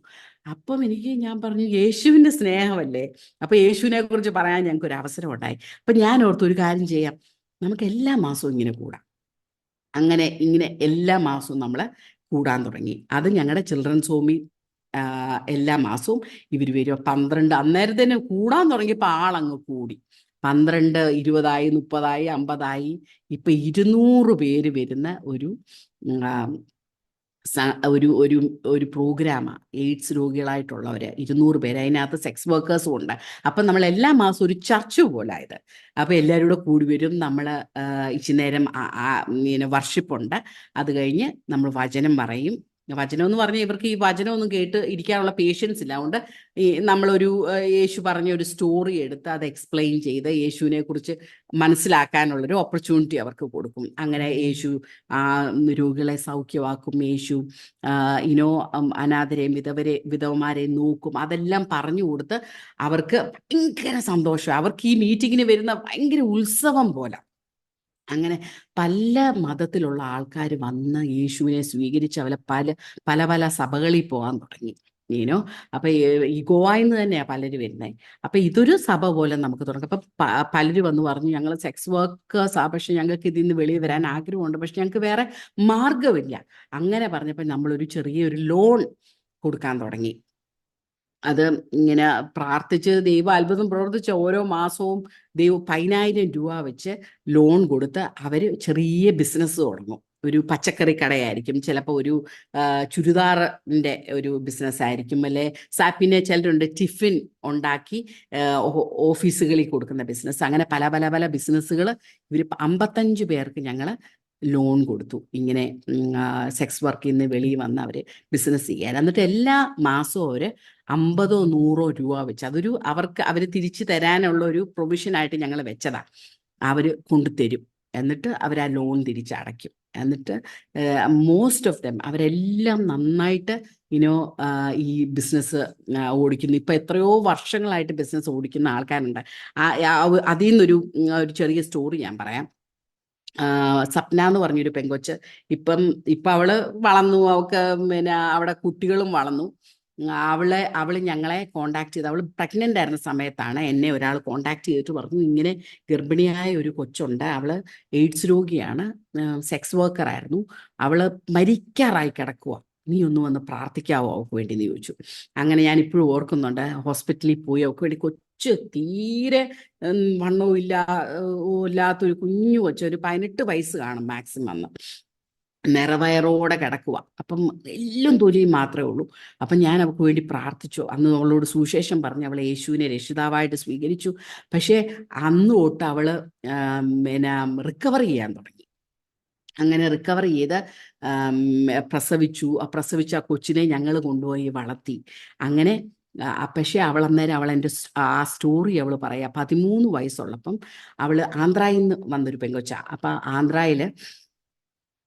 അപ്പം ഞാൻ പറഞ്ഞു, യേശുവിൻ്റെ സ്നേഹമല്ലേ. അപ്പം യേശുവിനെ കുറിച്ച് പറയാൻ ഞങ്ങൾക്ക് ഒരു അവസരം ഉണ്ടായി. അപ്പം ഞാൻ ഓർത്തു, ഒരു കാര്യം ചെയ്യാം, നമുക്ക് എല്ലാ മാസവും ഇങ്ങനെ കൂടാം. അങ്ങനെ ഇങ്ങനെ എല്ലാ മാസവും നമ്മൾ കൂടാൻ തുടങ്ങി. അത് ഞങ്ങളുടെ ചിൽഡ്രൻസ് ഹോമിൽ എല്ലാ മാസവും ഇവർ വരും. 12 അന്നേരത്തിന് കൂടാൻ തുടങ്ങിയപ്പോൾ ആളങ്ങ് കൂടി. 12, 20, 30, 50, ഇപ്പം 200 പേര് വരുന്ന ഒരു ഒരു ഒരു ഒരു പ്രോഗ്രാമാണ്. എയ്ഡ്സ് രോഗികളായിട്ടുള്ളവർ 200 പേര്, അതിനകത്ത് സെക്സ് വർക്കേഴ്സും ഉണ്ട്. അപ്പം നമ്മൾ എല്ലാ മാസവും ഒരു ചർച്ച് പോലെ ആയത്. അപ്പോൾ എല്ലാവരും കൂടെ കൂടി വരും. നമ്മൾ ഇച്ചിരി നേരം ഇങ്ങനെ വർഷിപ്പുണ്ട്. അത് കഴിഞ്ഞ് നമ്മൾ വചനം പറയും. വചനം എന്ന് പറഞ്ഞാൽ ഇവർക്ക് ഈ വചനമൊന്നും കേട്ട് ഇരിക്കാനുള്ള പേഷ്യൻസ് ഇല്ല. അതുകൊണ്ട് ഈ നമ്മളൊരു യേശു പറഞ്ഞ ഒരു സ്റ്റോറി എടുത്ത് അത് എക്സ്പ്ലെയിൻ ചെയ്ത് യേശുവിനെ കുറിച്ച് മനസ്സിലാക്കാനുള്ളൊരു ഓപ്പർച്യൂണിറ്റി അവർക്ക് കൊടുക്കും. അങ്ങനെ യേശു രോഗികളെ സൗഖ്യമാക്കും, യേശു അനാഥരെയും വിധവമാരെയും നോക്കും. അതെല്ലാം പറഞ്ഞു കൊടുത്ത് അവർക്ക് ഭയങ്കര സന്തോഷം. അവർക്ക് ഈ മീറ്റിങ്ങിന് വരുന്ന ഭയങ്കര ഉത്സവം പോലെ. അങ്ങനെ പല മതത്തിലുള്ള ആൾക്കാർ വന്ന് യേശുവിനെ സ്വീകരിച്ച് അവരെ പല പല സഭകളിൽ പോകാൻ തുടങ്ങി. അപ്പൊ ഈ ഗോവയിൽ നിന്ന് തന്നെയാണ് പലരും വരുന്നത്. അപ്പൊ ഇതൊരു സഭ പോലെ നമുക്ക് തുടങ്ങാം. അപ്പൊ പലരും വന്ന് പറഞ്ഞു, ഞങ്ങൾ സെക്സ് വർക്കേഴ്സാ, പക്ഷെ ഞങ്ങൾക്ക് ഇതിൽ നിന്ന് വെളിയിൽ വരാൻ ആഗ്രഹമുണ്ട്, പക്ഷെ ഞങ്ങൾക്ക് വേറെ മാർഗമില്ല. അങ്ങനെ പറഞ്ഞപ്പോൾ നമ്മളൊരു ചെറിയൊരു ലോൺ കൊടുക്കാൻ തുടങ്ങി. അത് ഇങ്ങനെ പ്രാർത്ഥിച്ച് ദൈവ അത്ഭുതം പ്രവർത്തിച്ച് ഓരോ മാസവും ദൈവം 10,000 രൂപ വെച്ച് ലോൺ കൊടുത്ത് അവർ ചെറിയ ബിസിനസ് തുടങ്ങും. ഒരു പച്ചക്കറി കടയായിരിക്കും, ചിലപ്പോൾ ഒരു ചുരിദാറിൻ്റെ ഒരു ബിസിനസ് ആയിരിക്കും, അല്ലെ പിന്നെ ചിലരുണ്ട് ടിഫിൻ ഉണ്ടാക്കി ഓഫീസുകളിൽ കൊടുക്കുന്ന ബിസിനസ്. അങ്ങനെ പല പല പല ബിസിനസ്സുകൾ ഇവർ 55 പേർക്ക് ഞങ്ങൾ ലോൺ കൊടുത്തു, ഇങ്ങനെ സെക്സ് വർക്കിൽ നിന്ന് വെളിയിൽ വന്ന് അവർ ബിസിനസ് ചെയ്യാൻ. എന്നിട്ട് എല്ലാ മാസവും അവർ 50-100 രൂപ വെച്ച്, അതൊരു അവർ തിരിച്ചു തരാനുള്ള ഒരു പ്രൊവിഷനായിട്ട് ഞങ്ങൾ വെച്ചതാണ്. അവർ കൊണ്ടുതരും, എന്നിട്ട് അവർ ആ ലോൺ തിരിച്ചടയ്ക്കും. എന്നിട്ട് മോസ്റ്റ് ഓഫ് ദം അവരെല്ലാം നന്നായിട്ട് ഈ ബിസിനസ് ഓടിക്കുന്നു. ഇപ്പം എത്രയോ വർഷങ്ങളായിട്ട് ബിസിനസ് ഓടിക്കുന്ന ആൾക്കാരുണ്ട്. അതിൽ നിന്നൊരു ചെറിയ സ്റ്റോറി ഞാൻ പറയാം. സപ്ന എന്ന് പറഞ്ഞൊരു പെങ്കൊച്ച്, ഇപ്പം അവള് വളർന്നു, അവൾക്ക് പിന്നെ അവിടെ കുട്ടികളും വളർന്നു. അവള് ഞങ്ങളെ കോണ്ടാക്ട് ചെയ്ത്, അവൾ പ്രഗ്നൻ്റ് ആയിരുന്ന സമയത്താണ് എന്നെ ഒരാൾ കോണ്ടാക്ട് ചെയ്തിട്ട് പറഞ്ഞു, ഇങ്ങനെ ഗർഭിണിയായ ഒരു കൊച്ചുണ്ട്, അവള് എയ്ഡ്സ് രോഗിയാണ്, സെക്സ് വർക്കർ ആയിരുന്നു, അവള് മരിക്കാറായി കിടക്കുക, നീ ഒന്ന് വന്ന് പ്രാർത്ഥിക്കാവോ അവൾക്ക് വേണ്ടി എന്ന് ചോദിച്ചു. അങ്ങനെ ഞാൻ ഇപ്പോഴും ഓർക്കുന്നുണ്ട്. ഹോസ്പിറ്റലിൽ പോയി അവൾക്ക് വേണ്ടി, തീരെ വണ്ണവും ഇല്ലാത്തൊരു കുഞ്ഞു കൊച്ചു, ഒരു 18 വയസ്സ് കാണും മാക്സിമം വന്ന്, നിറവയറോടെ കിടക്കുക. അപ്പം എല്ലാം തൊലിയും മാത്രമേ ഉള്ളൂ. അപ്പം ഞാൻ അവൾക്ക് വേണ്ടി പ്രാർത്ഥിച്ചു. അന്ന് അവളോട് സുവിശേഷം പറഞ്ഞ് അവളെ യേശുവിനെ രക്ഷിതാവായിട്ട് സ്വീകരിച്ചു. പക്ഷേ അന്ന് തൊട്ട് അവള് പിന്നെ റിക്കവർ ചെയ്യാൻ തുടങ്ങി. അങ്ങനെ റിക്കവർ ചെയ്ത് പ്രസവിച്ചു. പ്രസവിച്ച ആ കൊച്ചിനെ ഞങ്ങൾ കൊണ്ടുപോയി വളർത്തി. അങ്ങനെ പക്ഷേ അവൾ അന്നേരം അവൾ എൻ്റെ ആ സ്റ്റോറി അവൾ പറയാ. 13 വയസ്സുള്ളപ്പം അവൾ ആന്ധ്രയിൽ നിന്ന് വന്നൊരു പെങ്കൊച്ച. അപ്പം ആന്ധ്രയിൽ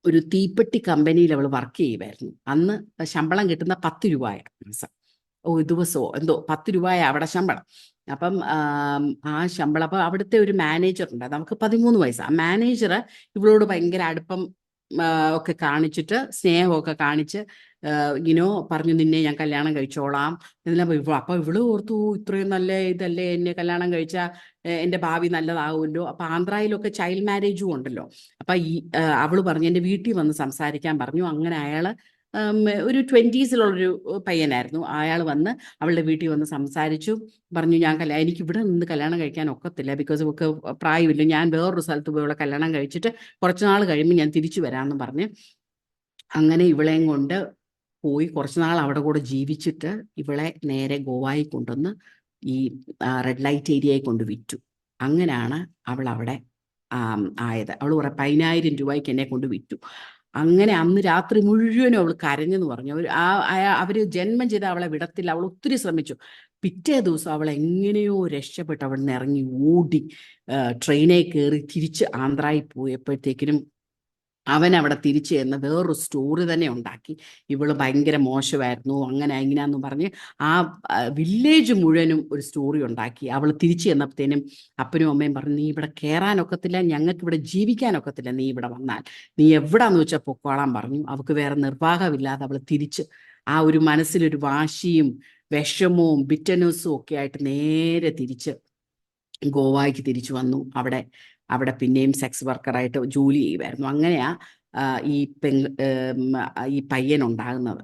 ഒരു തീപ്പെട്ടി കമ്പനിയിൽ അവൾ വർക്ക് ചെയ്യുമായിരുന്നു. അന്ന് ശമ്പളം കിട്ടുന്ന 10 രൂപയാണ് മാസം. ദിവസമോ എന്തോ 10 രൂപയ അവിടെ ശമ്പളം. അപ്പം ആ ശമ്പളം, അപ്പം അവിടുത്തെ ഒരു മാനേജർ ഉണ്ട്. നമുക്ക് 13 വയസ്സ്. ആ മാനേജർ ഇവളോട് ഭയങ്കര അടുപ്പം ഒക്കെ കാണിച്ചിട്ട്, സ്നേഹമൊക്കെ കാണിച്ച് പറഞ്ഞു, നിന്നെ ഞാൻ കല്യാണം കഴിച്ചോളാം എന്നെല്ലാം. അപ്പം ഇവള് ഓർത്തു, ഇത്രയും നല്ല ഇതല്ലേ, എന്നെ കല്യാണം കഴിച്ചാൽ എൻ്റെ ഭാവി നല്ലതാവുമല്ലോ. അപ്പം ആന്ധ്രയിലൊക്കെ ചൈൽഡ് മാരേജും ഉണ്ടല്ലോ. അപ്പം അവള് പറഞ്ഞു എൻ്റെ വീട്ടിൽ വന്ന് സംസാരിക്കാൻ പറഞ്ഞു. അങ്ങനെ അയാൾ ഒരു 20s പയ്യനായിരുന്നു. അയാൾ വന്ന് അവളുടെ വീട്ടിൽ വന്ന് സംസാരിച്ചു. പറഞ്ഞു, എനിക്ക് ഇവിടെ നിന്ന് കല്യാണം കഴിക്കാൻ ഒക്കത്തില്ല, ബിക്കോസ് ഇവൾക്ക് പ്രായമില്ല, ഞാൻ വേറൊരു സ്ഥലത്ത് പോയി അവളെ കല്യാണം കഴിച്ചിട്ട് കുറച്ച് നാൾ കഴിയുമ്പോൾ ഞാൻ തിരിച്ചു വരാമെന്ന് പറഞ്ഞ് അങ്ങനെ ഇവളെയും കൊണ്ട് പോയി കുറച്ച് നാൾ അവിടെ കൂടെ ജീവിച്ചിട്ട് ഇവളെ നേരെ ഗോവായിൽ കൊണ്ടുവന്ന് ഈ റെഡ് ലൈറ്റ് ഏരിയയിൽ കൊണ്ട് വിറ്റു. അങ്ങനെയാണ് അവൾ അവിടെ ആയത്. അവൾ 10,000 രൂപയ്ക്ക് എന്നെ കൊണ്ട് വിറ്റു. അങ്ങനെ അന്ന് രാത്രി മുഴുവനും അവൾ കരഞ്ഞെന്ന് പറഞ്ഞു. അവർ ജന്മം ചെയ്ത് അവളെ വിടത്തില്ല. അവൾ ഒത്തിരി ശ്രമിച്ചു. പിറ്റേ ദിവസം അവൾ എങ്ങനെയോ രക്ഷപ്പെട്ട് അവിടെ നിന്ന് ഇറങ്ങി ഓടി ട്രെയിനിൽ കയറി തിരിച്ച് ആന്ധ്രയിൽ പോയപ്പോഴത്തേക്കിനും അവൻ അവിടെ തിരിച്ചു ചെന്ന് വേറൊരു സ്റ്റോറി തന്നെ ഉണ്ടാക്കി. ഇവള് ഭയങ്കര മോശമായിരുന്നു, അങ്ങനെ ഇങ്ങനെയാന്ന് പറഞ്ഞ് ആ വില്ലേജ് മുഴുവനും ഒരു സ്റ്റോറി ഉണ്ടാക്കി. അവൾ തിരിച്ചു ചെന്നപ്പോഴത്തേനും അപ്പനും അമ്മയും പറഞ്ഞു, നീ ഇവിടെ കയറാനൊക്കത്തില്ല, ഞങ്ങൾക്ക് ഇവിടെ ജീവിക്കാനൊക്കത്തില്ല, നീ ഇവിടെ വന്നാൽ നീ എവിടാന്ന് വെച്ചാൽ പൊക്കോളാൻ പറഞ്ഞു. അവൾക്ക് വേറെ നിർവാഹമില്ലാതെ അവൾ തിരിച്ച് ആ ഒരു മനസ്സിലൊരു വാശിയും വിഷമവും ബിറ്റനസും ഒക്കെ ആയിട്ട് നേരെ തിരിച്ച് ഗോവയ്ക്ക് തിരിച്ചു വന്നു. അവിടെ പിന്നെയും സെക്സ് വർക്കറായിട്ട് ജോലി ചെയ്യുമായിരുന്നു. അങ്ങനെയാ ഈ പയ്യനുണ്ടാകുന്നത്.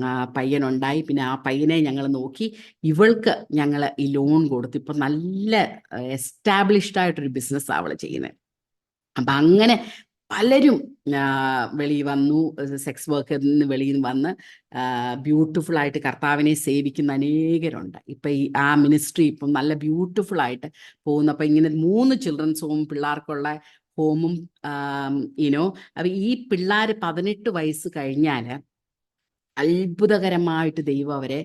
ആ പയ്യനുണ്ടായി. പിന്നെ ആ പയ്യനെ ഞങ്ങൾ നോക്കി. ഇവൾക്ക് ഞങ്ങൾ ഈ ലോൺ കൊടുത്തു. ഇപ്പം നല്ല എസ്റ്റാബ്ലിഷ്ഡ് ആയിട്ടൊരു ബിസിനസ്സാണ് അവൾ ചെയ്യുന്നത്. അപ്പം അങ്ങനെ പലരും വെളിയിൽ വന്നു, സെക്സ് വർക്കിൽ നിന്ന് വെളിയിൽ വന്ന് ബ്യൂട്ടിഫുൾ ആയിട്ട് കർത്താവിനെ സേവിക്കുന്ന അനേകരുണ്ട്. ഇപ്പം ആ മിനിസ്ട്രി ഇപ്പം നല്ല ബ്യൂട്ടിഫുൾ ആയിട്ട് പോകുന്നു. അപ്പം ഇങ്ങനെ 3 ചിൽഡ്രൻസ് ഹോം പിള്ളേർക്കുള്ള ഹോമും അപ്പം ഈ പിള്ളേർ 18 വയസ്സ് കഴിഞ്ഞാൽ അത്ഭുതകരമായിട്ട് ദൈവം അവരെ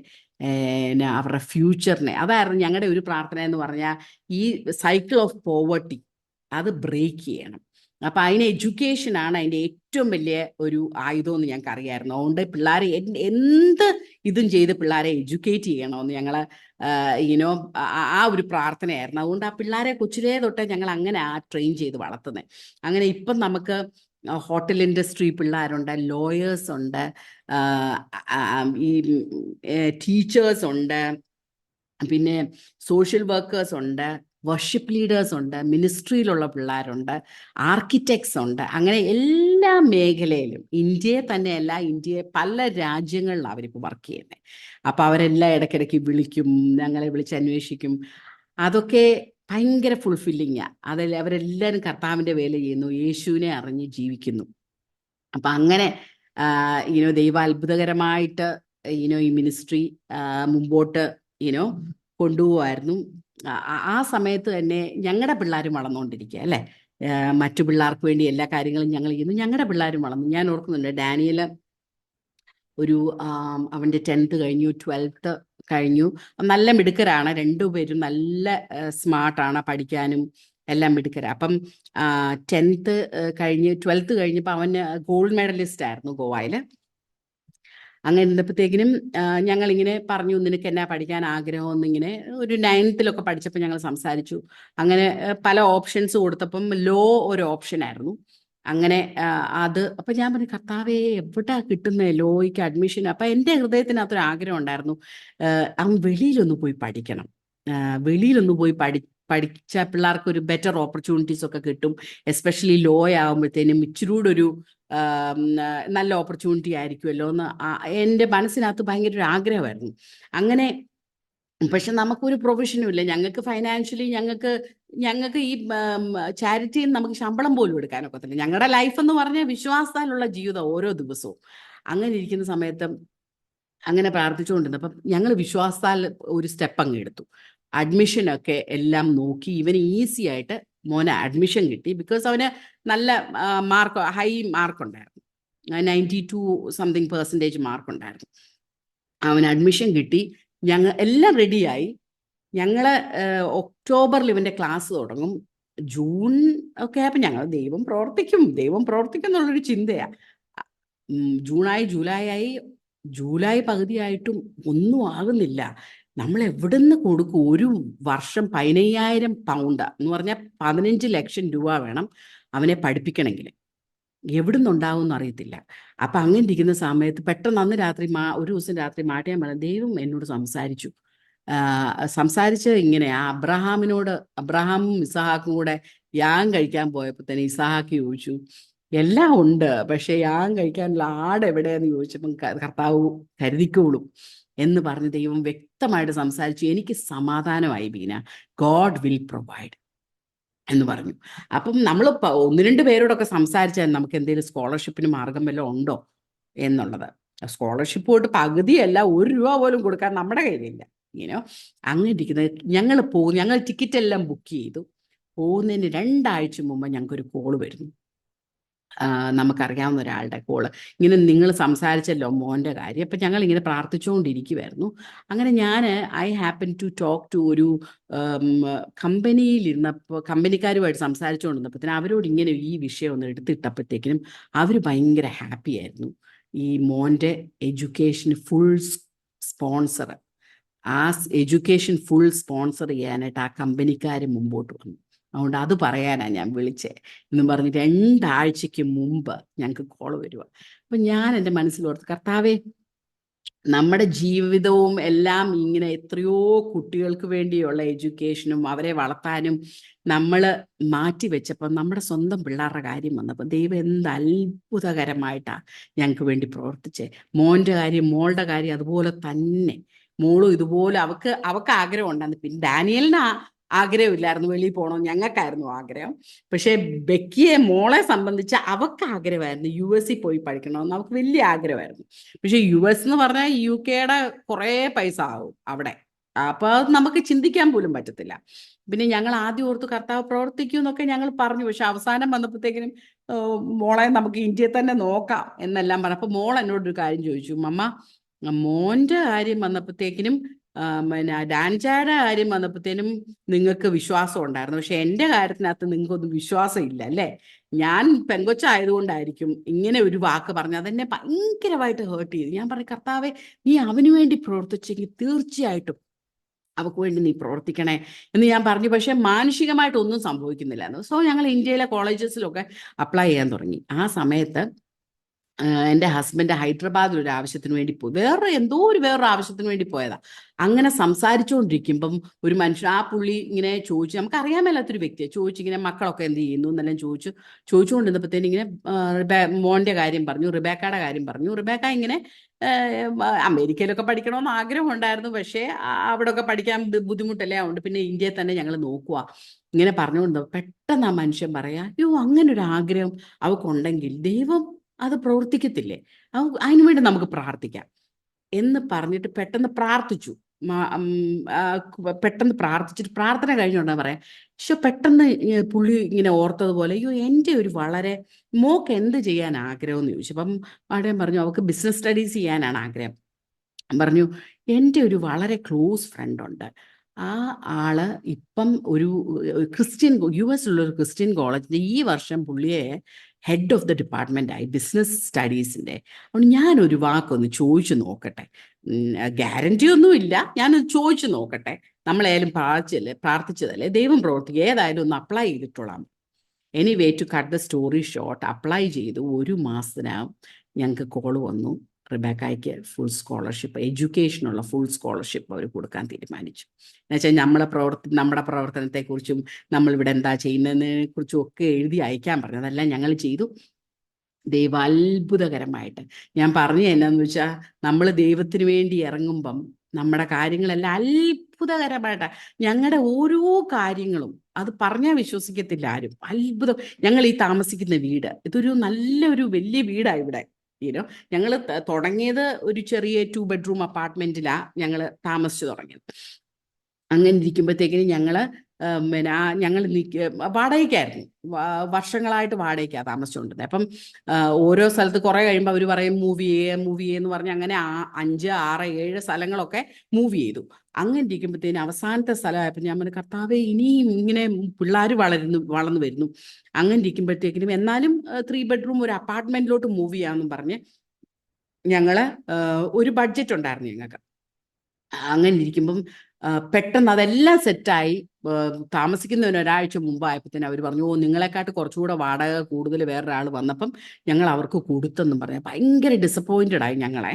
അവരുടെ ഫ്യൂച്ചറിനെ, അതായിരുന്നു ഞങ്ങളുടെ ഒരു പ്രാർത്ഥന എന്ന് പറഞ്ഞാൽ, ഈ സൈക്കിൾ ഓഫ് പോവർട്ടി അത് ബ്രേക്ക് ചെയ്യണം. അപ്പം അതിന് എഡ്യൂക്കേഷനാണ് അതിൻ്റെ ഏറ്റവും വലിയ ഒരു ആയുധം എന്ന് ഞങ്ങൾക്ക് അറിയാമായിരുന്നു. അതുകൊണ്ട് പിള്ളേരെ എന്ത് ഇതും ചെയ്ത് പിള്ളേരെ എഡ്യൂക്കേറ്റ് ചെയ്യണമെന്ന് ഞങ്ങൾ ആ ഒരു പ്രാർത്ഥനയായിരുന്നു. അതുകൊണ്ട് ആ പിള്ളേരെ കൊച്ചിലേ തൊട്ടേ ഞങ്ങൾ അങ്ങനെ ട്രെയിൻ ചെയ്ത് വളർത്തുന്നത്. അങ്ങനെ ഇപ്പം നമുക്ക് ഹോട്ടൽ ഇൻഡസ്ട്രി പിള്ളേരുണ്ട്, ലോയേഴ്സ് ഉണ്ട്, ഈ ടീച്ചേഴ്സ് ഉണ്ട്, പിന്നെ സോഷ്യൽ വർക്കേഴ്സ് ഉണ്ട്, വർഷിപ്പ് ലീഡേഴ്സ് ഉണ്ട്, മിനിസ്ട്രിയിലുള്ള പിള്ളേരുണ്ട്, ആർക്കിടെക്ട്സ് ഉണ്ട്. അങ്ങനെ എല്ലാ മേഖലയിലും, ഇന്ത്യയെ തന്നെയല്ല, ഇന്ത്യയെ പല രാജ്യങ്ങളിലാണ് അവരിപ്പോൾ വർക്ക് ചെയ്യുന്നത്. അപ്പോൾ അവരെല്ലാം ഇടയ്ക്കിടയ്ക്ക് വിളിക്കും, ഞങ്ങളെ വിളിച്ച് അന്വേഷിക്കും. അതൊക്കെ ഭയങ്കര ഫുൾഫില്ലിങ്ങാണ്. അതിൽ അവരെല്ലാവരും കർത്താവിൻ്റെ വേല ചെയ്യുന്നു, യേശുവിനെ അറിഞ്ഞ് ജീവിക്കുന്നു. അപ്പം അങ്ങനെ ദൈവ അത്ഭുതകരമായിട്ട് ഈ മിനിസ്ട്രി മുമ്പോട്ട് കൊണ്ടുപോകുമായിരുന്നു. ആ സമയത്ത് തന്നെ ഞങ്ങളുടെ പിള്ളേരും വളർന്നുകൊണ്ടിരിക്കുക അല്ലേ. മറ്റു പിള്ളേർക്ക് വേണ്ടി എല്ലാ കാര്യങ്ങളും ഞങ്ങൾ ചെയ്യുന്നു, ഞങ്ങളുടെ പിള്ളേരും വളർന്നു. ഞാൻ ഓർക്കുന്നുണ്ട്, ഡാനിയൽ അവൻ്റെ 10th കഴിഞ്ഞു, 12th കഴിഞ്ഞു. നല്ല മിടുക്കരാണ് രണ്ടുപേരും, നല്ല സ്മാർട്ടാണ്, പഠിക്കാനും എല്ലാം മിടുക്കരാണ്. അപ്പം 10th കഴിഞ്ഞ് 12th കഴിഞ്ഞപ്പോൾ അവന് ഗോൾഡ് മെഡലിസ്റ്റ് ആയിരുന്നു ഗോവയിൽ. അങ്ങനെ ഇരുന്നപ്പോഴത്തേക്കിനും ഞങ്ങളിങ്ങനെ പറഞ്ഞു, നിനക്ക് എന്നാ പഠിക്കാൻ ആഗ്രഹമെന്ന്. ഇങ്ങനെ ഒരു 9th പഠിച്ചപ്പോൾ ഞങ്ങൾ സംസാരിച്ചു. അങ്ങനെ പല ഓപ്ഷൻസ് കൊടുത്തപ്പം ലോ ഒരു ഓപ്ഷനായിരുന്നു. അങ്ങനെ അപ്പം ഞാൻ പറഞ്ഞു, കർത്താവേ എവിടെ കിട്ടുന്ന ലോയ്ക്ക് അഡ്മിഷൻ? അപ്പം എൻ്റെ ഹൃദയത്തിനകത്തൊരു ആഗ്രഹം ഉണ്ടായിരുന്നു, അവൻ വെളിയിലൊന്ന് പോയി പഠിക്കണം. വെളിയിലൊന്ന് പോയി പഠിച്ച പിള്ളേർക്ക് ഒരു ബെറ്റർ ഓപ്പർച്യൂണിറ്റീസ് ഒക്കെ കിട്ടും. എസ്പെഷ്യലി ലോ ആകുമ്പോഴത്തേനും ഇച്ചിരൂടെ ഒരു നല്ല ഓപ്പർച്യൂണിറ്റി ആയിരിക്കുമല്ലോ എന്ന് എൻ്റെ മനസ്സിനകത്ത് ഭയങ്കര ഒരു ആഗ്രഹമായിരുന്നു. അങ്ങനെ പക്ഷെ നമുക്കൊരു പ്രൊവിഷനും ഇല്ല. ഞങ്ങൾക്ക് ഫൈനാൻഷ്യലി ഞങ്ങൾക്ക് ഈ ചാരിറ്റിയിൽ നമുക്ക് ശമ്പളം പോലും എടുക്കാനൊക്കത്തില്ല. ഞങ്ങളുടെ ലൈഫ് എന്ന് പറഞ്ഞാൽ വിശ്വാസത്താലുള്ള ജീവിതം ഓരോ ദിവസവും. അങ്ങനെ ഇരിക്കുന്ന സമയത്ത് അങ്ങനെ പ്രാർത്ഥിച്ചുകൊണ്ടിരുന്നപ്പം ഞങ്ങൾ വിശ്വാസത്താൽ ഒരു സ്റ്റെപ്പ് അങ്ങ് എടുത്തു. അഡ്മിഷനൊക്കെ എല്ലാം നോക്കി ഇവന് ഈസി ആയിട്ട് മോന് അഡ്മിഷൻ കിട്ടി. ബിക്കോസ് അവന് നല്ല ഹൈ മാർക്കുണ്ടായിരുന്നു, 92% മാർക്കുണ്ടായിരുന്നു. അവന് അഡ്മിഷൻ കിട്ടി. ഞങ്ങൾ എല്ലാം റെഡിയായി. ഞങ്ങൾ ഒക്ടോബറിൽ ഇവൻ്റെ ക്ലാസ് തുടങ്ങും. ജൂൺ ഒക്കെ ആയപ്പോൾ ഞങ്ങൾ ദൈവം പ്രവർത്തിക്കും എന്നുള്ളൊരു ചിന്തയാണ്. ജൂണായി, ജൂലൈ ആയി, ജൂലൈ പകുതിയായിട്ടും ഒന്നും ആകുന്നില്ല. നമ്മൾ എവിടുന്ന് കൊടുക്കും? ഒരു വർഷം 15,000 പൗണ്ട് എന്ന് പറഞ്ഞാൽ 15 ലക്ഷം രൂപ വേണം അവനെ പഠിപ്പിക്കണമെങ്കിൽ. എവിടുന്നുണ്ടാവും എന്നറിയത്തില്ല. അപ്പം അങ്ങനെ ഇരിക്കുന്ന സമയത്ത് പെട്ടെന്ന് അന്ന് രാത്രി ഒരു ദിവസം രാത്രി മാട്ടിയാൻ പറഞ്ഞു, ദൈവം എന്നോട് സംസാരിച്ച് ഇങ്ങനെ അബ്രഹാമും ഇസഹാക്കും കൂടെ യാഗം കഴിക്കാൻ പോയപ്പോൾ തന്നെ ഇസഹാക്ക് ചോദിച്ചു, എല്ലാം ഉണ്ട്, പക്ഷെ യാഗം കഴിക്കാനുള്ള ആട് എവിടെയെന്ന് ചോദിച്ചപ്പം കർത്താവ് കരുതിക്കോളും എന്ന് പറഞ്ഞ് ദൈവം വ്യക്തമായിട്ട് സംസാരിച്ചു. എനിക്ക് സമാധാനമായി, ബീന. ഗോഡ് വിൽ പ്രൊവൈഡ് എന്ന് പറഞ്ഞു. അപ്പം നമ്മൾ 1-2 പേരോടൊക്കെ സംസാരിച്ചാൽ നമുക്ക് എന്തെങ്കിലും സ്കോളർഷിപ്പിന് മാർഗം വല്ലതും ഉണ്ടോ എന്നുള്ളത്. സ്കോളർഷിപ്പ് തൊട്ട് പകുതിയല്ല, 1 രൂപ പോലും കൊടുക്കാൻ നമ്മുടെ കയ്യിലില്ല. ഇങ്ങനെ അങ്ങനെ ഇരിക്കുന്നത് ഞങ്ങൾ ടിക്കറ്റ് എല്ലാം ബുക്ക് ചെയ്തു. പോകുന്നതിന് 2 ആഴ്ച മുമ്പ് ഞങ്ങൾക്കൊരു കോള് വരുന്നു. നമുക്കറിയാവുന്ന ഒരാളുടെ കോള്. ഇങ്ങനെ നിങ്ങൾ സംസാരിച്ചല്ലോ മോൻ്റെ കാര്യം. അപ്പം ഞങ്ങൾ ഇങ്ങനെ പ്രാർത്ഥിച്ചുകൊണ്ടിരിക്കുമായിരുന്നു. അങ്ങനെ I happen to talk to ഒരു കമ്പനിയിലിരുന്നപ്പോൾ, കമ്പനിക്കാരുമായിട്ട് സംസാരിച്ചുകൊണ്ടിരുന്നപ്പോഴത്തേനും അവരോട് ഇങ്ങനെ ഈ വിഷയം ഒന്ന് എടുത്തിട്ടപ്പോഴത്തേക്കിനും അവർ ഭയങ്കര ഹാപ്പി ആയിരുന്നു. ഈ മോൻ്റെ എഡ്യൂക്കേഷൻ ഫുൾ സ്പോൺസർ ചെയ്യാനായിട്ട് ആ കമ്പനിക്കാർ മുമ്പോട്ട് വന്നു. അതുകൊണ്ട് അത് പറയാനാണ് ഞാൻ വിളിച്ചേ എന്നും പറഞ്ഞ് 2 ആഴ്ചയ്ക്ക് മുമ്പ് ഞങ്ങൾക്ക് കോള് വരിക. അപ്പം ഞാൻ എൻ്റെ മനസ്സിലോർത്ത്, കർത്താവേ, നമ്മുടെ ജീവിതവും എല്ലാം ഇങ്ങനെ എത്രയോ കുട്ടികൾക്ക് വേണ്ടിയുള്ള എഡ്യൂക്കേഷനും അവരെ വളർത്താനും നമ്മൾ മാറ്റിവെച്ചപ്പോൾ നമ്മുടെ സ്വന്തം പിള്ളേരുടെ കാര്യം വന്നപ്പോൾ ദൈവം എന്ത് അത്ഭുതകരമായിട്ടാണ് ഞങ്ങൾക്ക് വേണ്ടി പ്രവർത്തിച്ചേ. മോൻ്റെ കാര്യം, മോളുടെ കാര്യം അതുപോലെ തന്നെ. മോളും ഇതുപോലെ അവൾക്ക് ആഗ്രഹം ഉണ്ടായിരുന്നു. പിന്നെ ഡാനിയലിന് ആഗ്രഹമില്ലായിരുന്നു വെളിയിൽ പോകണം, ഞങ്ങൾക്കായിരുന്നു ആഗ്രഹം. പക്ഷേ മോളെ സംബന്ധിച്ച് അവൾക്ക് ആഗ്രഹമായിരുന്നു US പോയി പഠിക്കണമെന്ന്. അവൾക്ക് വലിയ ആഗ്രഹമായിരുന്നു. പക്ഷെ US എന്ന് പറഞ്ഞാൽ UK കുറേ പൈസ ആവും അവിടെ. അപ്പോൾ അത് നമുക്ക് ചിന്തിക്കാൻ പോലും പറ്റത്തില്ല. പിന്നെ ഞങ്ങൾ ആദ്യം ഓർത്ത് കർത്താവ് പ്രവർത്തിക്കും എന്നൊക്കെ ഞങ്ങൾ പറഞ്ഞു. പക്ഷെ അവസാനം വന്നപ്പോഴത്തേക്കിനും മോളെ നമുക്ക് ഇന്ത്യയിൽ തന്നെ നോക്കാം എന്നെല്ലാം പറഞ്ഞു. അപ്പോൾ മോൾ എന്നോടൊരു കാര്യം ചോദിച്ചു, മമ്മ, മോൻ്റെ കാര്യം വന്നപ്പോഴത്തേക്കിനും പിന്നെ ഡാൻചായുടെ കാര്യം വന്നപ്പോഴത്തേനും നിങ്ങൾക്ക് വിശ്വാസം ഉണ്ടായിരുന്നു, പക്ഷെ എൻ്റെ കാര്യത്തിനകത്ത് നിങ്ങൾക്കൊന്നും വിശ്വാസം ഇല്ല അല്ലേ? ഞാൻ പെങ്കൊച്ചായതുകൊണ്ടായിരിക്കും ഇങ്ങനെ ഒരു വാക്ക് പറഞ്ഞു. അതെന്നെ ഭയങ്കരമായിട്ട് ഹേർട്ട് ചെയ്തു. ഞാൻ പറഞ്ഞു, കർത്താവെ, നീ അവന് വേണ്ടി പ്രവർത്തിച്ചെങ്കിൽ തീർച്ചയായിട്ടും അവൾക്ക് വേണ്ടി നീ പ്രവർത്തിക്കണേ എന്ന് ഞാൻ പറഞ്ഞു. പക്ഷെ മാനുഷികമായിട്ടൊന്നും സംഭവിക്കുന്നില്ലായിരുന്നു. സോ ഞങ്ങൾ ഇന്ത്യയിലെ കോളേജസിലൊക്കെ അപ്ലൈ ചെയ്യാൻ തുടങ്ങി. ആ സമയത്ത് എൻ്റെ ഹസ്ബൻഡ് ഹൈദരാബാദിൽ ഒരു ആവശ്യത്തിന് വേണ്ടി പോയി, വേറൊരു ആവശ്യത്തിന് വേണ്ടി പോയതാ. അങ്ങനെ സംസാരിച്ചുകൊണ്ടിരിക്കുമ്പം ഒരു മനുഷ്യൻ, ആ പുള്ളി ഇങ്ങനെ ചോദിച്ചു, നമുക്ക് അറിയാൻ മേലാത്തൊരു വ്യക്തിയെ ചോദിച്ചു, ഇങ്ങനെ മക്കളൊക്കെ എന്ത് ചെയ്യുന്നു എന്നെല്ലാം ചോദിച്ചുകൊണ്ടിരുന്നപ്പോഴത്തേനും ഇങ്ങനെ മോൻ്റെ കാര്യം പറഞ്ഞു, റിബേക്കയുടെ കാര്യം പറഞ്ഞു. റിബേക്ക ഇങ്ങനെ അമേരിക്കയിലൊക്കെ പഠിക്കണമെന്ന് ആഗ്രഹം ഉണ്ടായിരുന്നു, പക്ഷേ അവിടെയൊക്കെ പഠിക്കാൻ ബുദ്ധിമുട്ടല്ലേ, അതുകൊണ്ട് പിന്നെ ഇന്ത്യയിൽ തന്നെ ഞങ്ങൾ നോക്കുക ഇങ്ങനെ പറഞ്ഞുകൊണ്ട് പെട്ടെന്ന് ആ മനുഷ്യൻ പറയാ, അയ്യോ, അങ്ങനെ ഒരു ആഗ്രഹം അവൾക്കുണ്ടെങ്കിൽ ദൈവം അത് പ്രവർത്തിക്കത്തില്ലേ, അതിനുവേണ്ടി നമുക്ക് പ്രാർത്ഥിക്കാം എന്ന് പറഞ്ഞിട്ട് പെട്ടെന്ന് പ്രാർത്ഥിച്ചിട്ട് പ്രാർത്ഥന കഴിഞ്ഞുകൊണ്ടാ പറയാം. പക്ഷെ പെട്ടെന്ന് പുള്ളി ഇങ്ങനെ ഓർത്തതുപോലെ, അയ്യോ, എൻ്റെ ഒരു വളരെ മോക്ക് എന്ത് ചെയ്യാൻ ആഗ്രഹം എന്ന് ചോദിച്ചു. അപ്പം അവിടെ പറഞ്ഞു, അവൾക്ക് ബിസിനസ് സ്റ്റഡീസ് ചെയ്യാനാണ് ആഗ്രഹം. പറഞ്ഞു, എൻ്റെ ഒരു വളരെ ക്ലോസ് ഫ്രണ്ട് ഉണ്ട്. ആ ആള് ഇപ്പം ഒരു US ഒരു ക്രിസ്ത്യൻ കോളേജിൻ്റെ ഈ വർഷം പുള്ളിയെ ഹെഡ് ഓഫ് ദ ഡിപ്പാർട്ട്മെൻ്റ് ആയി ബിസിനസ് സ്റ്റഡീസിൻ്റെ. അതുകൊണ്ട് ഞാനൊരു വാക്കൊന്ന് ചോദിച്ചു നോക്കട്ടെ, ഗ്യാരണ്ടി ഒന്നുമില്ല, ഞാനൊന്ന് ചോദിച്ചു നോക്കട്ടെ, നമ്മളായാലും പ്രാർത്ഥിച്ചതല്ലേ, ദൈവം പ്രവർത്തിക്കുക, ഏതായാലും ഒന്ന് അപ്ലൈ ചെയ്തിട്ടോളാം. Anyway, to cut the story short, apply ചെയ്തു. 1 മാസത്തിനകം ഞങ്ങൾക്ക് കോൾ വന്നു, റിബേക്കായ്ക്ക് ഫുൾ സ്കോളർഷിപ്പ്, എഡ്യൂക്കേഷനുള്ള ഫുൾ സ്കോളർഷിപ്പ് അവർ കൊടുക്കാൻ തീരുമാനിച്ചു. എന്നുവെച്ചാൽ നമ്മുടെ പ്രവർത്തനത്തെക്കുറിച്ചും നമ്മളിവിടെ എന്താ ചെയ്യുന്നതിനെ കുറിച്ചും ഒക്കെ എഴുതി അയക്കാൻ പറഞ്ഞു. അതെല്ലാം ഞങ്ങൾ ചെയ്തു. ദൈവം അത്ഭുതകരമായിട്ട്, ഞാൻ പറഞ്ഞു എന്നാന്ന് വെച്ചാൽ, നമ്മൾ ദൈവത്തിന് വേണ്ടി ഇറങ്ങുമ്പം നമ്മുടെ കാര്യങ്ങളെല്ലാം അത്ഭുതകരമായിട്ടാണ്. ഞങ്ങളുടെ ഓരോ കാര്യങ്ങളും അത് പറഞ്ഞാൽ വിശ്വസിക്കത്തില്ല ആരും. അത്ഭുതം. ഞങ്ങൾ ഈ താമസിക്കുന്ന വീട്, ഇതൊരു നല്ലൊരു വലിയ വീടാണ് ഇവിടെ. ഞങ്ങൾ തുടങ്ങിയത് ഒരു ചെറിയ 2 ബെഡ്റൂം അപ്പാർട്ട്മെന്റിലാണ് ഞങ്ങൾ താമസിച്ചു തുടങ്ങിയത്. അങ്ങനെ ഇരിക്കുമ്പോഴത്തേക്കിനും ഞങ്ങൾ പിന്നെ ഞങ്ങൾ വാടകയ്ക്കായിരുന്നു. വർഷങ്ങളായിട്ട് വാടകയ്ക്കാണ് താമസിച്ചുകൊണ്ടിരുന്നത്. അപ്പം ഓരോ സ്ഥലത്ത് കുറേ കഴിയുമ്പോൾ അവർ പറയും മൂവ് ചെയ്യേ എന്ന് പറഞ്ഞ് അങ്ങനെ 5, 6, 7 സ്ഥലങ്ങളൊക്കെ മൂവ് ചെയ്തു. അങ്ങനെ ഇരിക്കുമ്പോഴത്തേന് അവസാനത്തെ സ്ഥലമായപ്പോൾ ഞാൻ പറഞ്ഞു, കർത്താവേ ഇനിയും ഇങ്ങനെ പിള്ളേർ വളർന്നു വരുന്നു. അങ്ങനെ ഇരിക്കുമ്പോഴത്തേക്കിനും എന്നാലും 3 ബെഡ്റൂം ഒരു അപ്പാർട്ട്മെന്റിലോട്ട് മൂവ് ചെയ്യാമെന്നും പറഞ്ഞ് ഞങ്ങള് ഒരു ബഡ്ജറ്റ് ഉണ്ടായിരുന്നു ഞങ്ങൾക്ക്. അങ്ങനെ ഇരിക്കുമ്പം പെട്ടെന്ന് അതെല്ലാം സെറ്റായി. താമസിക്കുന്നതിന് ഒരാഴ്ച മുമ്പായപ്പോഴത്തേന് അവർ പറഞ്ഞു, നിങ്ങളെക്കാട്ട് കുറച്ചുകൂടെ വാടക കൂടുതൽ വേറൊരാൾ വന്നപ്പം ഞങ്ങൾ അവർക്ക് കൊടുത്തെന്നും പറഞ്ഞു. ഭയങ്കര ഡിസപ്പോയിൻറ്റഡ് ആയി ഞങ്ങളെ.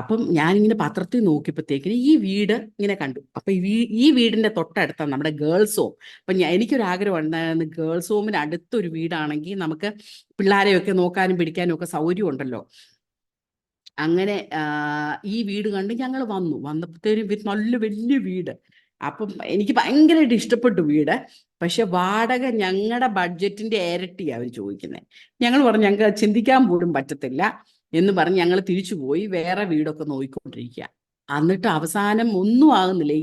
അപ്പം ഞാനിങ്ങനെ പത്രത്തിൽ നോക്കിയപ്പോഴത്തേക്കിന് ഈ വീട് ഇങ്ങനെ കണ്ടു. അപ്പം ഈ വീടിൻ്റെ തൊട്ടടുത്താണ് നമ്മുടെ ഗേൾസ് ഹോം. അപ്പം എനിക്കൊരാഗ്രഹം ഉണ്ടായിരുന്നു, ഗേൾസ് ഹോമിന് അടുത്തൊരു വീടാണെങ്കിൽ നമുക്ക് പിള്ളേരെയൊക്കെ നോക്കാനും പിടിക്കാനും ഒക്കെ സൗകര്യം ഉണ്ടല്ലോ. അങ്ങനെ ഈ വീട് കണ്ട് ഞങ്ങൾ വന്നപ്പോഴത്തേനും നല്ല വലിയ വീട്. അപ്പം എനിക്ക് ഭയങ്കരമായിട്ട് ഇഷ്ടപ്പെട്ടു വീട്. പക്ഷെ വാടക ഞങ്ങളുടെ ബഡ്ജറ്റിന്റെ ഇരട്ടിയാണ് അവർ ചോദിക്കുന്നത്. ഞങ്ങൾ പറഞ്ഞു ഞങ്ങൾക്ക് ചിന്തിക്കാൻ പോലും പറ്റത്തില്ല എന്ന് പറഞ്ഞ് ഞങ്ങൾ തിരിച്ചു പോയി വേറെ വീടൊക്കെ നോക്കിക്കൊണ്ടിരിക്കുക. എന്നിട്ട് അവസാനം ഒന്നും ആകുന്നില്ല.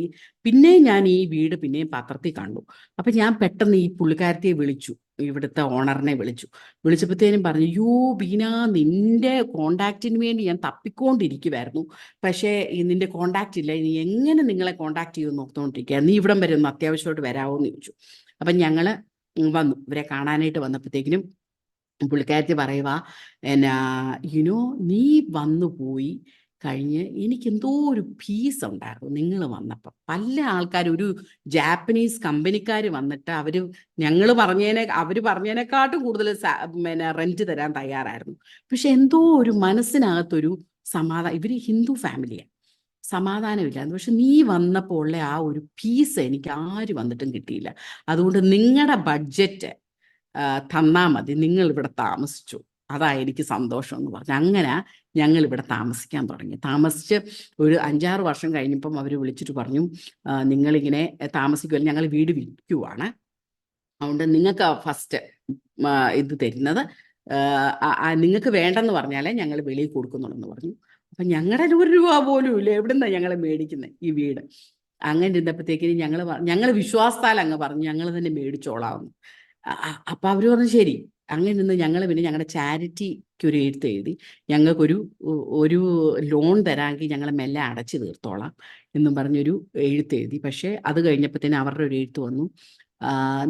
പിന്നെയും ഞാൻ ഈ വീട് പിന്നെയും പത്രത്തിൽ കണ്ടു. അപ്പൊ ഞാൻ പെട്ടെന്ന് ഈ പുള്ളിക്കാരത്തിയെ വിളിച്ചു, ഇവിടുത്തെ ഓണറിനെ വിളിച്ചപ്പോഴത്തേനും പറഞ്ഞു, യോ ബീന, നിന്റെ കോണ്ടാക്റ്റിന് വേണ്ടി ഞാൻ തപ്പിക്കൊണ്ടിരിക്കുമായിരുന്നു, പക്ഷേ നിന്റെ കോണ്ടാക്റ്റ് ഇല്ല, ഇനി എങ്ങനെ നിങ്ങളെ കോണ്ടാക്ട് ചെയ്ത് നോക്കിക്കൊണ്ടിരിക്കുക, നീ ഇവിടം വരെ ഒന്ന് അത്യാവശ്യമായിട്ട് വരാമോ എന്ന് ചോദിച്ചു. അപ്പം ഞങ്ങൾ വന്നു. ഇവരെ കാണാനായിട്ട് വന്നപ്പോഴത്തേക്കിനും പുള്ളിക്കാരത്തി പറയുക, എന്നാ നീ വന്നു പോയി കഴിഞ്ഞ് എനിക്കെന്തോ ഒരു പീസ് ഉണ്ടായിരുന്നു നിങ്ങൾ വന്നപ്പം. പല ആൾക്കാർ, ഒരു ജാപ്പനീസ് കമ്പനിക്കാർ വന്നിട്ട് അവർ പറഞ്ഞതിനെക്കാട്ടും കൂടുതൽ പിന്നെ റെന്റ് തരാൻ തയ്യാറായിരുന്നു. പക്ഷെ എന്തോ ഒരു മനസ്സിനകത്തൊരു സമാധാനം, ഇവർ ഹിന്ദു ഫാമിലിയാണ്, സമാധാനമില്ലായിരുന്നു. പക്ഷെ നീ വന്നപ്പോൾ ഉള്ള ആ ഒരു പീസ് എനിക്ക് ആര് വന്നിട്ടും കിട്ടിയില്ല. അതുകൊണ്ട് നിങ്ങളുടെ ബഡ്ജറ്റ് തന്നാൽ മതി, നിങ്ങൾ ഇവിടെ താമസിച്ചു, അതാ എനിക്ക് സന്തോഷം എന്ന് പറഞ്ഞു. അങ്ങനെ ഞങ്ങൾ ഇവിടെ താമസിക്കാൻ തുടങ്ങി. താമസിച്ച് ഒരു 5-6 വർഷം കഴിഞ്ഞപ്പം അവർ വിളിച്ചിട്ട് പറഞ്ഞു, നിങ്ങളിങ്ങനെ താമസിക്കുമല്ലോ, ഞങ്ങൾ വീട് വിൽക്കുവാണ്, അതുകൊണ്ട് നിങ്ങൾക്ക് ഫസ്റ്റ് ഇത് തരുന്നത് നിങ്ങൾക്ക് വേണ്ടെന്ന് പറഞ്ഞാലേ ഞങ്ങൾ വെളിയിൽ കൊടുക്കുന്നുള്ളെന്ന് പറഞ്ഞു. അപ്പം ഞങ്ങളുടെ 1 രൂപ പോലും ഇല്ല, എവിടുന്നാണ് ഞങ്ങൾ മേടിക്കുന്നത് ഈ വീട്. അങ്ങനെ ഇരുന്നപ്പോഴത്തേക്കിന് ഞങ്ങൾ വിശ്വാസത്താൽ അങ്ങ് പറഞ്ഞു ഞങ്ങൾ തന്നെ മേടിച്ചോളാമെന്ന്. അപ്പം അവർ പറഞ്ഞു ശരി. അങ്ങനെ നിന്ന് ഞങ്ങൾ പിന്നെ ഞങ്ങളുടെ ചാരിറ്റിക്ക് ഒരു എഴുത്ത് എഴുതി, ഞങ്ങൾക്കൊരു ഒരു ലോൺ തരാമെങ്കിൽ ഞങ്ങൾ മെല്ലെ അടച്ചു തീർത്തോളാം എന്നും പറഞ്ഞൊരു എഴുത്ത് എഴുതി. പക്ഷേ അത് കഴിഞ്ഞപ്പോഴത്തേന് അവരുടെ ഒരു എഴുത്ത് വന്നു,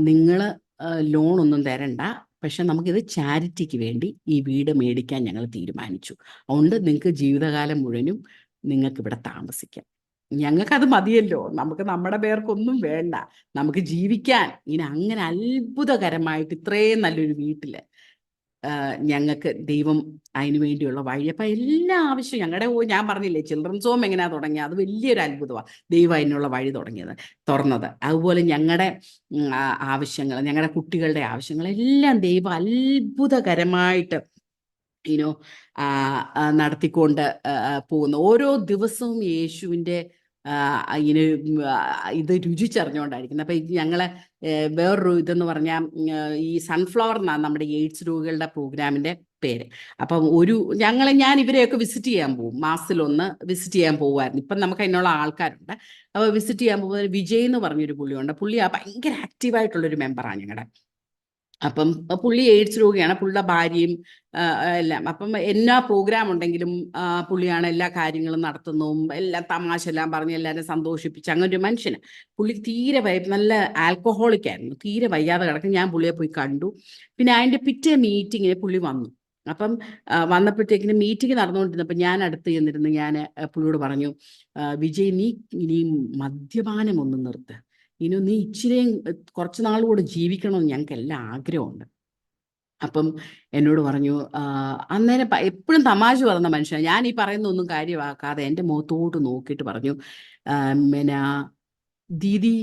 നിങ്ങൾ ലോണൊന്നും തരണ്ട, പക്ഷെ നമുക്കിത് ചാരിറ്റിക്ക് വേണ്ടി ഈ വീട് മേടിക്കാൻ ഞങ്ങൾ തീരുമാനിച്ചു, അതുകൊണ്ട് നിങ്ങൾക്ക് ജീവിതകാലം മുഴുവനും നിങ്ങൾക്ക് ഇവിടെ താമസിക്കാം. ഞങ്ങൾക്കത് മതിയല്ലോ, നമുക്ക് നമ്മുടെ പേർക്കൊന്നും വേണ്ട, നമുക്ക് ജീവിക്കാൻ. ഇനി അങ്ങനെ അത്ഭുതകരമായിട്ട് ഇത്രയും നല്ലൊരു വീട്ടിൽ ഞങ്ങൾക്ക് ദൈവം അതിനു വേണ്ടിയുള്ള വഴി. അപ്പം എല്ലാ ആവശ്യവും ഞാൻ പറഞ്ഞില്ലേ ചിൽഡ്രൻസ് ഹോം എങ്ങനെയാ തുടങ്ങിയത്, അത് വലിയൊരു അത്ഭുതമാണ്. ദൈവം അതിനുള്ള വഴി തുറന്നത്. അതുപോലെ ഞങ്ങളുടെ ആവശ്യങ്ങൾ, ഞങ്ങളുടെ കുട്ടികളുടെ ആവശ്യങ്ങളെല്ലാം ദൈവം അത്ഭുതകരമായിട്ട് നടത്തിക്കൊണ്ട് പോകുന്നു. ഓരോ ദിവസവും യേശുവിൻ്റെ ഇത് രുചിച്ചറിഞ്ഞുകൊണ്ടായിരിക്കുന്നത്. അപ്പം ഞങ്ങളെ വേറൊരു ഇതെന്ന് പറഞ്ഞാൽ ഈ സൺഫ്ലവർ എന്നാണ് നമ്മുടെ എയ്ഡ്സ് രോഗികളുടെ പ്രോഗ്രാമിൻ്റെ പേര്. അപ്പം ഞാൻ ഇവരെയൊക്കെ വിസിറ്റ് ചെയ്യാൻ പോകും, മാസത്തിലൊന്ന് വിസിറ്റ് ചെയ്യാൻ പോകുമായിരുന്നു. ഇപ്പം നമുക്ക് അതിനുള്ള ആൾക്കാരുണ്ട്. അപ്പോൾ വിസിറ്റ് ചെയ്യാൻ പോകുമ്പോൾ വിജയ് എന്ന് പറഞ്ഞൊരു പുള്ളിയുണ്ട്. പുള്ളി ഭയങ്കര ആക്റ്റീവായിട്ടുള്ളൊരു മെമ്പറാണ് ഞങ്ങളുടെ. അപ്പം പുള്ളി എയ്ഡ്സ് രോഗിയാണ്, പുള്ളിയുടെ ഭാര്യയും എല്ലാം. അപ്പം എന്നാ പ്രോഗ്രാം ഉണ്ടെങ്കിലും പുള്ളിയാണ് എല്ലാ കാര്യങ്ങളും നടത്തുന്നതും, എല്ലാം തമാശ എല്ലാം പറഞ്ഞ് എല്ലാവരും സന്തോഷിപ്പിച്ച് അങ്ങനെ ഒരു മനുഷ്യന്. പുള്ളി തീരെ നല്ല ആൽക്കഹോളിക് ആയിരുന്നു, തീരെ വയ്യാതെ കിടക്കും. ഞാൻ പുള്ളിയെ പോയി കണ്ടു. പിന്നെ അതിൻ്റെ പിറ്റേ മീറ്റിങ്ങിന് പുള്ളി വന്നു. അപ്പം വന്നപ്പോഴത്തേക്കിനും മീറ്റിംഗ് നടന്നുകൊണ്ടിരുന്നപ്പോൾ ഞാൻ അടുത്ത് ചെന്നിരുന്ന് ഞാൻ പുള്ളിയോട് പറഞ്ഞു, വിജയ് നീ ഇനിയും മദ്യപാനം ഒന്ന് നിർത്ത്, നീ ഇച്ചിരിയും കുറച്ച് നാളുകൂടെ ജീവിക്കണമെന്ന് ഞങ്ങൾക്ക് എല്ലാം ആഗ്രഹമുണ്ട്. അപ്പം എന്നോട് പറഞ്ഞു, അന്നേരം എപ്പോഴും തമാശ പറയുന്ന മനുഷ്യനാണ്. ഞാൻ ഈ പറയുന്ന ഒന്നും കാര്യമാക്കാതെ എൻ്റെ മുഖത്തോട്ട് നോക്കിയിട്ട് പറഞ്ഞു, പിന്നെ ദീദി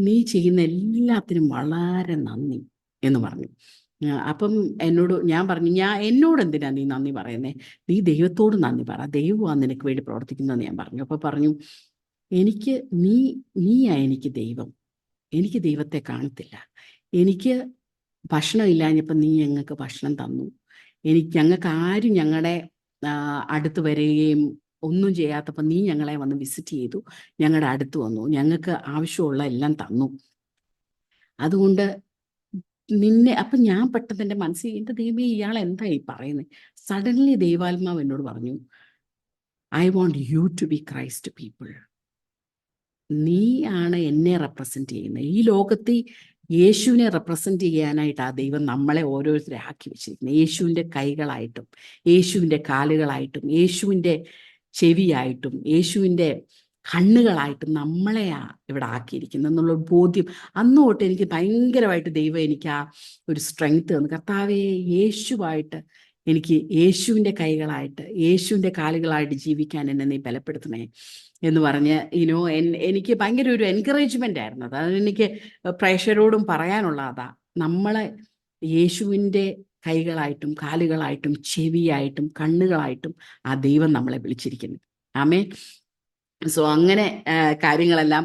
നീ ചെയ്യുന്ന എല്ലാത്തിനും വളരെ നന്ദി എന്ന് പറഞ്ഞു. അപ്പം ഞാൻ പറഞ്ഞു, എന്നോട് എന്തിനാ നീ നന്ദി പറയുന്നേ, നീ ദൈവത്തോട് നന്ദി പറ, ദൈവമാണ് നിനക്ക് വേണ്ടി പ്രവർത്തിക്കുന്നതെന്ന് ഞാൻ പറഞ്ഞു. അപ്പോൾ പറഞ്ഞു, നീയാ എനിക്ക് ദൈവം, എനിക്ക് ദൈവത്തെ കാണത്തില്ല, എനിക്ക് ഭക്ഷണം ഇല്ലാഞ്ഞപ്പോൾ നീ ഞങ്ങൾക്ക് ഭക്ഷണം തന്നു, ഞങ്ങൾക്ക് ആരും ഞങ്ങളുടെ അടുത്ത് വരികയും ഒന്നും ചെയ്യാത്തപ്പോൾ നീ ഞങ്ങളെ വന്ന് വിസിറ്റ് ചെയ്തു, ഞങ്ങളുടെ അടുത്ത് വന്നു, ഞങ്ങൾക്ക് ആവശ്യമുള്ള എല്ലാം തന്നു. അതുകൊണ്ട് നിന്നെ അപ്പം ഞാൻ പെട്ടെന്ന് എൻ്റെ മനസ്സിൽ, എൻ്റെ ദൈവമേ ഇയാൾ എന്താ ഈ പറയുന്നത്? സഡൻലി ദൈവാത്മാവ് എന്നോട് പറഞ്ഞു, I want you to be Christ people. നീയാണ് എന്നെ റെപ്രസെന്റ് ചെയ്യുന്നത്. ഈ ലോകത്തിൽ യേശുവിനെ റെപ്രസെന്റ് ചെയ്യാനായിട്ട് ആ ദൈവം നമ്മളെ ഓരോരുത്തരെ ആക്കി വെച്ചിരിക്കുന്നത്. യേശുവിൻ്റെ കൈകളായിട്ടും യേശുവിൻ്റെ കാലുകളായിട്ടും യേശുവിൻ്റെ ചെവിയായിട്ടും യേശുവിൻ്റെ കണ്ണുകളായിട്ടും നമ്മളെയാ ഇവിടെ ആക്കിയിരിക്കുന്നത് എന്നുള്ള ബോധ്യം അന്ന് തൊട്ട് എനിക്ക് ഭയങ്കരമായിട്ട് ദൈവം എനിക്ക് ആ ഒരു സ്ട്രെങ്ത് തന്നു. കർത്താവേ, യേശുവായിട്ട് എനിക്ക് യേശുവിൻ്റെ കൈകളായിട്ട് യേശുവിൻ്റെ കാലുകളായിട്ട് ജീവിക്കാൻ എന്നെ നീ ബലപ്പെടുത്തണേ എന്ന് പറഞ്ഞ് എനിക്ക് ഭയങ്കര ഒരു എൻകറേജ്മെൻ്റ് ആയിരുന്നു. അത് എനിക്ക് പ്രേക്ഷകരോടും പറയാനുള്ള അതാ, നമ്മളെ യേശുവിൻ്റെ കൈകളായിട്ടും കാലുകളായിട്ടും ചെവിയായിട്ടും കണ്ണുകളായിട്ടും ആ ദൈവം നമ്മളെ വിളിച്ചിരിക്കുന്നു. ആമേൻ. സോ അങ്ങനെ കാര്യങ്ങളെല്ലാം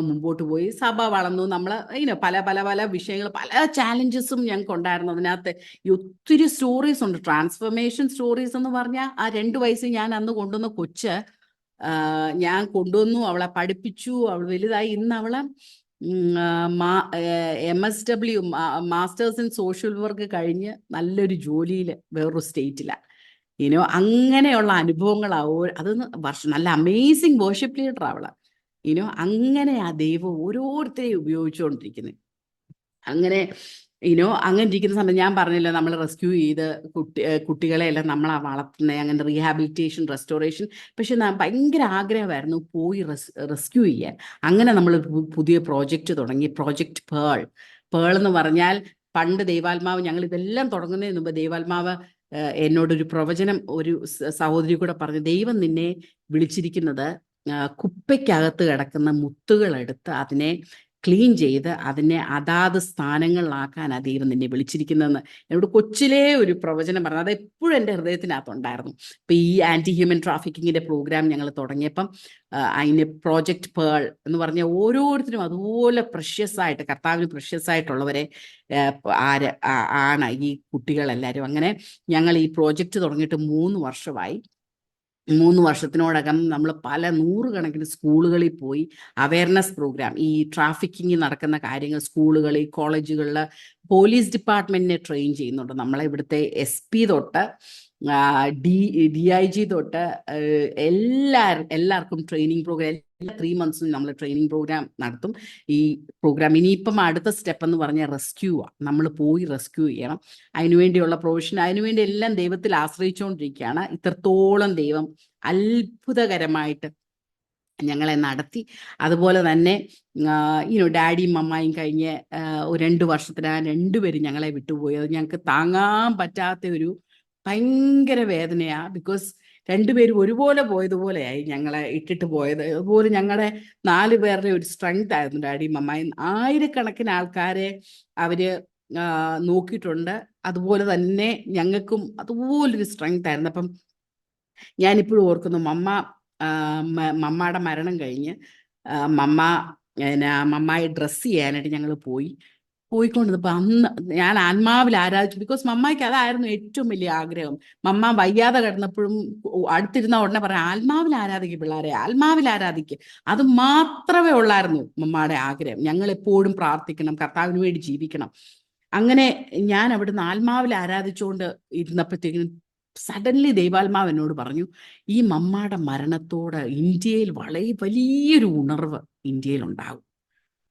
മുമ്പോട്ട് പോയി. സഭ വളർന്നു. നമ്മൾ പല പല പല വിഷയങ്ങൾ, പല ചാലഞ്ചസും ഞങ്ങൾക്ക് ഉണ്ടായിരുന്നു. അതിനകത്ത് ഒത്തിരി സ്റ്റോറീസ് ഉണ്ട്. ട്രാൻസ്ഫർമേഷൻ സ്റ്റോറീസ് എന്ന് പറഞ്ഞാൽ, ആ 2 വയസ്സ് ഞാൻ അന്ന് കൊണ്ടുവന്ന കൊച്ച്, ഞാൻ കൊണ്ടുവന്നു, അവളെ പഠിപ്പിച്ചു, അവൾ വലുതായി. ഇന്ന് അവളെ MSW masters in social work കഴിഞ്ഞ് നല്ലൊരു ജോലിയിൽ വേറൊരു സ്റ്റേറ്റിലാണ്. അങ്ങനെയുള്ള അനുഭവങ്ങളാവും. അതൊന്ന് നല്ല അമേസിങ് വർഷിപ്പ് ലീഡർ അവള്. അങ്ങനെ ആ ദൈവം ഓരോരുത്തരെയും ഉപയോഗിച്ചുകൊണ്ടിരിക്കുന്നത്. അങ്ങനെ അങ്ങനെ ഇരിക്കുന്ന സമയത്ത് ഞാൻ പറഞ്ഞില്ല, നമ്മൾ റെസ്ക്യൂ ചെയ്ത് കുട്ടികളെയെല്ലാം നമ്മളാ വളർത്തുന്നത്, അങ്ങനെ റീഹാബിലിറ്റേഷൻ, റെസ്റ്റോറേഷൻ. പക്ഷെ ഭയങ്കര ആഗ്രഹമായിരുന്നു പോയി റെസ്ക്യൂ ചെയ്യാൻ. അങ്ങനെ നമ്മൾ പുതിയ പ്രോജക്റ്റ് തുടങ്ങി, പ്രോജക്റ്റ് പേൾ എന്ന് പറഞ്ഞാൽ, പണ്ട് ദൈവാത്മാവ്, ഞങ്ങൾ ഇതെല്ലാം തുടങ്ങുന്നതിന് മുമ്പ് ദൈവാത്മാവ് എന്നോടൊരു പ്രവചനം ഒരു സഹോദരി കൂടെ പറഞ്ഞു, ദൈവം നിന്നെ വിളിച്ചിരിക്കുന്നത് കുപ്പയ്ക്കകത്ത് കിടക്കുന്ന മുത്തുകളെടുത്ത് അതിനെ ക്ലീൻ ചെയ്ത് അതിനെ അതാത് സ്ഥാനങ്ങളിലാക്കാനാണ് ദൈവം നിന്നെ വിളിച്ചിരിക്കുന്നതെന്ന് എന്നോട് കൊച്ചിലേ ഒരു പ്രവചനം പറഞ്ഞു. അത് എപ്പോഴും എൻ്റെ ഹൃദയത്തിനകത്തുണ്ടായിരുന്നു. ഇപ്പം ഈ ആൻറ്റി ഹ്യൂമൻ ട്രാഫിക്കിങ്ങിൻ്റെ പ്രോഗ്രാം ഞങ്ങൾ തുടങ്ങിയപ്പം അതിന് പ്രോജക്റ്റ് പേൾ എന്ന് പറഞ്ഞ ഓരോരുത്തരും അതുപോലെ പ്രഷ്യസ് ആയിട്ട്, കർത്താവിന് പ്രഷ്യസ് ആയിട്ടുള്ളവരെ ആണ് ഈ കുട്ടികളെല്ലാവരും. അങ്ങനെ ഞങ്ങൾ ഈ പ്രോജക്റ്റ് തുടങ്ങിയിട്ട് 3 വർഷമായി. 3 വർഷത്തിനോടകം നമ്മൾ പല 100 കണക്കിന് സ്കൂളുകളിൽ പോയി അവയർനെസ് പ്രോഗ്രാം, ഈ ട്രാഫിക്കിങ് നടക്കുന്ന കാര്യങ്ങൾ സ്കൂളുകളിൽ, കോളേജുകളിൽ, പോലീസ് ഡിപ്പാർട്ട്മെന്റിനെ ട്രെയിൻ ചെയ്യുന്നുണ്ട്. നമ്മളെ ഇവിടുത്തെ SP തൊട്ട് DIG തൊട്ട് എല്ലാവർക്കും ട്രെയിനിങ് പ്രോഗ്രാം, എല്ലാ 3 മന്ത്സും നമ്മൾ ട്രെയിനിങ് പ്രോഗ്രാം നടത്തും. ഈ പ്രോഗ്രാം ഇനിയിപ്പം അടുത്ത സ്റ്റെപ്പ് എന്ന് പറഞ്ഞാൽ റെസ്ക്യൂ ആണ്. നമ്മൾ പോയി റെസ്ക്യൂ ചെയ്യണം. അതിനുവേണ്ടിയുള്ള പ്രൊവിഷൻ, അതിനുവേണ്ടി എല്ലാം ദൈവത്തിൽ ആശ്രയിച്ചുകൊണ്ടിരിക്കുകയാണ്. ഇത്രത്തോളം ദൈവം അത്ഭുതകരമായിട്ട് ഞങ്ങളെ നടത്തി. അതുപോലെ തന്നെ ഡാഡിയും മമ്മായും കഴിഞ്ഞ് 2 വർഷത്തിനാണ് 2 പേരും ഞങ്ങളെ വിട്ടുപോയി. അത് ഞങ്ങൾക്ക് താങ്ങാൻ പറ്റാത്ത ഒരു ഭയങ്കര വേദനയാണ്. ബിക്കോസ് 2 പേരും ഒരുപോലെ പോയതുപോലെയായി ഞങ്ങളെ ഇട്ടിട്ട് പോയത്. അതുപോലെ ഞങ്ങളുടെ 4 പേരുടെ ഒരു സ്ട്രെങ്ത് ആയിരുന്നു ഡാഡിയും മമ്മായും. ആയിരക്കണക്കിന് ആൾക്കാരെ അവര് നോക്കിയിട്ടുണ്ട്. അതുപോലെ തന്നെ ഞങ്ങൾക്കും അതുപോലൊരു സ്ട്രെങ്ത് ആയിരുന്നു. അപ്പം ഞാനിപ്പോഴും ഓർക്കുന്നു, മമ്മയുടെ മരണം കഴിഞ്ഞ് മമ്മായി ഡ്രസ്സ് ചെയ്യാനായിട്ട് ഞങ്ങൾ പോയിക്കൊണ്ടിരുന്നപ്പോൾ അന്ന് ഞാൻ ആത്മാവിൽ ആരാധിച്ചു. ബിക്കോസ് മമ്മായിക്ക് അതായിരുന്നു ഏറ്റവും വലിയ ആഗ്രഹം. മമ്മ വയ്യാതെ കിടന്നപ്പോഴും അടുത്തിരുന്ന ഉടനെ പറയാം, ആത്മാവിൽ ആരാധിക്കും പിള്ളേരെ, ആത്മാവിൽ ആരാധിക്കുക. അത് മാത്രമേ ഉള്ളായിരുന്നു മമ്മയുടെ ആഗ്രഹം. ഞങ്ങൾ എപ്പോഴും പ്രാർത്ഥിക്കണം, കർത്താവിന് വേണ്ടി ജീവിക്കണം. അങ്ങനെ ഞാൻ അവിടുന്ന് ആത്മാവിൽ ആരാധിച്ചുകൊണ്ട് ഇരുന്നപ്പോഴത്തേക്കും സഡൻലി ദൈവാത്മാവ് എന്നോട് പറഞ്ഞു, ഈ മമ്മയുടെ മരണത്തോട് ഇന്ത്യയിൽ വളരെ വലിയൊരു ഉണർവ് ഇന്ത്യയിൽ ഉണ്ടാകും.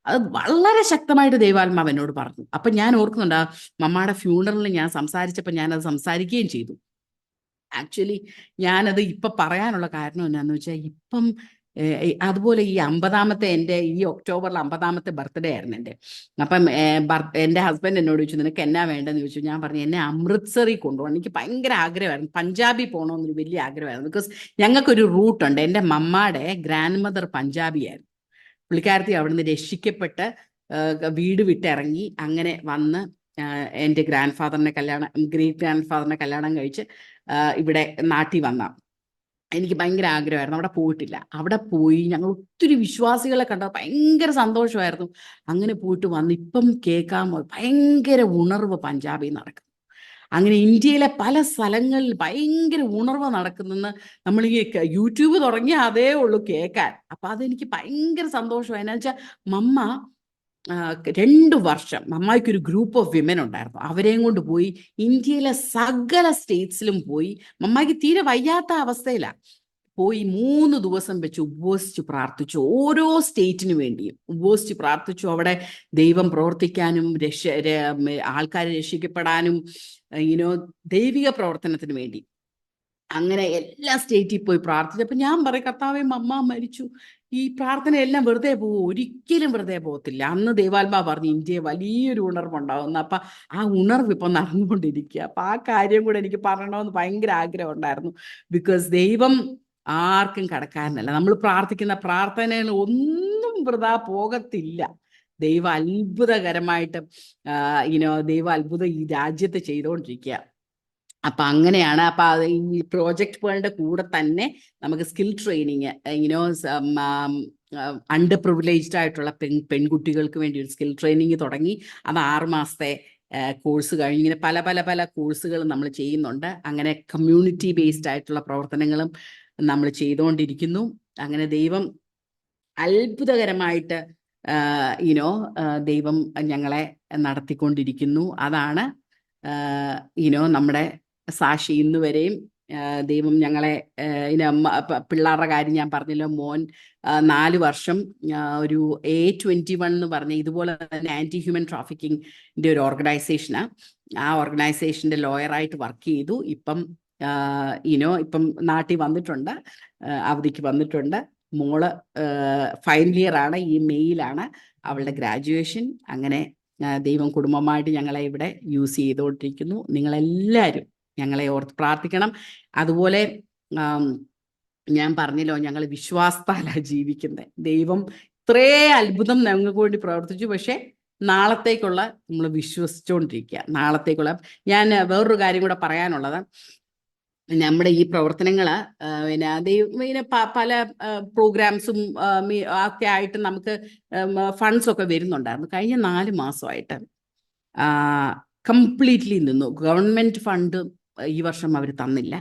അത് വളരെ ശക്തമായിട്ട് ദൈവാത്മാവ് എന്നോട് പറഞ്ഞു. അപ്പം ഞാൻ ഓർക്കുന്നുണ്ട്, മമ്മയുടെ ഫ്യൂണറലിൽ ഞാൻ സംസാരിച്ചപ്പോൾ ഞാനത് സംസാരിക്കുകയും ചെയ്തു. ആക്ച്വലി ഞാനത് ഇപ്പം പറയാനുള്ള കാരണം എന്നാന്ന് വെച്ചാൽ, ഇപ്പം അതുപോലെ ഈ 50ാമത്തെ ഈ ഒക്ടോബറിൽ 50ാമത്തെ ബർത്ത്ഡേ ആയിരുന്നു എൻ്റെ. അപ്പം എൻ്റെ ഹസ്ബൻഡ് എന്നോട് ചോദിച്ചു, നിനക്ക് എന്നാ വേണ്ടെന്ന് ചോദിച്ചു. ഞാൻ പറഞ്ഞു, എന്നെ അമൃത്സറിൽ കൊണ്ടുപോകണം. എനിക്ക് ഭയങ്കര ആഗ്രഹമായിരുന്നു, പഞ്ചാബി പോകണമെന്നൊരു വലിയ ആഗ്രഹമായിരുന്നു. ബിക്കോസ് ഞങ്ങൾക്കൊരു റൂട്ടുണ്ട്. എൻ്റെ മമ്മയുടെ ഗ്രാൻഡ് മദർ പഞ്ചാബിയായിരുന്നു. പുള്ളിക്കാരത്തി അവിടുന്ന് രക്ഷിക്കപ്പെട്ട് വീട് വിട്ടിറങ്ങി അങ്ങനെ വന്ന് എൻ്റെ ഗ്രേറ്റ് ഗ്രാൻഡ് ഫാദറിനെ കല്യാണം കഴിച്ച് ഇവിടെ നാട്ടിൽ വന്ന എനിക്ക് ഭയങ്കര ആഗ്രഹമായിരുന്നു. അവിടെ പോയിട്ടില്ല. അവിടെ പോയി ഞങ്ങൾ ഒത്തിരി വിശ്വാസികളെ കണ്ടത് ഭയങ്കര സന്തോഷമായിരുന്നു. അങ്ങനെ പോയിട്ട് വന്ന് ഇപ്പം കേൾക്കാൻ ഭയങ്കര ഉണർവ് പഞ്ചാബിൽ നടക്കും. അങ്ങനെ ഇന്ത്യയിലെ പല സ്ഥലങ്ങളിൽ ഭയങ്കര ഉണർവ് നടക്കുന്നെന്ന് നമ്മൾ ഈ യൂട്യൂബ് തുടങ്ങിയ അതേ ഉള്ളൂ കേൾക്കാൻ. അപ്പൊ അതെനിക്ക് ഭയങ്കര സന്തോഷമായി. എന്നാ വെച്ചാൽ മമ്മ 2 വർഷം മമ്മായിക്കൊരു ഗ്രൂപ്പ് ഓഫ് വിമൻ ഉണ്ടായിരുന്നു. അവരെയും കൊണ്ട് പോയി ഇന്ത്യയിലെ സകല സ്റ്റേറ്റ്സിലും പോയി. മമ്മായിക്ക് തീരെ വയ്യാത്ത അവസ്ഥയിലാണ്. പോയി 3 ദിവസം വെച്ച് ഉപവസിച്ച് പ്രാർത്ഥിച്ചു. ഓരോ സ്റ്റേറ്റിനു വേണ്ടിയും ഉപവസിച്ച് പ്രാർത്ഥിച്ചു. അവിടെ ദൈവം പ്രവർത്തിക്കാനും ആൾക്കാരെ രക്ഷിക്കപ്പെടാനും യുനോ ദൈവിക പ്രവർത്തനത്തിന് വേണ്ടി അങ്ങനെ എല്ലാ സ്റ്റേറ്റിൽ പോയി പ്രാർത്ഥിച്ചു. അപ്പൊ ഞാൻ പറയും, കർത്താവേ, മമ്മ മരിച്ചു, ഈ പ്രാർത്ഥനയെല്ലാം വെറുതെ പോകും? ഒരിക്കലും വെറുതെ പോകത്തില്ല. അന്ന് ദൈവാത്മാ പറഞ്ഞു ഇന്ത്യയെ വലിയൊരു ഉണർവുണ്ടാവുന്നു. അപ്പൊ ആ ഉണർവ് ഇപ്പൊ നടന്നുകൊണ്ടിരിക്കുക. അപ്പൊ ആ കാര്യം കൂടെ എനിക്ക് പറയണമെന്ന് ഭയങ്കര ആഗ്രഹം ഉണ്ടായിരുന്നു. ബിക്കോസ് ദൈവം ആർക്കും കടക്കാരനല്ല. നമ്മൾ പ്രാർത്ഥിക്കുന്ന പ്രാർത്ഥനകൾ ഒന്നും വൃഥാ പോകത്തില്ല. ദൈവം അത്ഭുതകരമായിട്ട് ദൈവം അത്ഭുതം ഈ രാജ്യത്ത് ചെയ്തുകൊണ്ടിരിക്കുക. അപ്പൊ അങ്ങനെയാണ്. അപ്പൊ അത് ഈ പ്രോജക്റ്റ് പേളിന്റെ കൂടെ തന്നെ നമുക്ക് സ്കിൽ ട്രെയിനിങ്, അണ്ടർ പ്രിവിലേജ്ഡ് ആയിട്ടുള്ള പെൺകുട്ടികൾക്ക് വേണ്ടി ഒരു സ്കിൽ ട്രെയിനിങ് തുടങ്ങി. അത് 6 മാസത്തെ കോഴ്സ് കഴിഞ്ഞ് ഇങ്ങനെ പല പല പല കോഴ്സുകൾ നമ്മൾ ചെയ്യുന്നുണ്ട്. അങ്ങനെ കമ്മ്യൂണിറ്റി ബേസ്ഡ് ആയിട്ടുള്ള പ്രവർത്തനങ്ങളും നമ്മൾ ചെയ്തുകൊണ്ടിരിക്കുന്നു. അങ്ങനെ ദൈവം അത്ഭുതകരമായിട്ട് ദൈവം ഞങ്ങളെ നടത്തിക്കൊണ്ടിരിക്കുന്നു. അതാണ് നമ്മുടെ സാക്ഷി. ഇന്ന് വരെയും ദൈവം ഞങ്ങളെ പിള്ളേരുടെ കാര്യം ഞാൻ പറഞ്ഞല്ലോ. മോൻ 4 വർഷം ഒരു A21 എന്ന് പറഞ്ഞ ഇതുപോലെ തന്നെ ആന്റി ഹ്യൂമൻ ട്രാഫിക്കിങ്ങിന്റെ ഒരു ഓർഗനൈസേഷനാണ്. ആ ഓർഗനൈസേഷന്റെ ലോയറായിട്ട് വർക്ക് ചെയ്തു. ഇപ്പം ഇപ്പം നാട്ടിൽ വന്നിട്ടുണ്ട്, അവധിക്ക് വന്നിട്ടുണ്ട്. മോള് ഫൈനൽ ഇയർ ആണ്. ഈ മെയ്യിലാണ് അവളുടെ ഗ്രാജുവേഷൻ. അങ്ങനെ ദൈവം കുടുംബമായിട്ട് ഞങ്ങളെ ഇവിടെ യൂസ് ചെയ്തുകൊണ്ടിരിക്കുന്നു. നിങ്ങളെല്ലാവരും ഞങ്ങളെ ഓർത്ത് പ്രാർത്ഥിക്കണം. അതുപോലെ ഞാൻ പറഞ്ഞല്ലോ, ഞങ്ങൾ വിശ്വാസത്താലാണ് ജീവിക്കുന്നത്. ദൈവം ഇത്രേ അത്ഭുതം ഞങ്ങൾക്ക് വേണ്ടി പ്രവർത്തിച്ചു. പക്ഷെ നാളത്തേക്കുള്ള നമ്മൾ വിശ്വസിച്ചുകൊണ്ടിരിക്കുക. നാളത്തേക്കുള്ള ഞാൻ വേറൊരു കാര്യം കൂടെ പറയാനുള്ളത്, നമ്മുടെ ഈ പ്രവർത്തനങ്ങൾ പല പ്രോഗ്രാംസും ഒക്കെ ആയിട്ട് നമുക്ക് ഫണ്ട്സ് ഒക്കെ വരുന്നുണ്ടായിരുന്നു. കഴിഞ്ഞ 4 മാസമായിട്ട് കംപ്ലീറ്റ്ലി നിന്നു. ഗവൺമെന്റ് ഫണ്ട് ഈ വർഷം അവർ തന്നില്ല,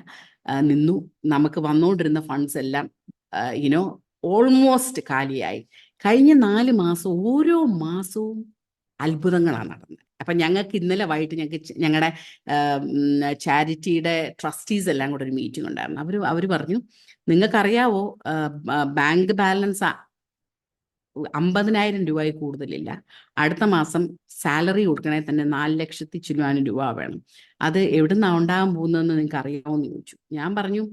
നിന്നു. നമുക്ക് വന്നുകൊണ്ടിരുന്ന ഫണ്ട്സ് എല്ലാം ഓൾമോസ്റ്റ് കാലിയായി. കഴിഞ്ഞ 4 മാസം ഓരോ മാസവും അത്ഭുതങ്ങളാണ് നടന്നത്. അപ്പം ഞങ്ങൾക്ക് ഇന്നലെ വൈകിട്ട് ഞങ്ങളുടെ ചാരിറ്റിയുടെ ട്രസ്റ്റീസ് എല്ലാം കൂടെ ഒരു മീറ്റിംഗ് ഉണ്ടായിരുന്നു. അവർ പറഞ്ഞു, നിങ്ങൾക്കറിയാവോ ബാങ്ക് ബാലൻസ് 50,000 രൂപയിൽ കൂടുതലില്ല. അടുത്ത മാസം സാലറി കൊടുക്കണേ തന്നെ 4,00,000 ചില്ലുവാനും രൂപ വേണം. അത് എവിടുന്നാണ് ഉണ്ടാകാൻ പോകുന്നതെന്ന് നിങ്ങൾക്ക് അറിയാമോ എന്ന് ചോദിച്ചു. ഞാൻ പറഞ്ഞു,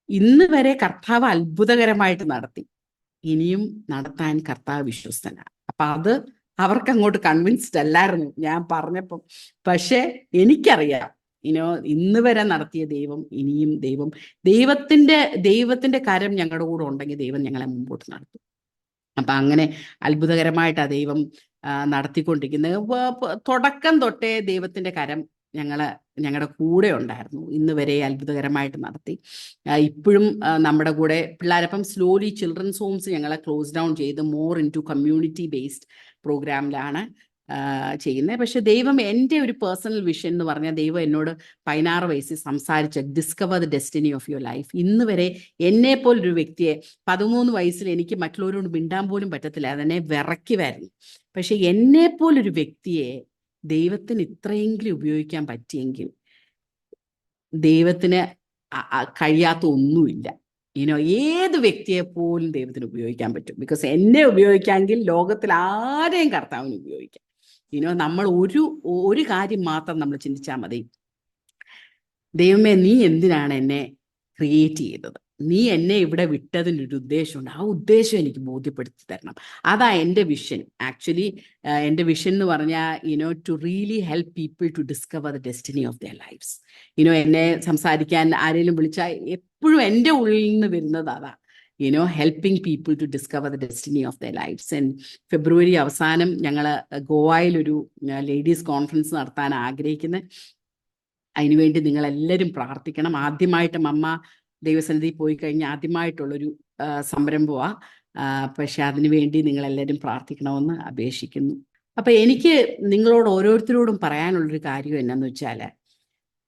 ഇന്ന് വരെ കർത്താവ് അത്ഭുതകരമായിട്ട് നടത്തി, ഇനിയും നടത്താൻ കർത്താവ് വിശ്വസ്തനാണ്. അപ്പൊ അത് അവർക്ക് അങ്ങോട്ട് കൺവിൻസ്ഡ് അല്ലായിരുന്നു ഞാൻ പറഞ്ഞപ്പം. പക്ഷെ എനിക്കറിയാം, ഇന്ന് വരെ നടത്തിയ ദൈവം ഇനിയും ദൈവത്തിന്റെ കരം ഞങ്ങളുടെ കൂടെ ഉണ്ടെങ്കിൽ ദൈവം ഞങ്ങളെ മുമ്പോട്ട് നടത്തും. അപ്പൊ അങ്ങനെ അത്ഭുതകരമായിട്ടാണ് ദൈവം നടത്തിക്കൊണ്ടിരിക്കുന്നത്. തുടക്കം തൊട്ടേ ദൈവത്തിന്റെ കരം ഞങ്ങളുടെ കൂടെ ഉണ്ടായിരുന്നു. ഇന്ന് വരെ അത്ഭുതകരമായിട്ട് നടത്തി. ഇപ്പോഴും നമ്മുടെ കൂടെ പിള്ളേരപ്പം സ്ലോലി ചിൽഡ്രൻസ് ഹോംസ് ഞങ്ങളെ ക്ലോസ് ഡൗൺ ചെയ്ത് more in to community based പ്രോഗ്രാമിലാണ് ചെയ്യുന്നത്. പക്ഷെ ദൈവം, എൻ്റെ ഒരു പേഴ്സണൽ വിഷൻ എന്ന് പറഞ്ഞാൽ, ദൈവം എന്നോട് 16 വയസ്സിൽ സംസാരിച്ച discover the destiny of your life. ഇന്ന് വരെ എന്നെപ്പോലൊരു വ്യക്തിയെ, 13 വയസ്സിൽ എനിക്ക് മറ്റുള്ളവരോട് മിണ്ടാൻ പോലും പറ്റത്തില്ല, അതെന്നെ വിറയ്ക്കുമായിരുന്നു. പക്ഷെ എന്നെപ്പോലൊരു വ്യക്തിയെ ദൈവത്തിന് ഇത്രയെങ്കിലും ഉപയോഗിക്കാൻ പറ്റിയെങ്കിൽ ദൈവത്തിന് കഴിയാത്ത ഒന്നുമില്ല. ഏത് വ്യക്തിയെ പോലും ദൈവത്തിന് ഉപയോഗിക്കാൻ പറ്റും. ബിക്കോസ് എന്നെ ഉപയോഗിക്കാമെങ്കിൽ ലോകത്തിൽ ആരെയും കർത്താവിന് ഉപയോഗിക്കാം. നമ്മൾ ഒരു കാര്യം മാത്രം നമ്മൾ ചിന്തിച്ചാൽ മതി, ദൈവമേ, നീ എന്തിനാണ് എന്നെ ക്രിയേറ്റ് ചെയ്തത്? നീ എന്നെ ഇവിടെ വിട്ടതിൻ്റെ ഒരു ഉദ്ദേശമുണ്ട്. ആ ഉദ്ദേശം എനിക്ക് ബോധ്യപ്പെടുത്തി തരണം. അതാ എൻ്റെ വിഷൻ. ആക്ച്വലി എൻ്റെ വിഷൻ എന്ന് പറഞ്ഞാൽ to really help people to discover the destiny of their lifes. എന്നെ സംസാരിക്കാൻ ആരെങ്കിലും വിളിച്ചാൽ എപ്പോഴും എൻ്റെ ഉള്ളിൽ നിന്ന് വരുന്നത് അതാ, helping people to discover the destiny of their lifes. And February അവസാനം ഞങ്ങൾ ഗോവയിലൊരു ലേഡീസ് കോൺഫറൻസ് നടത്താൻ ആഗ്രഹിക്കുന്നത്. അതിനുവേണ്ടി നിങ്ങളെല്ലാവരും പ്രാർത്ഥിക്കണം. ആദ്യമായിട്ട് അമ്മ ദൈവസന്നിധി പോയി കഴിഞ്ഞ് ആദ്യമായിട്ടുള്ളൊരു സംരംഭമാണ്. പക്ഷെ അതിനുവേണ്ടി നിങ്ങളെല്ലാവരും പ്രാർത്ഥിക്കണമെന്ന് അപേക്ഷിക്കുന്നു. അപ്പം എനിക്ക് നിങ്ങളോട് ഓരോരുത്തരോടും പറയാനുള്ളൊരു കാര്യം എന്നാന്ന് വെച്ചാൽ,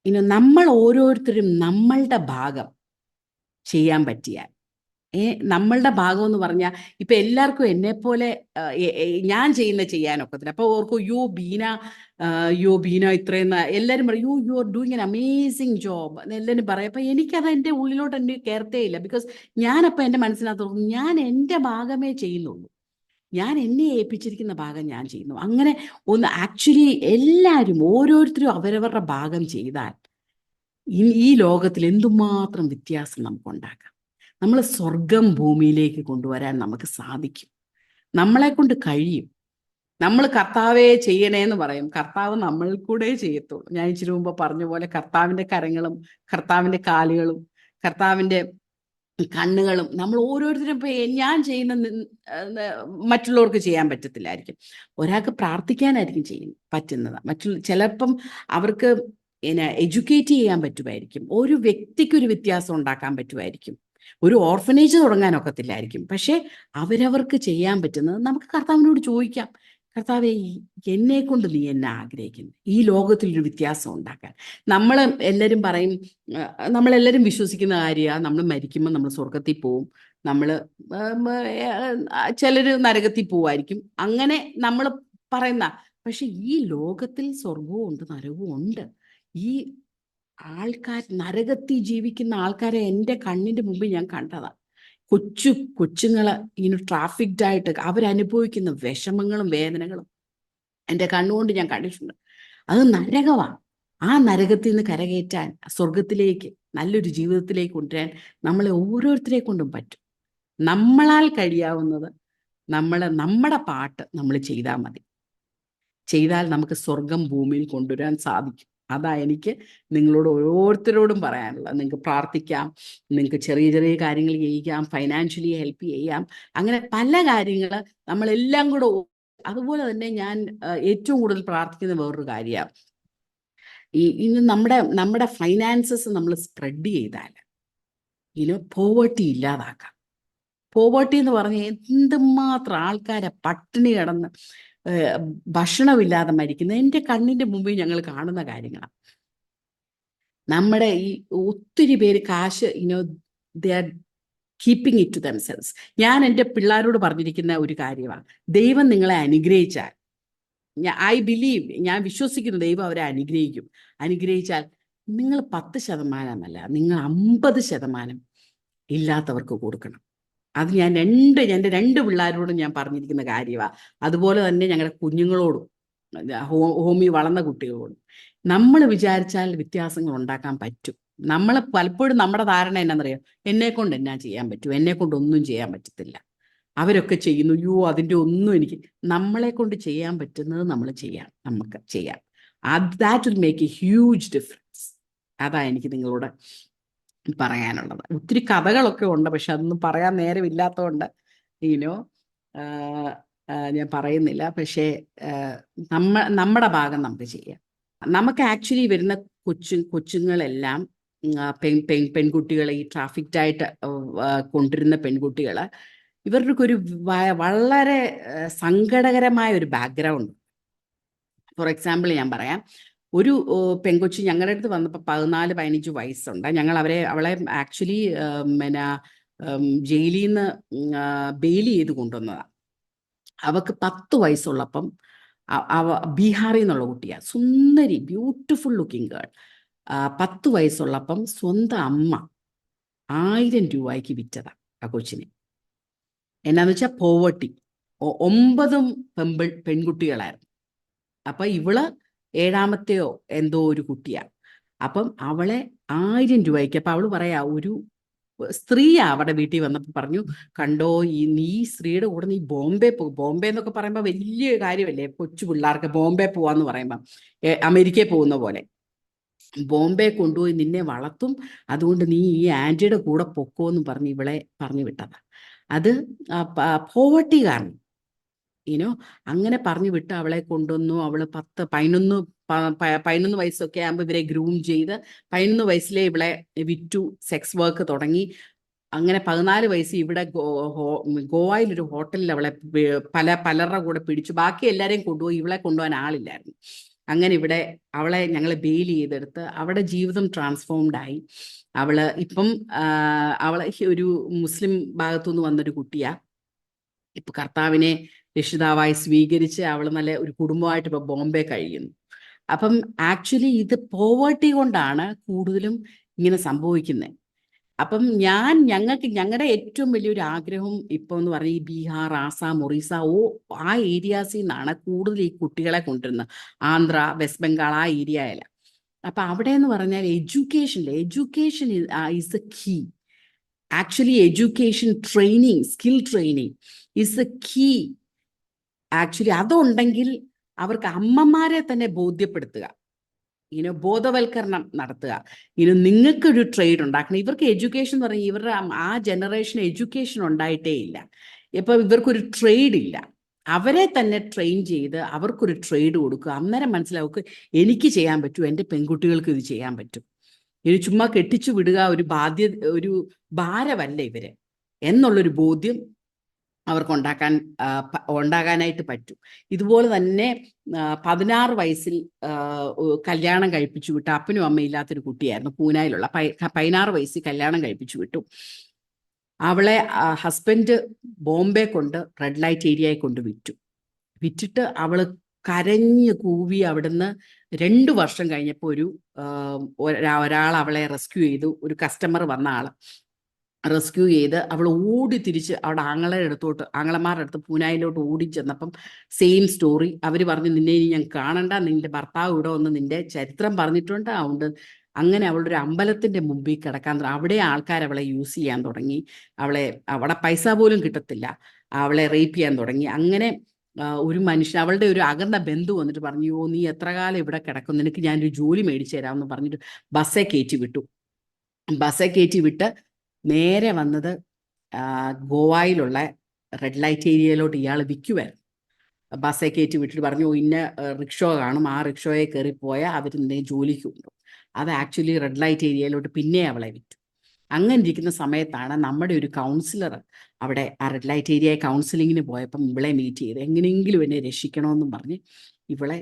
ഇനി നമ്മൾ ഓരോരുത്തരും നമ്മളുടെ ഭാഗം ചെയ്യാൻ പറ്റിയാൽ, നമ്മളുടെ ഭാഗം എന്ന് പറഞ്ഞാൽ ഇപ്പൊ എല്ലാവർക്കും എന്നെ പോലെ ഞാൻ ചെയ്യാനൊക്കത്തില്ല. അപ്പൊ ഓർക്കും യോ ബീന ഇത്രയും എല്ലാവരും പറയും you are doing an amazing job എല്ലാവരും പറയും. അപ്പൊ എനിക്കത് എൻ്റെ ഉള്ളിലോട്ട് എന്നെ കയറത്തേ ഇല്ല. ബിക്കോസ് ഞാനപ്പോൾ എൻ്റെ മനസ്സിനകത്ത് തോന്നുന്നു ഞാൻ എൻ്റെ ഭാഗമേ ചെയ്യുന്നുള്ളൂ, ഞാൻ എന്നെ ഏൽപ്പിച്ചിരിക്കുന്ന ഭാഗം ഞാൻ ചെയ്യുന്നു. അങ്ങനെ ഒന്ന് ആക്ച്വലി എല്ലാവരും ഓരോരുത്തരും അവരവരുടെ ഭാഗം ചെയ്താൽ ഈ ലോകത്തിൽ എന്തുമാത്രം വ്യത്യാസം നമുക്ക് ഉണ്ടാക്കാം. നമ്മൾ സ്വർഗം ഭൂമിയിലേക്ക് കൊണ്ടുവരാൻ നമുക്ക് സാധിക്കും, നമ്മളെ കൊണ്ട് കഴിയും. നമ്മൾ കർത്താവേ ചെയ്യണേന്ന് പറയും, കർത്താവ് നമ്മൾ കൂടെ ചെയ്യത്തുള്ളൂ. ഞാൻ ഇച്ചിരി മുമ്പ് പറഞ്ഞ പോലെ കർത്താവിൻ്റെ കരങ്ങളും കർത്താവിൻ്റെ കാലുകളും കർത്താവിൻ്റെ കണ്ണുകളും നമ്മൾ ഓരോരുത്തരും ഇപ്പൊ ഞാൻ ചെയ്യുന്ന മറ്റുള്ളവർക്ക് ചെയ്യാൻ പറ്റത്തില്ലായിരിക്കും. ഒരാൾക്ക് പ്രാർത്ഥിക്കാനായിരിക്കും പറ്റുന്നത്, ചിലപ്പം അവർക്ക് എഡ്യൂക്കേറ്റ് ചെയ്യാൻ പറ്റുമായിരിക്കും, ഒരു വ്യക്തിക്കൊരു വ്യത്യാസം ഉണ്ടാക്കാൻ പറ്റുമായിരിക്കും, ഒരു ഓർഫനേജ് തുടങ്ങാനൊക്കത്തില്ലായിരിക്കും. പക്ഷെ അവരവർക്ക് ചെയ്യാൻ പറ്റുന്നത് നമുക്ക് കർത്താവിനോട് ചോദിക്കാം, കർത്താവെ എന്നെ കൊണ്ട് നീ എന്നെ ആഗ്രഹിക്കുന്നു ഈ ലോകത്തിലൊരു വ്യത്യാസം ഉണ്ടാക്കാൻ. നമ്മൾ എല്ലാവരും പറയും, നമ്മളെല്ലാവരും വിശ്വസിക്കുന്ന കാര്യമാണ് നമ്മൾ മരിക്കുമ്പോൾ നമ്മൾ സ്വർഗത്തിൽ പോവും, നമ്മൾ ചിലർ നരകത്തിൽ പോവായിരിക്കും, അങ്ങനെ നമ്മൾ പറയുന്ന. പക്ഷെ ഈ ലോകത്തിൽ സ്വർഗവും ഉണ്ട് നരകവും ഉണ്ട്. ഈ നരകത്തിൽ ജീവിക്കുന്ന ആൾക്കാരെ എൻ്റെ കണ്ണിൻ്റെ മുമ്പിൽ ഞാൻ കണ്ടതാ. കൊച്ചുങ്ങള് ട്രാഫിക്ഡ് ആയിട്ട് അവരനുഭവിക്കുന്ന വിഷമങ്ങളും വേദനകളും എൻ്റെ കണ്ണുകൊണ്ട് ഞാൻ കണ്ടിട്ടുണ്ട്. അത് നരകമാണ്. ആ നരകത്തിൽ നിന്ന് കരകയറ്റാൻ സ്വർഗത്തിലേക്ക് നല്ലൊരു ജീവിതത്തിലേക്ക് കൊണ്ടുവരാൻ നമ്മളെ ഓരോരുത്തരെ കൊണ്ടും പറ്റും. നമ്മളാൽ കഴിയാവുന്നത് നമ്മുടെ പാട്ട് നമ്മൾ ചെയ്താൽ മതി. ചെയ്താൽ നമുക്ക് സ്വർഗം ഭൂമിയിൽ കൊണ്ടുവരാൻ സാധിക്കും. അതാ എനിക്ക് നിങ്ങളോട് ഓരോരുത്തരോടും പറയാനുള്ളത്. നിങ്ങൾക്ക് പ്രാർത്ഥിക്കാം, നിങ്ങൾക്ക് ചെറിയ ചെറിയ കാര്യങ്ങൾ ചെയ്യിക്കാം, ഫൈനാൻഷ്യലി ഹെൽപ്പ് ചെയ്യാം, അങ്ങനെ പല കാര്യങ്ങൾ നമ്മളെല്ലാം കൂടെ. അതുപോലെ തന്നെ ഞാൻ ഏറ്റവും കൂടുതൽ പ്രാർത്ഥിക്കുന്ന വേറൊരു കാര്യമാണ്, ഇന്ന് നമ്മുടെ ഫൈനാൻസസ് നമ്മൾ സ്പ്രെഡ് ചെയ്താൽ പോവർട്ടി ഇല്ലാതാക്കാം. പോവർട്ടി എന്ന് പറഞ്ഞാൽ എന്തുമാത്രം ആൾക്കാരെ പട്ടിണി കിടന്ന് ഭക്ഷണമില്ലാതെ മരിക്കുന്ന എൻ്റെ കണ്ണിൻ്റെ മുമ്പിൽ ഞങ്ങൾ കാണുന്ന കാര്യങ്ങളാണ്. നമ്മുടെ ഈ ഒത്തിരി പേര് കാശ് they are keeping it to themselves. ഞാൻ എൻ്റെ പിള്ളേരോട് പറഞ്ഞിരിക്കുന്ന ഒരു കാര്യമാണ്, ദൈവം നിങ്ങളെ അനുഗ്രഹിച്ചാൽ, ഞാൻ വിശ്വസിക്കുന്നു ദൈവം അവരെ അനുഗ്രഹിച്ചാൽ നിങ്ങൾ 10% നിങ്ങൾ 50% ഇല്ലാത്തവർക്ക് കൊടുക്കണം. അത് എൻ്റെ 2 പിള്ളേരോടും ഞാൻ പറഞ്ഞിരിക്കുന്ന കാര്യമാണ്. അതുപോലെ തന്നെ ഞങ്ങളുടെ കുഞ്ഞുങ്ങളോടും, ഹോമി വളർന്ന കുട്ടികളോടും. നമ്മൾ വിചാരിച്ചാൽ വ്യത്യാസങ്ങൾ ഉണ്ടാക്കാൻ പറ്റും. നമ്മൾ പലപ്പോഴും നമ്മുടെ ധാരണ എന്നാണെന്നറിയാം, എന്നെക്കൊണ്ട് എന്നാ ചെയ്യാൻ പറ്റും, എന്നെക്കൊണ്ട് ഒന്നും ചെയ്യാൻ പറ്റത്തില്ല, അവരൊക്കെ ചെയ്യുന്നു, അതിൻ്റെ ഒന്നും എനിക്ക്. നമ്മളെ കൊണ്ട് ചെയ്യാൻ പറ്റുന്നത് നമുക്ക് ചെയ്യാം. That will make A huge difference. അതാ എനിക്ക് നിങ്ങളോട് പറയാനുള്ളത്. ഒത്തിരി കഥകളൊക്കെ ഉണ്ട്, പക്ഷെ അതൊന്നും പറയാൻ നേരമില്ലാത്തതുകൊണ്ട് ഞാൻ പറയുന്നില്ല. പക്ഷേ നമ്മുടെ ഭാഗം നമുക്ക് ചെയ്യാം. നമുക്ക് ആക്ച്വലി വരുന്ന കൊച്ചുങ്ങളെല്ലാം പെൺകുട്ടികളെ ഈ ട്രാഫിക്ഡായിട്ട് കൊണ്ടുവരുന്ന പെൺകുട്ടികൾ, ഇവർക്കൊക്കെ ഒരു വളരെ സങ്കടകരമായ ഒരു ബാക്ക്ഗ്രൗണ്ട്. ഫോർ എക്സാമ്പിൾ ഞാൻ പറയാം, ഒരു പെൺകൊച്ചി ഞങ്ങളുടെ അടുത്ത് വന്നപ്പോൾ 14-15 വയസ്സുണ്ട്. ഞങ്ങൾ അവളെ ആക്ച്വലി ജയിലിൽ നിന്ന് ബെയിൽ ചെയ്ത് കൊണ്ടുവന്നതാണ്. അവൾക്ക് 10 വയസ്സുള്ളപ്പം ബീഹാറിൽ നിന്നുള്ള കുട്ടിയാണ്, സുന്ദരി ബ്യൂട്ടിഫുൾ ലുക്കിംഗ് ഗേൾ. 10 വയസ്സുള്ളപ്പം സ്വന്തം അമ്മ 1000 രൂപയ്ക്ക് വിറ്റതാണ് ആ കൊച്ചിനെ. എന്നാന്ന് വെച്ചാൽ പോവർട്ടി. 9 പെൺകുട്ടികളായിരുന്നു. അപ്പം ഇവള് 7ാമത്തെയോ എന്തോ ഒരു കുട്ടിയാണ്. അപ്പം അവളെ 1000 രൂപയ്ക്ക്, അപ്പം അവള് പറയാ, ഒരു സ്ത്രീയാ അവിടെ വീട്ടിൽ വന്നപ്പോൾ പറഞ്ഞു, കണ്ടോ നീ സ്ത്രീയുടെ കൂടെ നീ ബോംബെ എന്നൊക്കെ പറയുമ്പോൾ വലിയ കാര്യമല്ലേ, കൊച്ചു പിള്ളേർക്ക് ബോംബെ പോവാന്ന് പറയുമ്പോൾ അമേരിക്കയിൽ പോകുന്ന പോലെ. ബോംബെ കൊണ്ടുപോയി നിന്നെ വളർത്തും, അതുകൊണ്ട് നീ ഈ ആൻറ്റിയുടെ കൂടെ പൊക്കോ എന്ന് പറഞ്ഞ് ഇവളെ പറഞ്ഞു വിട്ടതാ. അത് പോവർട്ടി കാരണം അങ്ങനെ പറഞ്ഞു വിട്ട് അവളെ കൊണ്ടുവന്നു. അവള് 11 വയസ്സൊക്കെ ആകുമ്പോൾ ഇവരെ ഗ്രൂം ചെയ്ത് 11 വയസ്സിലെ ഇവളെ വിറ്റു, സെക്സ് വർക്ക് തുടങ്ങി. അങ്ങനെ 14 വയസ്സ് ഇവിടെ ഗോവയിലൊരു ഹോട്ടലിൽ അവളെ പലരുടെ കൂടെ പിടിച്ചു. ബാക്കി എല്ലാവരെയും കൊണ്ടുപോയി, ഇവളെ കൊണ്ടുപോകാൻ ആളില്ലായിരുന്നു. അങ്ങനെ ഇവിടെ അവളെ ഞങ്ങൾ ബെയിൽ ചെയ്തെടുത്ത് അവളുടെ ജീവിതം ട്രാൻസ്ഫോംഡ് ആയി. അവള് ഇപ്പം അവളെ ഒരു മുസ്ലിം ഭാഗത്തുനിന്ന് വന്നൊരു കുട്ടിയാ. ഇപ്പൊ കർത്താവിനെ രക്ഷിതാവായി സ്വീകരിച്ച് അവൾ നല്ല ഒരു കുടുംബമായിട്ട് ഇപ്പൊ ബോംബെ കഴിയുന്നു. അപ്പം ആക്ച്വലി ഇത് പോവേർട്ടി കൊണ്ടാണ് കൂടുതലും ഇങ്ങനെ സംഭവിക്കുന്നത്. അപ്പം ഞങ്ങളുടെ ഏറ്റവും വലിയൊരു ആഗ്രഹം ഇപ്പൊ എന്ന് പറഞ്ഞാൽ ഈ ബീഹാർ, ആസാം, ഒറീസ ആ ഏരിയാസിൽ നിന്നാണ് കൂടുതൽ ഈ കുട്ടികളെ കൊണ്ടുവരുന്നത്. ആന്ധ്ര, വെസ്റ്റ് ബംഗാൾ ആ ഏരിയയില. അപ്പൊ അവിടെ എന്ന് പറഞ്ഞാൽ education is a key. Actually education training, skill training is a key. Actually അതുണ്ടെങ്കിൽ അവർക്ക് അമ്മമാരെ തന്നെ ബോധ്യപ്പെടുത്തുക, ബോധവൽക്കരണം നടത്തുക. നിങ്ങൾക്കൊരു ട്രേഡ് ഉണ്ടാക്കണം. ഇവർക്ക് എഡ്യൂക്കേഷൻ എന്ന് പറഞ്ഞാൽ ഇവരുടെ ആ ജനറേഷൻ എഡ്യൂക്കേഷൻ ഉണ്ടായിട്ടേ ഇല്ല. ഇപ്പൊ ഇവർക്കൊരു ട്രേഡ് ഇല്ല. അവരെ തന്നെ ട്രെയിൻ ചെയ്ത് അവർക്കൊരു ട്രേഡ് കൊടുക്കുക. അന്നേരം മനസ്സിലാവും എനിക്ക് ചെയ്യാൻ പറ്റും, എൻ്റെ പെൺകുട്ടികൾക്ക് ഇത് ചെയ്യാൻ പറ്റും. ഇനി ചുമ്മാ കെട്ടിച്ചു വിടുക ഒരു ഭാരമല്ല ഇവര് എന്നുള്ളൊരു ബോധ്യം അവർക്ക് ഉണ്ടാകാനായിട്ട് പറ്റും. ഇതുപോലെ തന്നെ 16 വയസ്സിൽ കല്യാണം കഴിപ്പിച്ചു വിട്ടു. അപ്പനും അമ്മയും ഇല്ലാത്തൊരു കുട്ടിയായിരുന്നു. പൂനായിലുള്ള 16 വയസ്സിൽ കല്യാണം കഴിപ്പിച്ചു വിട്ടു. അവളെ ഹസ്ബൻഡ് ബോംബെ കൊണ്ട് റെഡ് ലൈറ്റ് ഏരിയയിൽ കൊണ്ട് വിറ്റിട്ട് അവള് കരഞ്ഞ് കൂവി. അവിടുന്ന് 2 വർഷം കഴിഞ്ഞപ്പോൾ ഒരാൾ അവളെ റെസ്ക്യൂ ചെയ്തു. ഒരു കസ്റ്റമർ വന്ന ആള് റെസ്ക്യൂ ചെയ്ത് അവൾ ഓടി തിരിച്ച് അവിടെ ആങ്ങളമാരുടെ അടുത്ത് പൂനായിലോട്ട് ഓടി ചെന്നപ്പം സെയിം സ്റ്റോറി. അവർ പറഞ്ഞു, നിന്നെ ഇനി ഞാൻ കാണണ്ട, നിന്റെ ഭർത്താവ് ഇവിടെ വന്ന് നിന്റെ ചരിത്രം പറഞ്ഞിട്ടുണ്ട്. അതുകൊണ്ട് അങ്ങനെ അവളുടെ ഒരു അമ്പലത്തിന്റെ മുമ്പിൽ കിടക്കാൻ തുടങ്ങി. അവിടെ ആൾക്കാർ അവളെ യൂസ് ചെയ്യാൻ തുടങ്ങി. അവിടെ പൈസ പോലും കിട്ടത്തില്ല. അവളെ റേപ്പ് ചെയ്യാൻ തുടങ്ങി. അങ്ങനെ ഒരു മനുഷ്യൻ, അവളുടെ ഒരു അകന്ന ബന്ധു വന്നിട്ട് പറഞ്ഞു, നീ എത്ര കാലം ഇവിടെ കിടക്കും, നിനക്ക് ഞാനൊരു ജോലി മേടിച്ചു തരാമെന്ന് പറഞ്ഞിട്ട് ബസ്സെ കയറ്റി വിട്ട് നേരെ വന്നത് ഗോവയിലുള്ള റെഡ് ലൈറ്റ് ഏരിയയിലോട്ട് ഇയാൾ വിൽക്കുമായിരുന്നു. ബസ്സെ കയറ്റി വിട്ടിട്ട് പറഞ്ഞു, ഇന്ന റിക്ഷോ കാണും, ആ റിക്ഷോയെ കയറിപ്പോയാൽ അവർ നിന്നെ ജോലിക്ക് കൊണ്ടുപോകും. അത് ആക്ച്വലി റെഡ് ലൈറ്റ് ഏരിയയിലോട്ട് പിന്നെ അവളെ വിറ്റു. അങ്ങനെ ഇരിക്കുന്ന സമയത്താണ് നമ്മുടെ ഒരു കൗൺസിലർ അവിടെ ആ റെഡ് ലൈറ്റ് ഏരിയ കൗൺസിലിങ്ങിന് പോയപ്പം ഇവളെ മീറ്റ് ചെയ്ത് എങ്ങനെയെങ്കിലും എന്നെ രക്ഷിക്കണമെന്നും പറഞ്ഞ് ഇവളെ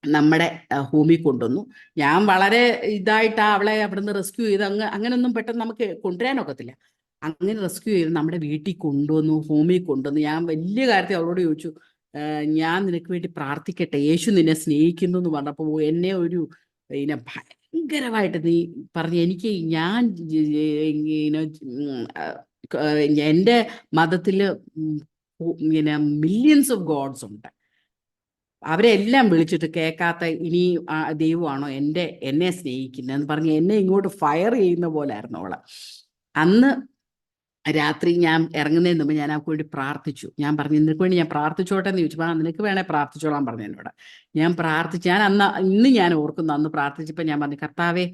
നമ്മുടെ ഹോമിൽ കൊണ്ടുവന്നു. ഞാൻ വളരെ ഇതായിട്ടാ അവളെ അവിടുന്ന് റെസ്ക്യൂ ചെയ്ത് അങ്ങനെയൊന്നും പെട്ടെന്ന് നമുക്ക് കൊണ്ടുവരാനൊക്കത്തില്ല. അങ്ങനെ റെസ്ക്യൂ ചെയ്ത് നമ്മുടെ വീട്ടിൽ കൊണ്ടുവന്നു, ഹോമിൽ കൊണ്ടുവന്നു. ഞാൻ വലിയ കാര്യത്തിൽ അവളോട് ചോദിച്ചു, ഞാൻ നിനക്ക് വേണ്ടി പ്രാർത്ഥിക്കട്ടെ, യേശു നിന്നെ സ്നേഹിക്കുന്നു എന്ന് പറഞ്ഞപ്പോൾ എന്നെ ഭയങ്കരമായിട്ട് നീ പറഞ്ഞു. എനിക്ക് എൻ്റെ മതത്തില് മില്യൺസ് ഓഫ് ഗോഡ്സ് ഉണ്ട്. അവരെല്ലാം വിളിച്ചിട്ട് കേൾക്കാത്ത ഇനി ദൈവമാണോ എന്നെ സ്നേഹിക്കുന്നതെന്ന് പറഞ്ഞ് എന്നെ ഇങ്ങോട്ട് ഫയർ ചെയ്യുന്ന പോലായിരുന്നു അവള്. അന്ന് രാത്രി ഞാൻ ഇറങ്ങുന്നതിന് മുമ്പ് ഞാൻ അവൾക്ക് വേണ്ടി പ്രാർത്ഥിച്ചു. ഞാൻ പറഞ്ഞു, നിനക്ക് വേണ്ടി ഞാൻ പ്രാർത്ഥിച്ചോട്ടെ എന്ന് ചോദിച്ചപ്പോൾ നിനക്ക് വേണേ പ്രാർത്ഥിച്ചോളാൻ പറഞ്ഞു എന്നോട്. ഞാൻ പ്രാർത്ഥിച്ചു. ഇന്ന് ഞാൻ ഓർക്കുന്നു, അന്ന് പ്രാർത്ഥിച്ചപ്പോൾ ഞാൻ പറഞ്ഞു, കർത്താവേ,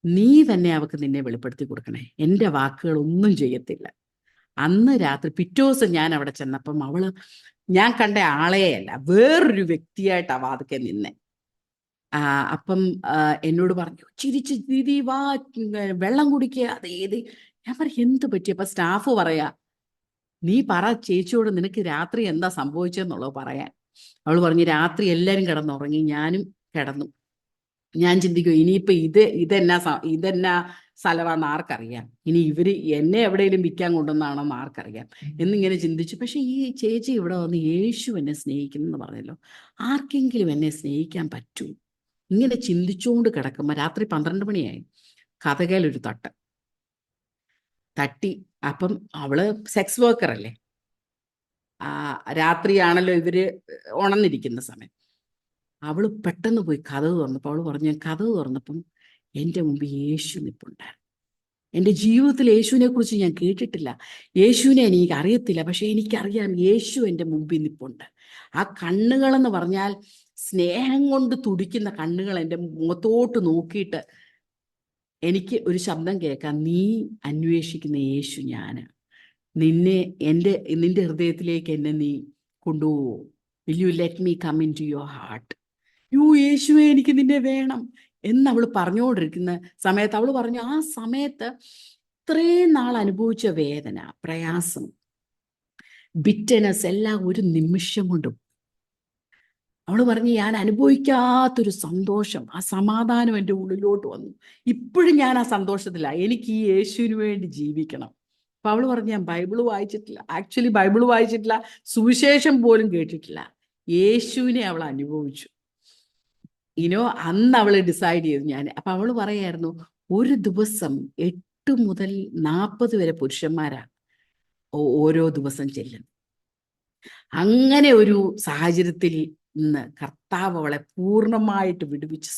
നീ തന്നെ അവൾക്ക് നിന്നെ വെളിപ്പെടുത്തി കൊടുക്കണേ, എൻ്റെ വാക്കുകൾ ഒന്നും ചെയ്യത്തില്ല. അന്ന് രാത്രി പിറ്റേ ദിവസം ഞാൻ അവിടെ ചെന്നപ്പം ഞാൻ കണ്ട ആളെയല്ല, വേറൊരു വ്യക്തിയായിട്ട് വാതിക്കെ നിന്നെ. അപ്പം എന്നോട് പറഞ്ഞു, ചിരിച്ച് ദീദി വാ വെള്ളം കുടിക്കുക, അതേത്. ഞാൻ പറഞ്ഞു, എന്ത് പറ്റി? അപ്പൊ സ്റ്റാഫ് പറയാ, നീ പറ ചേച്ചിയോട്, നിനക്ക് രാത്രി എന്താ സംഭവിച്ചെന്നുള്ളത് പറയാൻ. അവൾ പറഞ്ഞു, രാത്രി എല്ലാവരും കിടന്നുറങ്ങി, ഞാനും കിടന്നു. ഞാൻ ചിന്തിക്കും, ഇനിയിപ്പോ ഇതെന്നാ സ്ഥലമാണെന്ന് ആർക്കറിയാം, ഇനി ഇവര് എന്നെ എവിടെയെങ്കിലും വിൽക്കാൻ കൊണ്ടുവന്നാണെന്ന് ആർക്കറിയാം എന്നിങ്ങനെ ചിന്തിച്ചു. പക്ഷെ ഈ ചേച്ചി ഇവിടെ വന്ന് യേശു എന്നെ സ്നേഹിക്കുന്നു പറഞ്ഞല്ലോ, ആർക്കെങ്കിലും എന്നെ സ്നേഹിക്കാൻ പറ്റൂ? ഇങ്ങനെ ചിന്തിച്ചുകൊണ്ട് കിടക്കുമ്പോൾ രാത്രി 12 മണിയായി. കഥകയിലൊരു തട്ടി. അപ്പം അവള് സെക്സ് വർക്കർ അല്ലേ, രാത്രിയാണല്ലോ ഇവര് ഉണർന്നിരിക്കുന്ന സമയം. അവള് പെട്ടെന്ന് പോയി കതക് തുറന്നപ്പോൾ അവള് പറഞ്ഞു, ഞാൻ കതക് തുറന്നപ്പം എൻ്റെ മുമ്പിൽ യേശു നിൽപ്പുണ്ടായിരുന്നു. എൻ്റെ ജീവിതത്തിൽ യേശുവിനെ കുറിച്ച് ഞാൻ കേട്ടിട്ടില്ല, യേശുവിനെ എനിക്ക് അറിയത്തില്ല, പക്ഷെ എനിക്കറിയാം യേശു എൻ്റെ മുമ്പിൽ നിൽപ്പുണ്ട്. ആ കണ്ണുകളെന്ന് പറഞ്ഞാൽ സ്നേഹം കൊണ്ട് തുടിക്കുന്ന കണ്ണുകൾ എൻ്റെ മുഖത്തോട്ട് നോക്കിയിട്ട് എനിക്ക് ഒരു ശബ്ദം കേൾക്കാം, നീ അന്വേഷിക്കുന്ന യേശു ഞാനാ, നിന്റെ ഹൃദയത്തിലേക്ക് എന്നെ നീ കൊണ്ടുപോവോ? Will you let me come in to your heart? യേശുവേ, എനിക്ക് നിന്നെ വേണം എന്ന് അവൾ പറഞ്ഞുകൊണ്ടിരിക്കുന്ന സമയത്ത് അവൾ പറഞ്ഞു, ആ സമയത്ത് ഇത്രയും നാൾ അനുഭവിച്ച വേദന, പ്രയാസം, ബിറ്റനസ് എല്ലാം ഒരു നിമിഷം കൊണ്ട് അവൾ പറഞ്ഞു, ഞാൻ അനുഭവിക്കാത്തൊരു സന്തോഷം, ആ സമാധാനം എൻ്റെ ഉള്ളിലോട്ട് വന്നു. ഇപ്പോഴും ഞാൻ ആ സന്തോഷത്തിലാണ്. എനിക്ക് ഈ യേശുവിന് വേണ്ടി ജീവിക്കണം. അപ്പൊ അവള് പറഞ്ഞു, ഞാൻ ബൈബിള് വായിച്ചിട്ടില്ല, ആക്ച്വലി ബൈബിള് വായിച്ചിട്ടില്ല, സുവിശേഷം പോലും കേട്ടിട്ടില്ല. യേശുവിനെ അവൾ അനുഭവിച്ചു. അന്ന് അവള് ഡിസൈഡ് ചെയ്തു ഞാൻ. അപ്പൊ അവള് പറയായിരുന്നു, ഒരു ദിവസം 8 മുതൽ 40 വരെ പുരുഷന്മാരാ ഓരോ ദിവസം ചെല്ലുന്നത്. അങ്ങനെ ഒരു സാഹചര്യത്തിൽ നിന്ന് കർത്താവ് അവളെ പൂർണ്ണമായിട്ട് വിടുവിച്ച്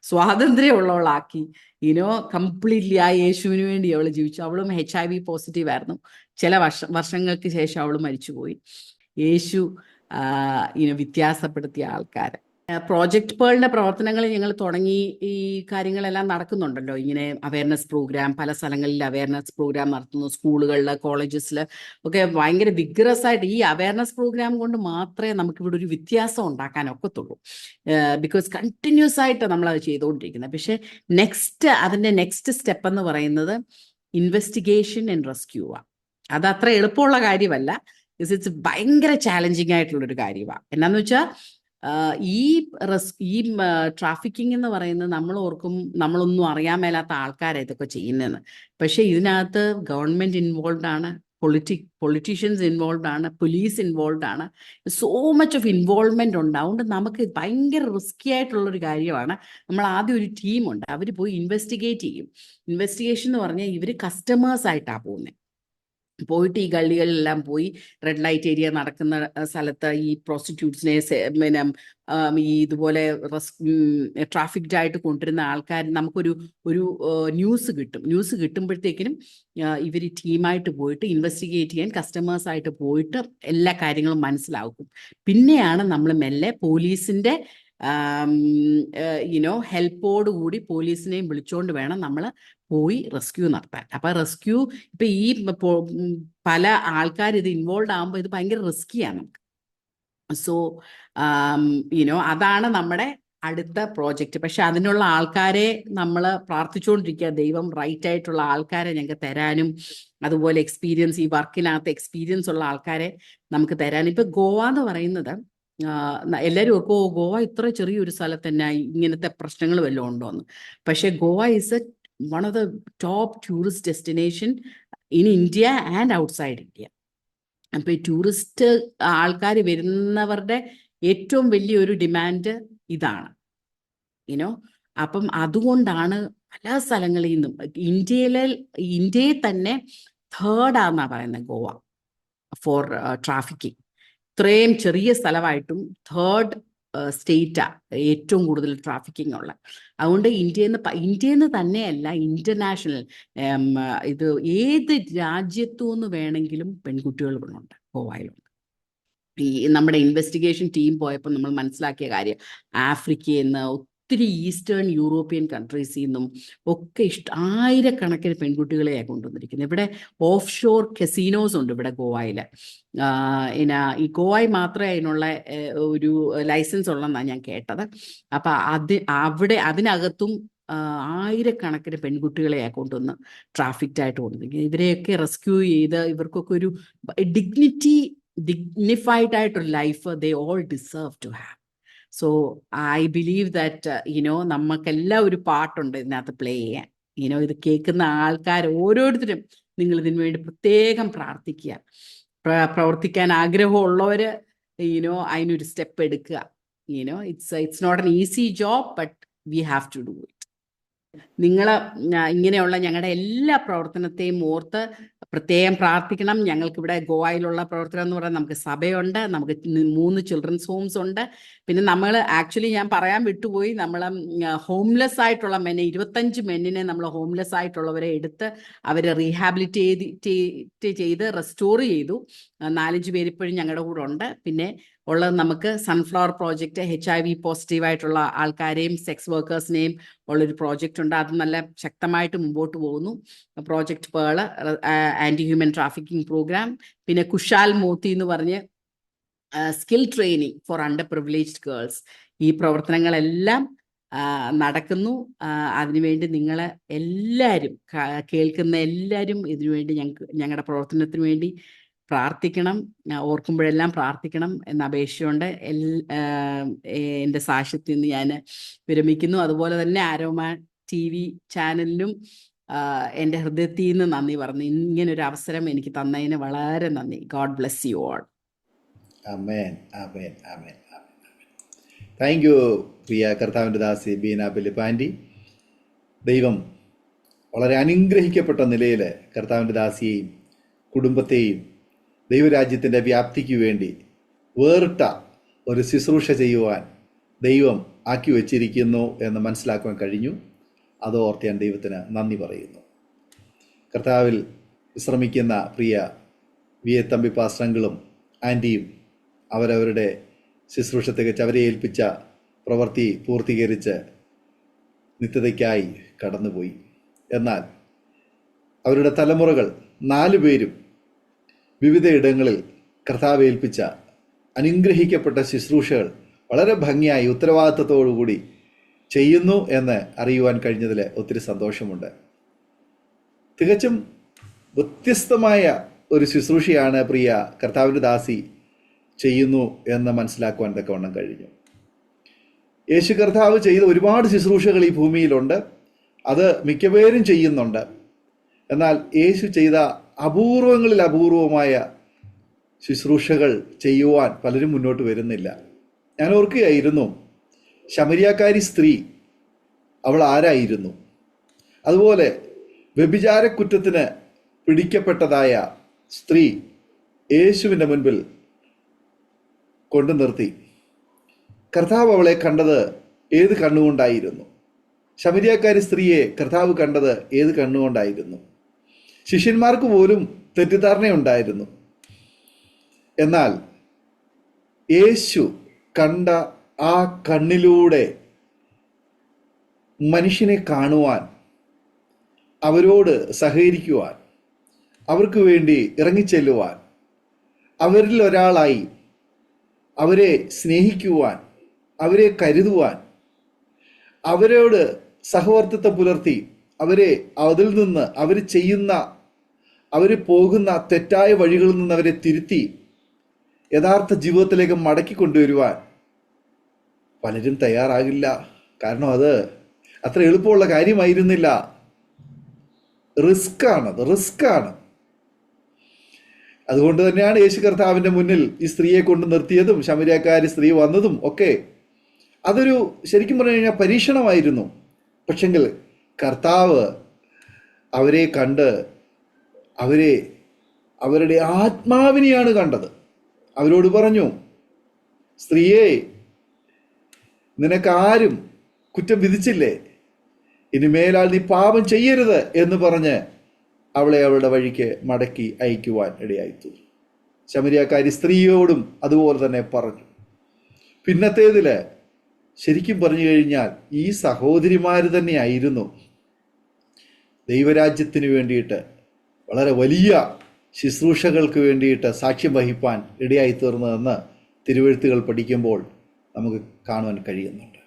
സ്വാതന്ത്ര്യമുള്ളവളാക്കി. കംപ്ലീറ്റ്ലി ആ യേശുവിന് വേണ്ടി അവൾ ജീവിച്ചു. അവളും HIV പോസിറ്റീവ് ആയിരുന്നു. ചില വർഷങ്ങൾക്ക് ശേഷം അവൾ മരിച്ചുപോയി. യേശു വ്യത്യാസപ്പെടുത്തിയ ആൾക്കാരെ. പ്രോജക്റ്റ് പേളിന്റെ പ്രവർത്തനങ്ങൾ ഞങ്ങൾ തുടങ്ങി. ഈ കാര്യങ്ങളെല്ലാം നടക്കുന്നുണ്ടല്ലോ, ഇങ്ങനെ അവയർനെസ് പ്രോഗ്രാം, പല സ്ഥലങ്ങളിൽ അവയർനെസ് പ്രോഗ്രാം നടത്തുന്നു, സ്കൂളുകളിൽ, കോളേജസിൽ ഒക്കെ ഭയങ്കര വിഗ്രസ് ആയിട്ട്. ഈ അവയർനെസ് പ്രോഗ്രാം കൊണ്ട് മാത്രമേ നമുക്കിവിടെ ഒരു വ്യത്യാസം ഉണ്ടാക്കാൻ ഒക്കത്തുള്ളൂ. ബിക്കോസ് കണ്ടിന്യൂസ് ആയിട്ട് നമ്മളത് ചെയ്തുകൊണ്ടിരിക്കുന്നത്. പക്ഷേ അതിൻ്റെ നെക്സ്റ്റ് സ്റ്റെപ്പ് എന്ന് പറയുന്നത് ഇൻവെസ്റ്റിഗേഷൻ ആൻഡ് റെസ്ക്യൂ ആണ്. അത് അത്ര എളുപ്പമുള്ള കാര്യമല്ല. ഇറ്റ്സ് ഭയങ്കര ചാലഞ്ചിങ് ആയിട്ടുള്ളൊരു കാര്യമാണ്. എന്നാന്ന് വെച്ചാൽ ഈ ട്രാഫിക്കിംഗ് എന്ന് പറയുന്നത് നമ്മൾ ഓർക്കും നമ്മളൊന്നും അറിയാൻ മേലാത്ത ആൾക്കാരെ ഇതൊക്കെ ചെയ്യുന്നതെന്ന്. പക്ഷെ ഇതിനകത്ത് ഗവൺമെന്റ് ഇൻവോൾവ് ആണ്, പൊളിറ്റീഷ്യൻസ് ഇൻവോൾവ് ആണ്, പോലീസ് ഇൻവോൾവ് ആണ്. സോ മച്ച് ഓഫ് ഇൻവോൾവ്മെന്റ് ഉണ്ട്. അതുകൊണ്ട് നമുക്ക് ഭയങ്കര റിസ്കി ആയിട്ടുള്ളൊരു കാര്യമാണ്. നമ്മൾ ആദ്യം ഒരു ടീമുണ്ട്, അവർ പോയി ഇൻവെസ്റ്റിഗേറ്റ് ചെയ്യും. ഇൻവെസ്റ്റിഗേഷൻ എന്ന് പറഞ്ഞാൽ ഇവർ കസ്റ്റമേഴ്സ് ആയിട്ടാണ് പോകുന്നത്. പോയിട്ട് ഈ ഗള്ളികളിലെല്ലാം പോയി, റെഡ് ലൈറ്റ് ഏരിയ നടക്കുന്ന സ്ഥലത്ത് ഈ പ്രോസ്റ്റിറ്റ്യൂട്ട്സിനെ പിന്നെ ഈ ഇതുപോലെ ട്രാഫിക്ഡ് ആയിട്ട് കൊണ്ടുവരുന്ന ആൾക്കാർ നമുക്കൊരു ന്യൂസ് കിട്ടും. ന്യൂസ് കിട്ടുമ്പോഴത്തേക്കിനും ഇവർ ടീമായിട്ട് പോയിട്ട് ഇൻവെസ്റ്റിഗേറ്റ് ചെയ്യാൻ കസ്റ്റമേഴ്സായിട്ട് പോയിട്ട് എല്ലാ കാര്യങ്ങളും മനസ്സിലാക്കും. പിന്നെയാണ് നമ്മൾ മെല്ലെ പോലീസിൻ്റെ ഹെൽപ്പോട് കൂടി പോലീസിനെയും വിളിച്ചുകൊണ്ട് വേണം നമ്മൾ പോയി റെസ്ക്യൂ നടത്താൻ. അപ്പം റെസ്ക്യൂ ഇപ്പം ഈ പല ആൾക്കാർ ഇത് ഇൻവോൾവ് ആകുമ്പോൾ ഇത് ഭയങ്കര റിസ്കിയാണ് നമുക്ക്. സോ അതാണ് നമ്മുടെ അടുത്ത പ്രോജക്റ്റ്. പക്ഷെ അതിനുള്ള ആൾക്കാരെ നമ്മൾ പ്രാർത്ഥിച്ചുകൊണ്ടിരിക്കുക, ദൈവം റൈറ്റ് ആയിട്ടുള്ള ആൾക്കാരെ ഞങ്ങൾക്ക് തരാനും, അതുപോലെ ഈ വർക്കിനകത്ത് എക്സ്പീരിയൻസ് ഉള്ള ആൾക്കാരെ നമുക്ക് തരാനും. ഇപ്പം ഗോവ എന്ന് പറയുന്നത് എല്ലാവരും ഒക്കെ ഗോവ ഇത്ര ചെറിയൊരു സ്ഥലത്ത് തന്നെ ഇങ്ങനത്തെ പ്രശ്നങ്ങൾ വല്ലതും ഉണ്ടോയെന്ന്. പക്ഷേ Goa is one of the top tourist destination in India and outside India. അപ്പോൾ ഈ ടൂറിസ്റ്റ് ആൾക്കാർ വരുന്നവരുടെ ഏറ്റവും വലിയൊരു ഡിമാൻഡ് ഇതാണ്. അപ്പം അതുകൊണ്ടാണ് പല സ്ഥലങ്ങളിൽ നിന്നും ഇന്ത്യയിൽ തന്നെ തേർഡാണെന്നാണ് പറയുന്നത് ഗോവ ഫോർ ട്രാഫിക്കിംഗ്. ഇത്രയും ചെറിയ സ്ഥലമായിട്ടും തേർഡ് സ്റ്റേറ്റാണ് ഏറ്റവും കൂടുതൽ ട്രാഫിക്കിംഗ് ഉള്ള. അതുകൊണ്ട് ഇന്ത്യയിൽ നിന്ന് തന്നെയല്ല, ഇന്റർനാഷണൽ ഇത് ഏത് രാജ്യത്തു നിന്ന് വേണമെങ്കിലും പെൺകുട്ടികൾ ഉണ്ട്, ഗോവയിലുണ്ട്. ഈ നമ്മുടെ ഇൻവെസ്റ്റിഗേഷൻ ടീം പോയപ്പോൾ നമ്മൾ മനസ്സിലാക്കിയ കാര്യം, ആഫ്രിക്കയിൽ നിന്ന്, ഒത്തിരി ഈസ്റ്റേൺ യൂറോപ്യൻ കൺട്രീസിൽ നിന്നും ഒക്കെ ആയിരക്കണക്കിന് പെൺകുട്ടികളെയാണ് കൊണ്ടുവന്നിരിക്കുന്നത്. ഇവിടെ ഓഫ് ഷോർ കസിനോസ് ഉണ്ട് ഇവിടെ ഗോവയിൽ. ഈ ഗോവയിൽ മാത്രമേ അതിനുള്ള ഒരു ലൈസൻസ് ഉള്ളതെന്നാണ് ഞാൻ കേട്ടത്. അപ്പം അതിനകത്തും ആയിരക്കണക്കിന് പെൺകുട്ടികളെയാണ് കൊണ്ടുവന്ന് ട്രാഫിക്ഡ് കൊണ്ടുവന്നിരിക്കുന്നത്. ഇവരെയൊക്കെ റെസ്ക്യൂ ചെയ്ത് ഇവർക്കൊക്കെ ഒരു dignified ആയിട്ടൊരു life they all deserve to have. So I believe that നമുക്കെല്ലാം ഒരു പാട്ടുണ്ട് ഇതിനകത്ത് പ്ലേ ചെയ്യാൻ. ഇത് കേൾക്കുന്ന ആൾക്കാർ ഓരോരുത്തരും നിങ്ങൾ ഇതിനു വേണ്ടി പ്രത്യേകം പ്രാർത്ഥിക്കുക. പ്രവർത്തിക്കാൻ ആഗ്രഹമുള്ളവർ അതിനൊരു സ്റ്റെപ്പ് എടുക്കുക. it's not an easy job, but we have to do it. നിങ്ങൾ ഇങ്ങനെയുള്ള ഞങ്ങളുടെ എല്ലാ പ്രവർത്തനത്തെയും ഓർത്ത് പ്രത്യേകം പ്രാർത്ഥിക്കണം. ഞങ്ങൾക്കിവിടെ ഗോവയിലുള്ള പ്രവർത്തനം എന്ന് പറയുന്നത്, നമുക്ക് സഭയുണ്ട്, നമുക്ക് 3 ചിൽഡ്രൻസ് ഹോംസ് ഉണ്ട്. പിന്നെ നമ്മൾ ആക്ച്വലി ഞാൻ പറയാൻ വിട്ടുപോയി, നമ്മൾ ഹോംലെസ് ആയിട്ടുള്ള 25 മെന്നിനെ നമ്മൾ ഹോംലെസ് ആയിട്ടുള്ളവരെ എടുത്ത് അവരെ റീഹാബിലിറ്റേറ്റ് ചെയ്ത് റെസ്റ്റോർ ചെയ്തു. 4-5 പേര് ഇപ്പോഴും ഞങ്ങളുടെ കൂടെ ഉണ്ട്. പിന്നെ ഉള്ളത് നമുക്ക് സൺഫ്ലവർ പ്രോജക്റ്റ്, HIV പോസിറ്റീവായിട്ടുള്ള ആൾക്കാരെയും സെക്സ് വർക്കേഴ്സിനെയും ഉള്ളൊരു പ്രോജക്റ്റ് ഉണ്ട്. അത് നല്ല ശക്തമായിട്ട് മുമ്പോട്ട് പോകുന്നു. Project pearl, anti human trafficking program, പിന്നെ കുശാൽ മോത്തി എന്ന് പറഞ്ഞ് skill training for underprivileged girls. ഈ പ്രവർത്തനങ്ങളെല്ലാം നടക്കുന്നു. അതിനുവേണ്ടി നിങ്ങൾ എല്ലാവരും, കേൾക്കുന്ന എല്ലാവരും ഇതിനുവേണ്ടി ഞങ്ങളുടെ പ്രവർത്തനത്തിന് വേണ്ടി പ്രാർത്ഥിക്കണം, ഓർക്കുമ്പോഴെല്ലാം പ്രാർത്ഥിക്കണം എന്ന അപേക്ഷയുണ്ട്. എൻ്റെ സാക്ഷ്യത്തിൽ നിന്ന് ഞാൻ വിരമിക്കുന്നു. അതുപോലെ തന്നെ ആരോമ TV ചാനലിലും എൻ്റെ ഹൃദയത്തിൽ നിന്ന് നന്ദി പറഞ്ഞു. ഇങ്ങനൊരു അവസരം എനിക്ക് തന്നതിന് വളരെ നന്ദി. God bless you all.
ആമേൻ, ആമേൻ, ആമേൻ, ആമേൻ. താങ്ക് യു പ്രിയ കർത്താവിൻ്റെ ദാസി ബീന ഫിലിപ്പ് ആൻറ്റി. ദൈവം വളരെ അനുഗ്രഹിക്കപ്പെട്ട നിലയിൽ കർത്താവിൻ്റെ ദാസിയെയും കുടുംബത്തെയും ദൈവരാജ്യത്തിൻ്റെ വ്യാപ്തിക്ക് വേണ്ടി വേറിട്ട ഒരു ശുശ്രൂഷ ചെയ്യുവാൻ ദൈവം ആക്കി വച്ചിരിക്കുന്നു എന്ന് മനസ്സിലാക്കുവാൻ കഴിഞ്ഞു. അതോർത്ത് ഞാൻ ദൈവത്തിന് നന്ദി പറയുന്നു. കർത്താവിൽ വിശ്രമിക്കുന്ന പ്രിയ വി.എ. തമ്പി പാസ്റ്ററും ആൻറ്റിയും അവരവരുടെ ശുശ്രൂഷ തികച്ച് അവരെ ഏൽപ്പിച്ച പ്രവൃത്തി പൂർത്തീകരിച്ച് നിത്യതയ്ക്കായി കടന്നുപോയി. എന്നാൽ അവരുടെ തലമുറകൾ 4 പേരും വിവിധ ഇടങ്ങളിൽ കർത്താവ് ഏൽപ്പിച്ച അനുഗ്രഹിക്കപ്പെട്ട ശുശ്രൂഷകൾ വളരെ ഭംഗിയായി ഉത്തരവാദിത്തത്തോടുകൂടി ചെയ്യുന്നു എന്ന് അറിയുവാൻ കഴിഞ്ഞതിൽ ഒത്തിരി സന്തോഷമുണ്ട്. തികച്ചും വ്യത്യസ്തമായ ഒരു ശുശ്രൂഷയാണ് പ്രിയ കർത്താവിൻ്റെ ദാസി ചെയ്യുന്നു എന്ന് മനസ്സിലാക്കുവാൻ തക്കവണ്ണം കഴിഞ്ഞു. യേശു കർത്താവ് ചെയ്ത ഒരുപാട് ശുശ്രൂഷകൾ ഈ ഭൂമിയിലുണ്ട്. അത് മിക്കപേരും ചെയ്യുന്നുണ്ട്. എന്നാൽ യേശു ചെയ്ത അപൂർവങ്ങളിൽ അപൂർവമായ ശുശ്രൂഷകൾ ചെയ്യുവാൻ പലരും മുന്നോട്ട് വരുന്നില്ല. ഞാൻ ഓർക്കുകയായിരുന്നു, ശമരിയാക്കാരി സ്ത്രീ അവൾ ആരായിരുന്നു? അതുപോലെ വ്യഭിചാരക്കുറ്റത്തിന് പിടിക്കപ്പെട്ടതായ സ്ത്രീ യേശുവിൻ്റെ മുൻപിൽ കൊണ്ടു നിർത്തി. കർത്താവ് അവളെ കണ്ടത് ഏത് കണ്ണുകൊണ്ടായിരുന്നു? ശമരിയാക്കാരി സ്ത്രീയെ കർത്താവ് കണ്ടത് ഏത് കണ്ണുകൊണ്ടായിരുന്നു? ശിഷ്യന്മാർക്ക് പോലും തെറ്റിദ്ധാരണയുണ്ടായിരുന്നു. എന്നാൽ യേശു കണ്ട ആ കണ്ണിലൂടെ മനുഷ്യനെ കാണുവാൻ, അവരോട് സഹകരിക്കുവാൻ, അവർക്ക് വേണ്ടി ഇറങ്ങിച്ചെല്ലുവാൻ, അവരിൽ ഒരാളായി അവരെ സ്നേഹിക്കുവാൻ, അവരെ കരുതുവാൻ, അവരോട് സഹവർത്തിത്വം പുലർത്തി അവരെ അതിൽ നിന്ന് അവർ പോകുന്ന തെറ്റായ വഴികളിൽ നിന്ന് അവരെ തിരുത്തി യഥാർത്ഥ ജീവിതത്തിലേക്ക് മടക്കി കൊണ്ടുവരുവാൻ പലരും തയ്യാറാകില്ല. കാരണം അത് അത്ര എളുപ്പമുള്ള കാര്യമായിരുന്നില്ല. റിസ്ക്കാണ്. അതുകൊണ്ട് തന്നെയാണ് യേശു കർത്താവിൻ്റെ മുന്നിൽ ഈ സ്ത്രീയെ കൊണ്ട് നിർത്തിയതും ശമരിയാക്കാരി സ്ത്രീ വന്നതും ഒക്കെ. അതൊരു ശരിക്കും പറഞ്ഞു കഴിഞ്ഞാൽ പരീക്ഷണമായിരുന്നു. പക്ഷെങ്കിൽ കർത്താവ് അവരെ കണ്ട് അവരുടെ ആത്മാവിനെയാണ് കണ്ടത്. അവരോട് പറഞ്ഞു, സ്ത്രീയെ, നിനക്കാരും കുറ്റം വിധിച്ചില്ലേ? ഇനി മേലാൽ നീ പാപം ചെയ്യരുത് എന്ന് പറഞ്ഞ് അവളെ അവളുടെ വഴിക്ക് മടക്കി അയക്കുവാൻ ഇടയായിത്തു. ശമരിയാക്കാരി സ്ത്രീയോടും അതുപോലെ തന്നെ പറഞ്ഞു. പിന്നത്തേതിൽ ശരിക്കും പറഞ്ഞു കഴിഞ്ഞാൽ ഈ സഹോദരിമാർ തന്നെയായിരുന്നു ദൈവരാജ്യത്തിന് വേണ്ടിയിട്ട് വളരെ വലിയ ശുശ്രൂഷകൾക്ക് വേണ്ടിയിട്ട് സാക്ഷ്യം വഹിപ്പാൻ ഇടയായി തീർന്നതെന്ന് തിരുവെഴുത്തുകൾ പഠിക്കുമ്പോൾ നമുക്ക് കാണുവാൻ കഴിയുന്നുണ്ട്.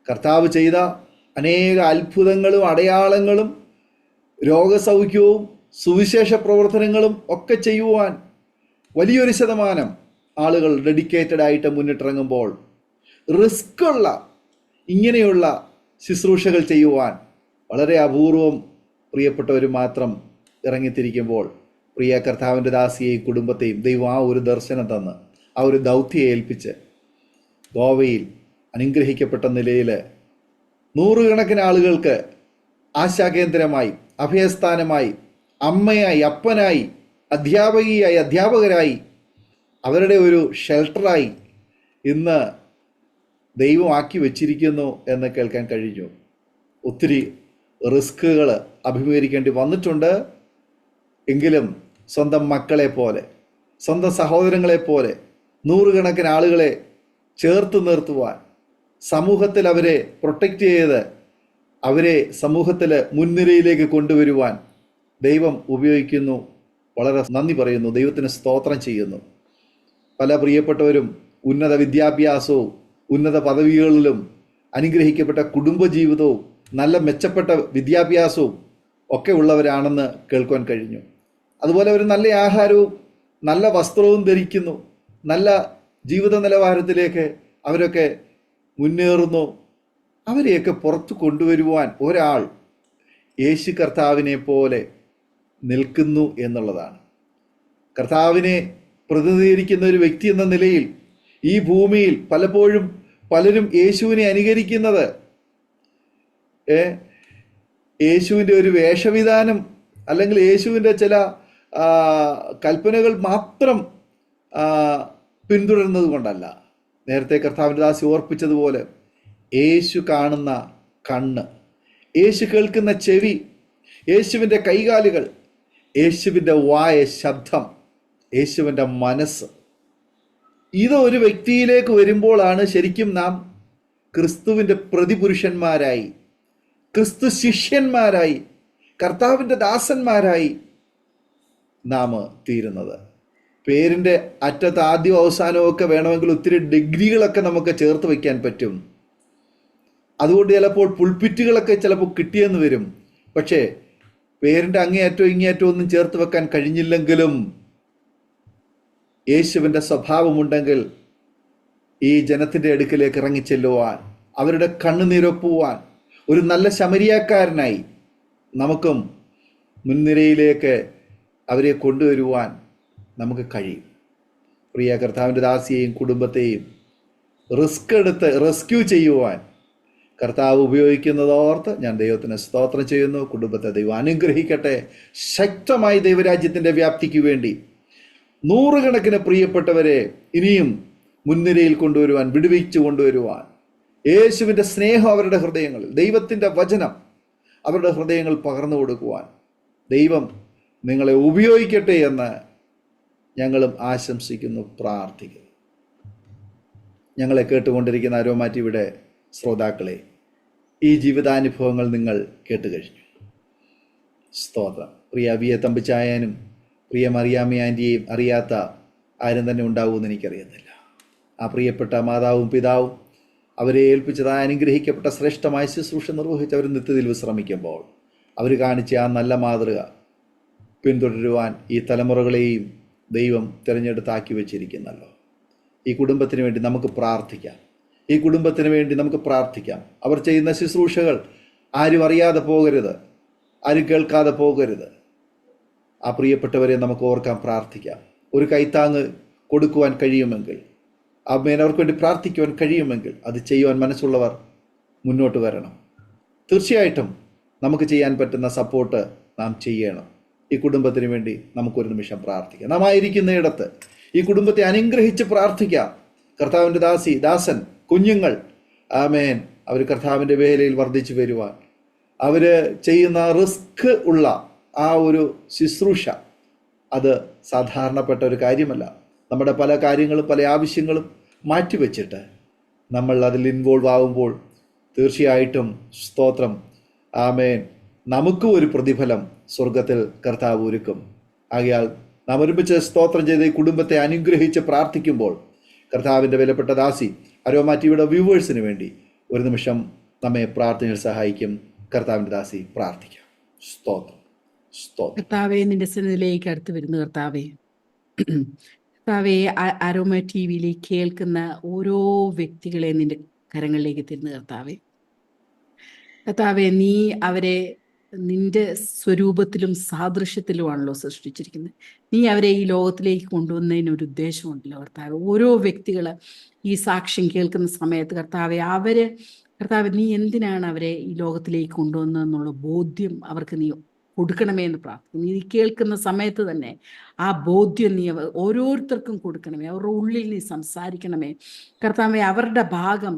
കർത്താവ് ചെയ്ത അനേക അത്ഭുതങ്ങളും അടയാളങ്ങളും രോഗസൗഖ്യവും സുവിശേഷ പ്രവർത്തനങ്ങളും ഒക്കെ ചെയ്യുവാൻ വലിയൊരു ശതമാനം ആളുകൾ ഡെഡിക്കേറ്റഡ് ആയിട്ട് മുന്നിട്ടിറങ്ങുമ്പോൾ റിസ്ക്കുള്ള ഇങ്ങനെയുള്ള ശുശ്രൂഷകൾ ചെയ്യുവാൻ വളരെ അപൂർവം പ്രിയപ്പെട്ടവർ മാത്രം ഇറങ്ങിത്തിരിക്കുമ്പോൾ പ്രിയ കർത്താവിൻ്റെ ദാസിയെയും കുടുംബത്തെയും ദൈവം ആ ഒരു ദർശനം തന്ന് ആ ഒരു ദൗത്യം ഏൽപ്പിച്ച് ഗോവയിൽ അനുഗ്രഹിക്കപ്പെട്ട നിലയിൽ നൂറുകണക്കിന് ആളുകൾക്ക് ആശാകേന്ദ്രമായി, അഭയസ്ഥാനമായി, അമ്മയായി, അപ്പനായി, അധ്യാപകയായി, അധ്യാപകരായി, അവരുടെ ഒരു ഷെൽട്ടറായി ഇന്ന് ദൈവം ആക്കി വച്ചിരിക്കുന്നു എന്ന് കേൾക്കാൻ കഴിഞ്ഞു. ഒത്തിരി റിസ്കുകൾ അഭിമുഖീകരിക്കേണ്ടി വന്നിട്ടുണ്ട്. എങ്കിലും സ്വന്തം മക്കളെ പോലെ, സ്വന്തം സഹോദരങ്ങളെ പോലെ നൂറുകണക്കിന് ആളുകളെ ചേർത്ത് നിർത്തുവാൻ, സമൂഹത്തിൽ അവരെ പ്രൊട്ടക്റ്റ് ചെയ്ത് അവരെ സമൂഹത്തിൽ മുൻനിരയിലേക്ക് കൊണ്ടുവരുവാൻ ദൈവം ഉപയോഗിക്കുന്നു. വളരെ നന്ദി പറയുന്നു, ദൈവത്തിന് സ്തോത്രം ചെയ്യുന്നു. പല പ്രിയപ്പെട്ടവരും ഉന്നത വിദ്യാഭ്യാസവും ഉന്നത പദവികളിലും അനുഗ്രഹിക്കപ്പെട്ട കുടുംബജീവിതവും നല്ല മെച്ചപ്പെട്ട വിദ്യാഭ്യാസവും ഒക്കെ ഉള്ളവരാണെന്ന് കേൾക്കുവാൻ കഴിഞ്ഞു. അതുപോലെ അവർ നല്ല ആഹാരവും നല്ല വസ്ത്രവും ധരിക്കുന്നു, നല്ല ജീവിത നിലവാരത്തിലേക്ക് അവരൊക്കെ മുന്നേറുന്നു. അവരെയൊക്കെ പുറത്തു കൊണ്ടുവരുവാൻ ഒരാൾ യേശു കർത്താവിനെ പോലെ നിൽക്കുന്നു എന്നുള്ളതാണ്. കർത്താവിനെ പ്രതിനിധീകരിക്കുന്ന ഒരു വ്യക്തി എന്ന നിലയിൽ ഈ ഭൂമിയിൽ പലപ്പോഴും പലരും യേശുവിനെ അനുകരിക്കുന്നത് യേശുവിൻ്റെ ഒരു വേഷവിധാനം അല്ലെങ്കിൽ യേശുവിൻ്റെ ചില കൽപ്പനകൾ മാത്രം പിന്തുടരുന്നത് കൊണ്ടല്ല. നേരത്തെ കർത്താവിൻ്റെ ദാസി ഓർപ്പിച്ചതുപോലെ യേശു കാണുന്ന കണ്ണ്, യേശു കേൾക്കുന്ന ചെവി, യേശുവിൻ്റെ കൈകാലുകൾ, യേശുവിൻ്റെ വായ ശബ്ദം, യേശുവിൻ്റെ മനസ്സ്, ഇത് ഒരു വ്യക്തിയിലേക്ക് വരുമ്പോഴാണ് ശരിക്കും നാം ക്രിസ്തുവിൻ്റെ പ്രതിപുരുഷന്മാരായി, ക്രിസ്തു ശിഷ്യന്മാരായി, കർത്താവിൻ്റെ ദാസന്മാരായി നാം തീരുന്നത്. പേരിൻ്റെ അറ്റത്ത് ആദ്യവും അവസാനവും ഒക്കെ വേണമെങ്കിൽ ഒത്തിരി ഡിഗ്രികളൊക്കെ നമുക്ക് ചേർത്ത് വയ്ക്കാൻ പറ്റും. അതുകൊണ്ട് ചിലപ്പോൾ പുൾപിറ്റുകളൊക്കെ ചിലപ്പോൾ കിട്ടിയെന്ന് വരും. പക്ഷേ പേരിൻ്റെ അങ്ങേയറ്റവും ഇങ്ങേയറ്റവും ഒന്നും ചേർത്ത് വെക്കാൻ കഴിഞ്ഞില്ലെങ്കിലും യേശുവിൻ്റെ സ്വഭാവമുണ്ടെങ്കിൽ ഈ ജനത്തിൻ്റെ അടുക്കിലേക്ക് ഇറങ്ങിച്ചെല്ലുവാൻ, അവരുടെ കണ്ണുനീരൊപ്പുവാൻ, ഒരു നല്ല ശമരിയാക്കാരനായി നമുക്കും മുൻനിരയിലേക്ക് അവരെ കൊണ്ടുവരുവാൻ നമുക്ക് കഴിയും. പ്രിയ കർത്താവിൻ്റെ ദാസിയെയും കുടുംബത്തെയും റിസ്ക് എടുത്ത് റെസ്ക്യൂ ചെയ്യുവാൻ കർത്താവ് ഉപയോഗിക്കുന്നതോർത്ത് ഞാൻ ദൈവത്തിന് സ്തോത്രം ചെയ്യുന്നു. കുടുംബത്തെ ദൈവം അനുഗ്രഹിക്കട്ടെ. ശക്തമായി ദൈവരാജ്യത്തിൻ്റെ വ്യാപ്തിക്ക് വേണ്ടി നൂറുകണക്കിന് പ്രിയപ്പെട്ടവരെ ഇനിയും മുൻനിരയിൽ കൊണ്ടുവരുവാൻ, വിടുവിച്ചു കൊണ്ടുവരുവാൻ, യേശുവിൻ്റെ സ്നേഹം അവരുടെ ഹൃദയങ്ങളിൽ, ദൈവത്തിൻ്റെ വചനം അവരുടെ ഹൃദയങ്ങൾ പകർന്നു കൊടുക്കുവാൻ ദൈവം നിങ്ങളെ ഉപയോഗിക്കട്ടെ എന്ന് ഞങ്ങളും ആശംസിക്കുന്നു, പ്രാർത്ഥിക്കുന്നു. ഞങ്ങളെ കേട്ടുകൊണ്ടിരിക്കുന്ന അരോമ ടിവിയുടെ ശ്രോതാക്കളെ, ഈ ജീവിതാനുഭവങ്ങൾ നിങ്ങൾ കേട്ടുകഴിഞ്ഞു. സ്തോത്രം. പ്രിയ വി എ തമ്പിച്ചായാനും പ്രിയ മറിയാമ്മ ആൻറ്റിയെയും അറിയാത്ത ആരും തന്നെ ഉണ്ടാവുമെന്ന് എനിക്കറിയുന്നില്ല. ആ പ്രിയപ്പെട്ട മാതാവും പിതാവും അവരെ ഏൽപ്പിച്ചതായ അനുഗ്രഹിക്കപ്പെട്ട ശ്രേഷ്ഠമായ ശുശ്രൂഷ നിർവഹിച്ച് അവർ നിത്യത്തിൽ വിശ്രമിക്കുമ്പോൾ അവർ കാണിച്ച ആ നല്ല മാതൃക പിന്തുടരുവാൻ ഈ തലമുറകളെയും ദൈവം തിരഞ്ഞെടുത്താക്കി വെച്ചിരിക്കുന്നല്ലോ. ഈ കുടുംബത്തിന് വേണ്ടി നമുക്ക് പ്രാർത്ഥിക്കാം. ഈ കുടുംബത്തിന് വേണ്ടി നമുക്ക് പ്രാർത്ഥിക്കാം. അവർ ചെയ്യുന്ന ശുശ്രൂഷകൾ ആരും അറിയാതെ പോകരുത്, ആരും കേൾക്കാതെ പോകരുത്. ആ പ്രിയപ്പെട്ടവരെ നമുക്ക് ഓർക്കാൻ പ്രാർത്ഥിക്കാം. ഒരു കൈത്താങ്ങ് കൊടുക്കുവാൻ കഴിയുമെങ്കിൽ, ആമേൻ, അവർക്ക് വേണ്ടി പ്രാർത്ഥിക്കുവാൻ കഴിയുമെങ്കിൽ അത് ചെയ്യുവാൻ മനസ്സുള്ളവർ മുന്നോട്ട് വരണം. തീർച്ചയായിട്ടും നമുക്ക് ചെയ്യാൻ പറ്റുന്ന സപ്പോർട്ട് നാം ചെയ്യണം. ഈ കുടുംബത്തിന് വേണ്ടി നമുക്കൊരു നിമിഷം പ്രാർത്ഥിക്കാം. നാം ആയിരിക്കുന്നിടത്ത് ഈ കുടുംബത്തെ അനുഗ്രഹിച്ച് പ്രാർത്ഥിക്കാം. കർത്താവിൻ്റെ ദാസൻ, കുഞ്ഞുങ്ങൾ, ആമേൻ, അവർ കർത്താവിൻ്റെ വേലയിൽ വർദ്ധിച്ചു വരുവാൻ, അവർ ചെയ്യുന്ന റിസ്ക് ഉള്ള ആ ഒരു ശുശ്രൂഷ അത് സാധാരണപ്പെട്ട ഒരു കാര്യമല്ല. നമ്മുടെ പല കാര്യങ്ങളും പല ആവശ്യങ്ങളും മാറ്റിവെച്ചിട്ട് നമ്മൾ അതിൽ ഇൻവോൾവ് ആകുമ്പോൾ തീർച്ചയായിട്ടും സ്തോത്രം, ആമേൻ, നമുക്കും ഒരു പ്രതിഫലം സ്വർഗത്തിൽ കർത്താവ് ഒരുക്കും. ആകയാൽ നാം ഒരുമിച്ച് സ്തോത്രം ചെയ്ത് ഈ കുടുംബത്തെ അനുഗ്രഹിച്ച് പ്രാർത്ഥിക്കുമ്പോൾ കർത്താവിൻ്റെ വിലപ്പെട്ട ദാസി അരോമ ടിവിയുടെ വ്യൂവേഴ്സിന് വേണ്ടി ഒരു നിമിഷം നമ്മെ പ്രാർത്ഥനയിൽ സഹായിക്കും. കർത്താവിൻ്റെ ദാസി പ്രാർത്ഥിക്കാം. സ്തോത്രം.
കർത്താവേ, നിന്റെ സന്നിധിയിലേക്ക് അടുത്ത് വരുന്ന കർത്താവേ, കർത്താവേ, അരോമ ടിവിയിലേക്ക് കേൾക്കുന്ന ഓരോ വ്യക്തികളെ നിന്റെ കരങ്ങളിലേക്ക് തരുന്ന കർത്താവേ, കർത്താവേ, നീ അവരെ നിന്റെ സ്വരൂപത്തിലും സാദൃശ്യത്തിലുമാണല്ലോ സൃഷ്ടിച്ചിരിക്കുന്നത്. നീ അവരെ ഈ ലോകത്തിലേക്ക് കൊണ്ടുവന്നതിന് ഒരു ഉദ്ദേശമുണ്ടല്ലോ കർത്താവ്. ഓരോ വ്യക്തികൾ ഈ സാക്ഷ്യം കേൾക്കുന്ന സമയത്ത് കർത്താവ്, നീ എന്തിനാണ് അവരെ ഈ ലോകത്തിലേക്ക് കൊണ്ടുവന്നതെന്നുള്ള ബോധ്യം അവർക്ക് നീ കൊടുക്കണമേ എന്ന് പ്രാർത്ഥിക്കുന്നു. നീ കേൾക്കുന്ന സമയത്ത് തന്നെ ആ ബോധ്യം നീ ഓരോരുത്തർക്കും കൊടുക്കണമേ. അവരുടെ ഉള്ളിൽ നീ സംസാരിക്കണമേ കർത്താവേ. അവരുടെ ഭാഗം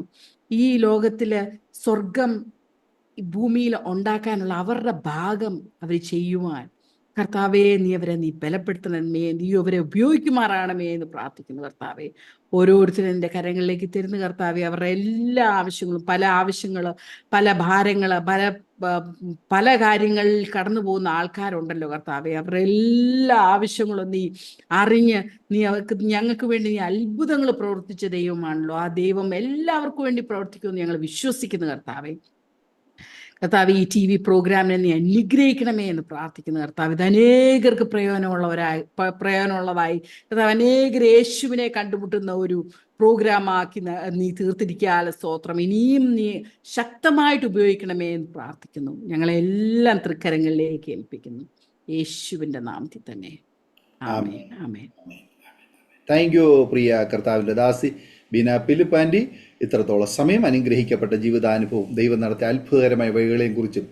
ഈ ലോകത്തില് സ്വർഗം ഭൂമിയിൽ ഉണ്ടാക്കാനുള്ള അവരുടെ ഭാഗം അവർ ചെയ്യുവാൻ കർത്താവേ, നീ ബലപ്പെടുത്തണമേ, നീ അവരെ ഉപയോഗിക്കുമാറാണമേ എന്ന് പ്രാർത്ഥിക്കുന്നു കർത്താവേ. ഓരോരുത്തരും എൻ്റെ കരങ്ങളിലേക്ക് തരുന്ന കർത്താവേ, അവരുടെ എല്ലാ ആവശ്യങ്ങളും, പല ഭാരങ്ങൾ, പല കാര്യങ്ങളിൽ കടന്നു പോകുന്ന ആൾക്കാരുണ്ടല്ലോ കർത്താവേ. അവരുടെ എല്ലാ ആവശ്യങ്ങളും നീ അറിഞ്ഞ് ഞങ്ങൾക്ക് വേണ്ടി നീ അത്ഭുതങ്ങൾ പ്രവർത്തിച്ച ദൈവമാണല്ലോ. ആ ദൈവം എല്ലാവർക്കും വേണ്ടി പ്രവർത്തിക്കുമെന്ന് ഞങ്ങൾ വിശ്വസിക്കുന്നു കർത്താവേ. കർത്താവ് ഈ TV പ്രോഗ്രാമിനെ നീ അനുഗ്രഹിക്കണമേ എന്ന് പ്രാർത്ഥിക്കുന്നു കർത്താവ്. ഇത് അനേകർക്ക് പ്രയോജനമുള്ളതായി കർത്താവ് അനേകർ യേശുവിനെ കണ്ടുമുട്ടുന്ന ഒരു പ്രോഗ്രാമാക്കി നീ തീർത്തിരിക്കാതെ സ്തോത്രം. ഇനിയും നീ ശക്തമായിട്ട് ഉപയോഗിക്കണമേ എന്ന് പ്രാർത്ഥിക്കുന്നു. ഞങ്ങളെല്ലാം തൃക്കരങ്ങളിലേക്ക് ഏൽപ്പിക്കുന്നു യേശുവിൻ്റെ നാമത്തിൽ തന്നെ. ആമേൻ ആമേൻ.
താങ്ക് യു പ്രിയ കർത്താവിൻ്റെ ദാസി ബീന ഫിലിപ്പ് ആൻറ്റി. ഇത്രത്തോളം സമയം അനുഗ്രഹിക്കപ്പെട്ട ജീവിതാനുഭവം, ദൈവം നടത്തിയ അത്ഭുതകരമായ വഴികളെയും കുറിച്ചും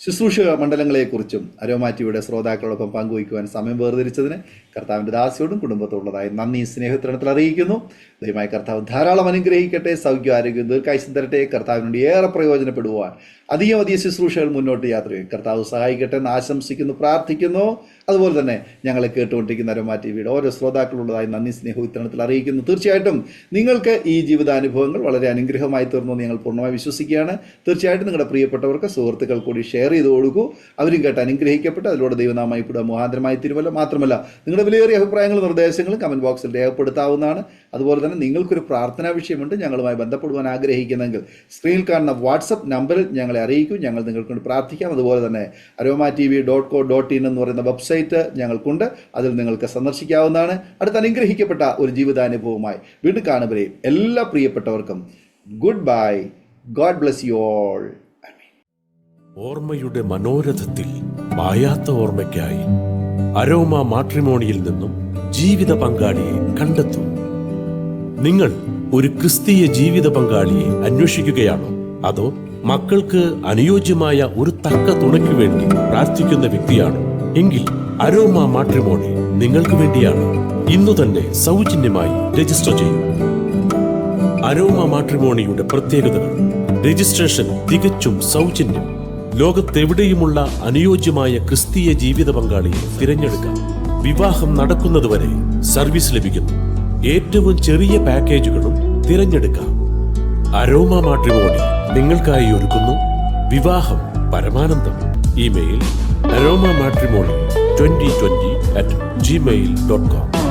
ശുശ്രൂഷ മണ്ഡലങ്ങളെക്കുറിച്ചും അരോമ ടിവിയുടെ ശ്രോതാക്കളോടൊപ്പം പങ്കുവയ്ക്കുവാൻ സമയം വേർതിരിച്ചതിന് കർത്താവിൻ്റെ ദാസിയോടും കുടുംബത്തോടുള്ളതായി നന്ദി സ്നേഹത്തിനത്തിൽ അറിയിക്കുന്നു. ദൈവമായ കർത്താവ് ധാരാളം അനുഗ്രഹിക്കട്ടെ. സൗഖ്യം, ആരോഗ്യം, ദീർഘായുസ്സും തരട്ടെ. കർത്താവിനോട് ഏറെ പ്രയോജനപ്പെടുവാൻ അധികം ശുശ്രൂഷകൾ മുന്നോട്ട് യാത്ര ചെയ്യും കർത്താവ് സഹായിക്കട്ടെ എന്ന് ആശംസിക്കുന്നു, പ്രാർത്ഥിക്കുന്നു. അതുപോലെ തന്നെ ഞങ്ങളെ കേട്ടുകൊണ്ടിരിക്കുന്ന അരോമ ടിവിയുടെ ഓരോ ശ്രോതാക്കളുള്ളതായി നന്ദി സ്നേഹവും ഇത്തരണത്തിൽ അറിയിക്കുന്നു. തീർച്ചയായിട്ടും നിങ്ങൾക്ക് ഈ ജീവിതാനുഭവങ്ങൾ വളരെ അനുഗ്രഹമായി തീർന്നു ഞങ്ങൾ പൂർണ്ണമായി വിശ്വസിക്കുകയാണ്. തീർച്ചയായിട്ടും നിങ്ങളുടെ പ്രിയപ്പെട്ടവർക്ക്, സുഹൃത്തുക്കൾ കൂടി ഷെയർ ചെയ്ത് കൊടുക്കൂ. അവരും കേട്ട് അനുഗ്രഹിക്കപ്പെട്ട് അതിലൂടെ ദൈവനാമമായി ഇവിടെ മുഖാന്തരമായി തീരുമല്ലോ. മാത്രമല്ല നിങ്ങളുടെ വിലയേറിയ അഭിപ്രായങ്ങളും നിർദ്ദേശങ്ങളും കമൻറ്റ് ബോക്സിൽ രേഖപ്പെടുത്താവുന്നതാണ്. അതുപോലെ തന്നെ നിങ്ങൾക്കൊരു പ്രാർത്ഥനാ വിഷയമുണ്ട്, ഞങ്ങളുമായി ബന്ധപ്പെടുവാൻ ആഗ്രഹിക്കുന്നെങ്കിൽ സ്ക്രീനിൽ കാണുന്ന വാട്സപ്പ് നമ്പറിൽ ഞങ്ങളെ അറിയിക്കും. ഞങ്ങൾ നിങ്ങൾക്ക് വേണ്ടി പ്രാർത്ഥിക്കാം. അതുപോലെ തന്നെ aroma.tv.co.in എന്ന് പറയുന്ന വെബ്സൈറ്റ് ഞങ്ങൾക്കുണ്ട്, അതിൽ നിങ്ങൾക്ക് സന്ദർശിക്കാവുന്നതാണ്. അടുത്ത അനുഗ്രഹിക്കപ്പെട്ട ഒരു ജീവിതാനുഭവമായി വീണ്ടും കാണുമ്പോഴേയും എല്ലാ പ്രിയപ്പെട്ടവർക്കും good bye. God bless you all.
ഓർമ്മയുടെ മനോരഥത്തിൽ മായാത്ത ഓർമ്മയ്ക്കായി അരോമ മാട്രിമോണിയിൽ നിന്നും ജീവിത പങ്കാളിയെ കണ്ടെത്തൂ. നിങ്ങൾ ഒരു ക്രിസ്തീയ ജീവിത പങ്കാളിയെ അന്വേഷിക്കുകയാണോ? അതോ മക്കൾക്ക് അനുയോജ്യമായ ഒരു തക്ക തുണയ്ക്ക് വേണ്ടി പ്രാർത്ഥിക്കുന്ന വ്യക്തിയാണോ? എങ്കിൽ അരോമ മാട്രിമോണി നിങ്ങൾക്ക് വേണ്ടിയാണ്. ഇന്നു തന്നെ സൗജന്യമായി രജിസ്റ്റർ ചെയ്യൂ. അരോമ മാട്രിമോണിയുടെ പ്രത്യേകതകൾ: രജിസ്ട്രേഷൻ തികച്ചും സൗജന്യം. ലോകത്തെവിടെയുമുള്ള അനുയോജ്യമായ ക്രിസ്തീയ ജീവിത പങ്കാളിയെ തിരഞ്ഞെടുക്കാം. വിവാഹം നടക്കുന്നതുവരെ സർവീസ് ലഭിക്കുന്നു. ഏറ്റവും ചെറിയ പാക്കേജുകളും തിരഞ്ഞെടുക്കാം. അരോമ മാട്രിമോണി നിങ്ങൾക്കായി ഒരുക്കുന്നു വിവാഹം പരമാനന്ദം. Email aroma matrimony2020@gmail.com.